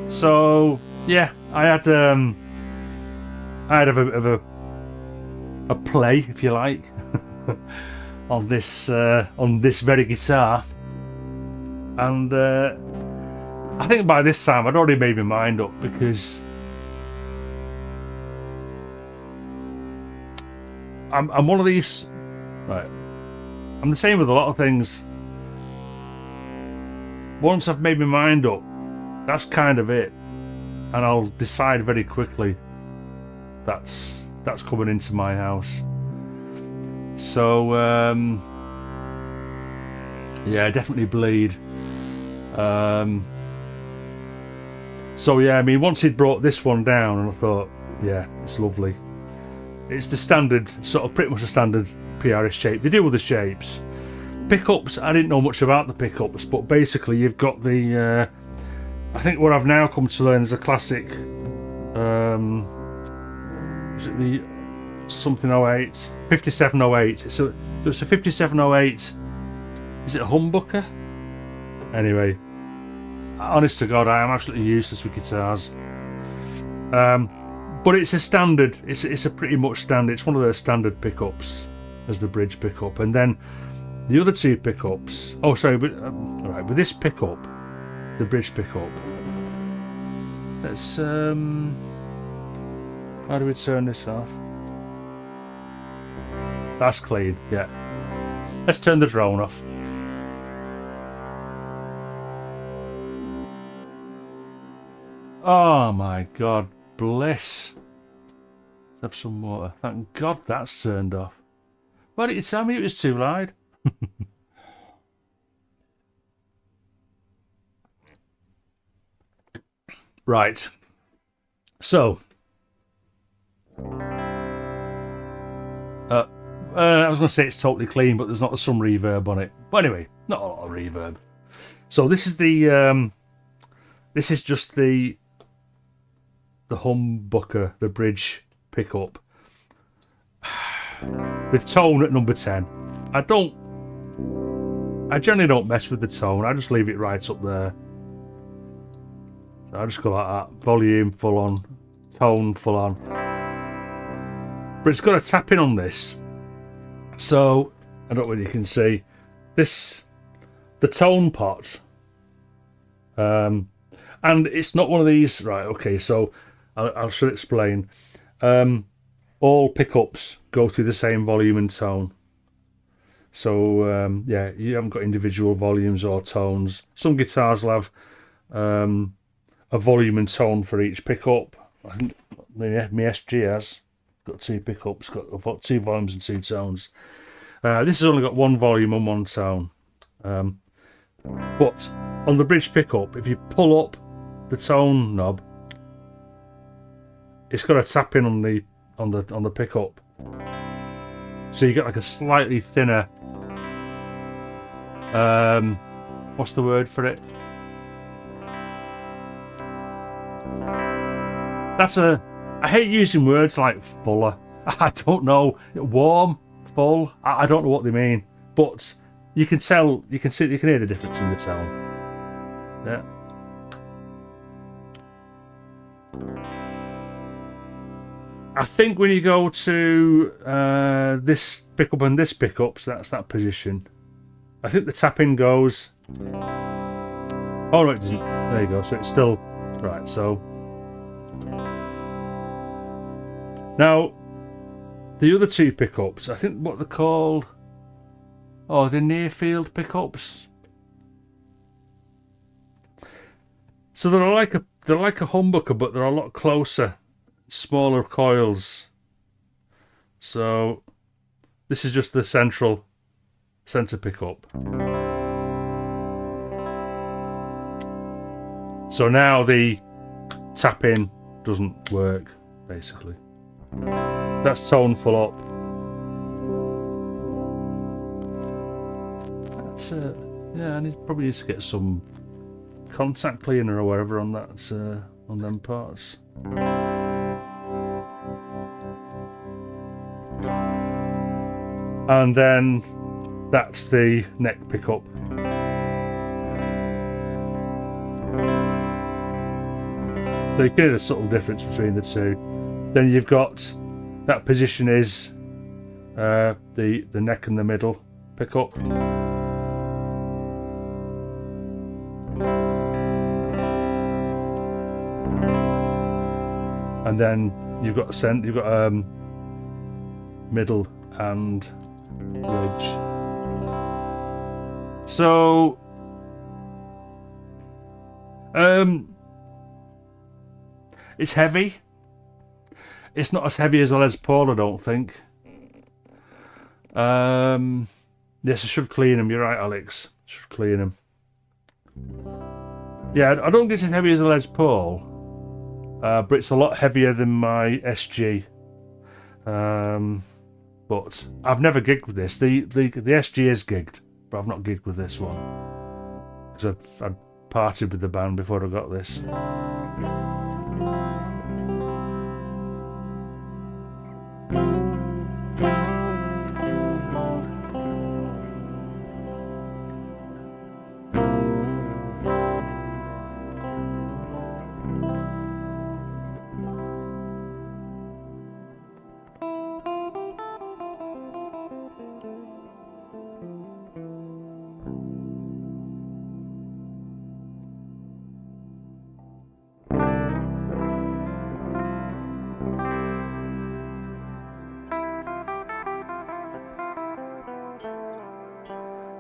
So yeah, I had a bit of a play, if you like, on this very guitar, and I think by this time I'd already made my mind up, because I'm one of these, right? I'm the same with a lot of things. Once I've made my mind up, that's kind of it, and I'll decide very quickly that's coming into my house. So yeah, definitely bleed. So yeah, I mean, once he'd brought this one down, and I thought, yeah, it's lovely. It's the standard, sort of pretty much a standard PRS shape. They do other shapes, pickups, I didn't know much about the pickups, but basically you've got the I think what I've now come to learn is a classic is it the something 08 5708. So it's a 5708. Is it a humbucker? Anyway, honest to God, I am absolutely useless with guitars. But it's a standard. It's a pretty much standard. It's one of those standard pickups as the bridge pickup, and then the other two pickups. Oh, sorry, but all right. With this pickup, the bridge pickup. Let's how do we turn this off? That's clean. Yeah. Let's turn the drone off. Oh my God, bliss. Let's have some water. Thank God that's turned off. Why didn't you tell me it was too loud? Right. So. I was going to say it's totally clean, but there's not some reverb on it. But anyway, not a lot of reverb. So this is the this is just the humbucker, the bridge pickup with tone at number 10. I generally don't mess with the tone. I just leave it right up there. So I just go like that. Volume full on, tone full on. But it's got a tap in on this. So I don't know whether you can see this, the tone pot. And it's not one of these, right? Okay, so I should explain. All pickups go through the same volume and tone. So yeah, you haven't got individual volumes or tones. Some guitars will have a volume and tone for each pickup. I think my SG has got two pickups, got two volumes and two tones. This has only got one volume and one tone. But on the bridge pickup, if you pull up the tone knob, it's got a tap in on the pickup, so you get like a slightly thinner. What's the word for it? I hate using words like fuller. I don't know, warm, full. I don't know what they mean, but you can tell, you can hear the difference in the tone. Yeah. I think when you go to this pickup and this pickup, so that's that position. I think the tap-in goes. Oh no, it doesn't. There you go. So it's still right. So now the other two pickups, I think what they're called. Oh, the near field pickups. So they're like a humbucker, but they're a lot closer. Smaller coils. So this is just the center pickup. So now the tap in doesn't work, basically. That's tone full up. That's yeah, I probably need to get some contact cleaner or whatever on that on them parts. And then that's the neck pickup. So you can hear the subtle difference between the two. Then you've got that position is the neck and the middle pickup. And then you've got middle and bridge. So it's heavy. It's not as heavy as a Les Paul, I don't think. Yes, I should clean them. You're right, Alex. I should clean them. Yeah, I don't get as heavy as a Les Paul, but it's a lot heavier than my SG. But I've never gigged with this. The SG is gigged, but I've not gigged with this one because I'd partied with the band before I got this.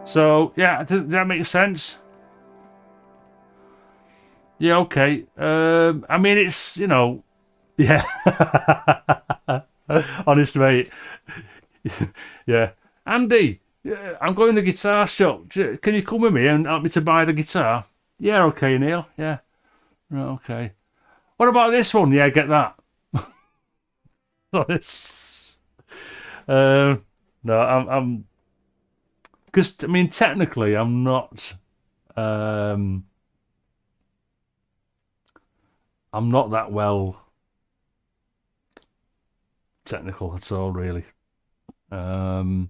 So yeah, does that make sense? Yeah, okay. I mean, it's, you know, yeah. Honest mate. Yeah. Andy, I'm going to the guitar shop. Can you come with me and help me to buy the guitar? Yeah, okay, Neil. Yeah. Right, okay. What about this one? Yeah, get that. This. No, I'm. Because I mean, technically, I'm not. I'm not that well technical at all, really. Yeah.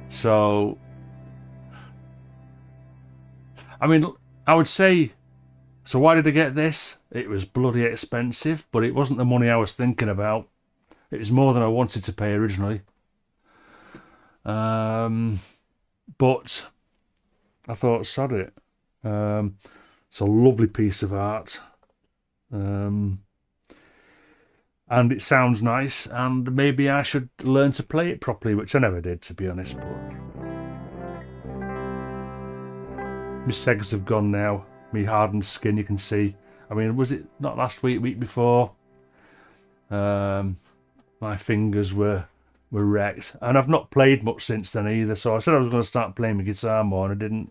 So, I mean, I would say. So why did I get this? It was bloody expensive, but it wasn't the money I was thinking about. It was more than I wanted to pay originally. But I thought, sod it. It's a lovely piece of art. And it sounds nice, and maybe I should learn to play it properly, which I never did, to be honest. But my segs have gone now. Me hardened skin, you can see. I mean, was it not last week, week before? My fingers were wrecked, and I've not played much since then either. So I said I was going to start playing my guitar more, and I didn't.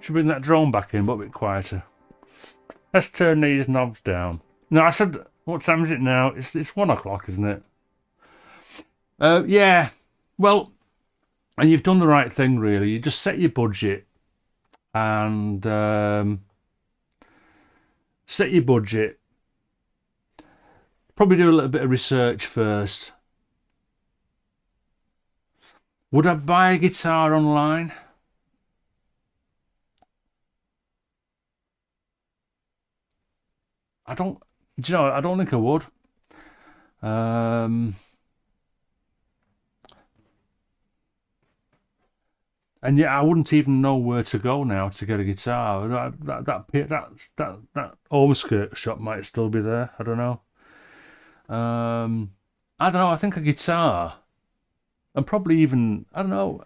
Should bring that drone back in, but a bit quieter. Let's turn these knobs down. No, I should. What time is it now? It's 1 o'clock, isn't it? Yeah. Well, and you've done the right thing, really. You just set your budget, and set your budget. Probably do a little bit of research first. Would I buy a guitar online? I don't. Do you know? I don't think I would. And yet I wouldn't even know where to go now to get a guitar. That home skirt shop might still be there. I don't know. I don't know. I think a guitar, and probably even, I don't know.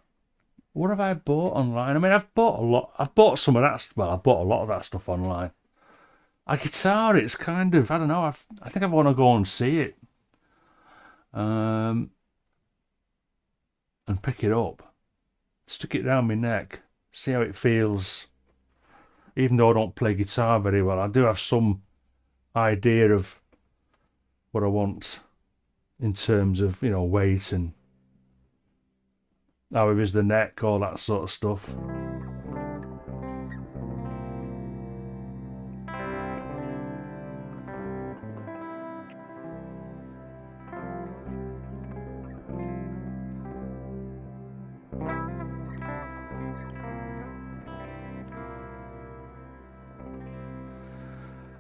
What have I bought online? I mean, I've bought a lot. I've bought some of that. Well, I bought a lot of that stuff online. A guitar, it's kind of, I don't know. I think I want to go and see it, and pick it up, stick it down my neck, see how it feels. Even though I don't play guitar very well, I do have some idea of what I want in terms of, you know, weight and how it is the neck, all that sort of stuff.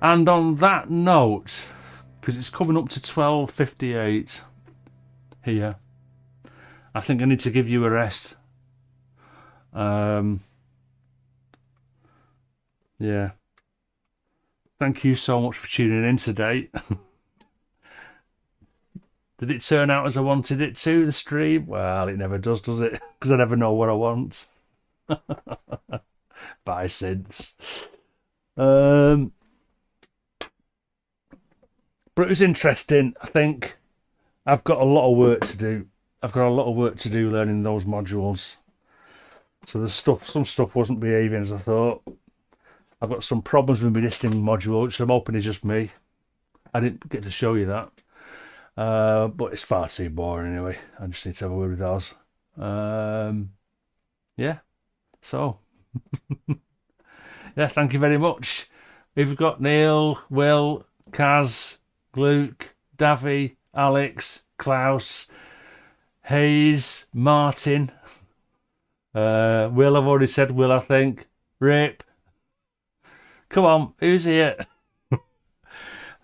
And on that note, because it's coming up to 12:58 here, I think I need to give you a rest. Yeah. thank you so much for tuning in today. Did it turn out as I wanted it to, the stream? Well, it never does it? Because I never know what I want. Bye, Synths. But it was interesting. I think I've got a lot of work to do. I've got a lot of work to do learning those modules. So there's some stuff wasn't behaving as I thought. I've got some problems with my listening module, which I'm hoping is just me. I didn't get to show you that. But it's far too boring anyway. I just need to have a word with Oz. Yeah. So, yeah, thank you very much. We've got Neil, Will, Kaz, Luke, Davy, Alex, Klaus, Hayes, Martin. Will, I've already said Will, I think. Rip. Come on, who's here?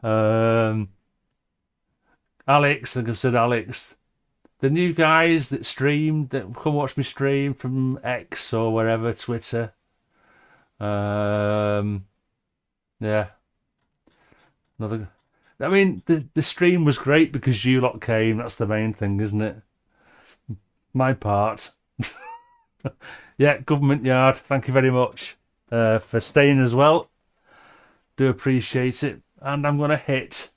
Alex, I think I've said Alex. The new guys that streamed, that come watch me stream from X or wherever, Twitter. Yeah. Another. I mean, the stream was great because you lot came. That's the main thing, isn't it? My part. Yeah, Government Yard. Thank you very much for staying as well. Do appreciate it. And I'm going to hit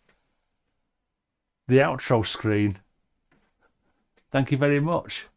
the outro screen. Thank you very much.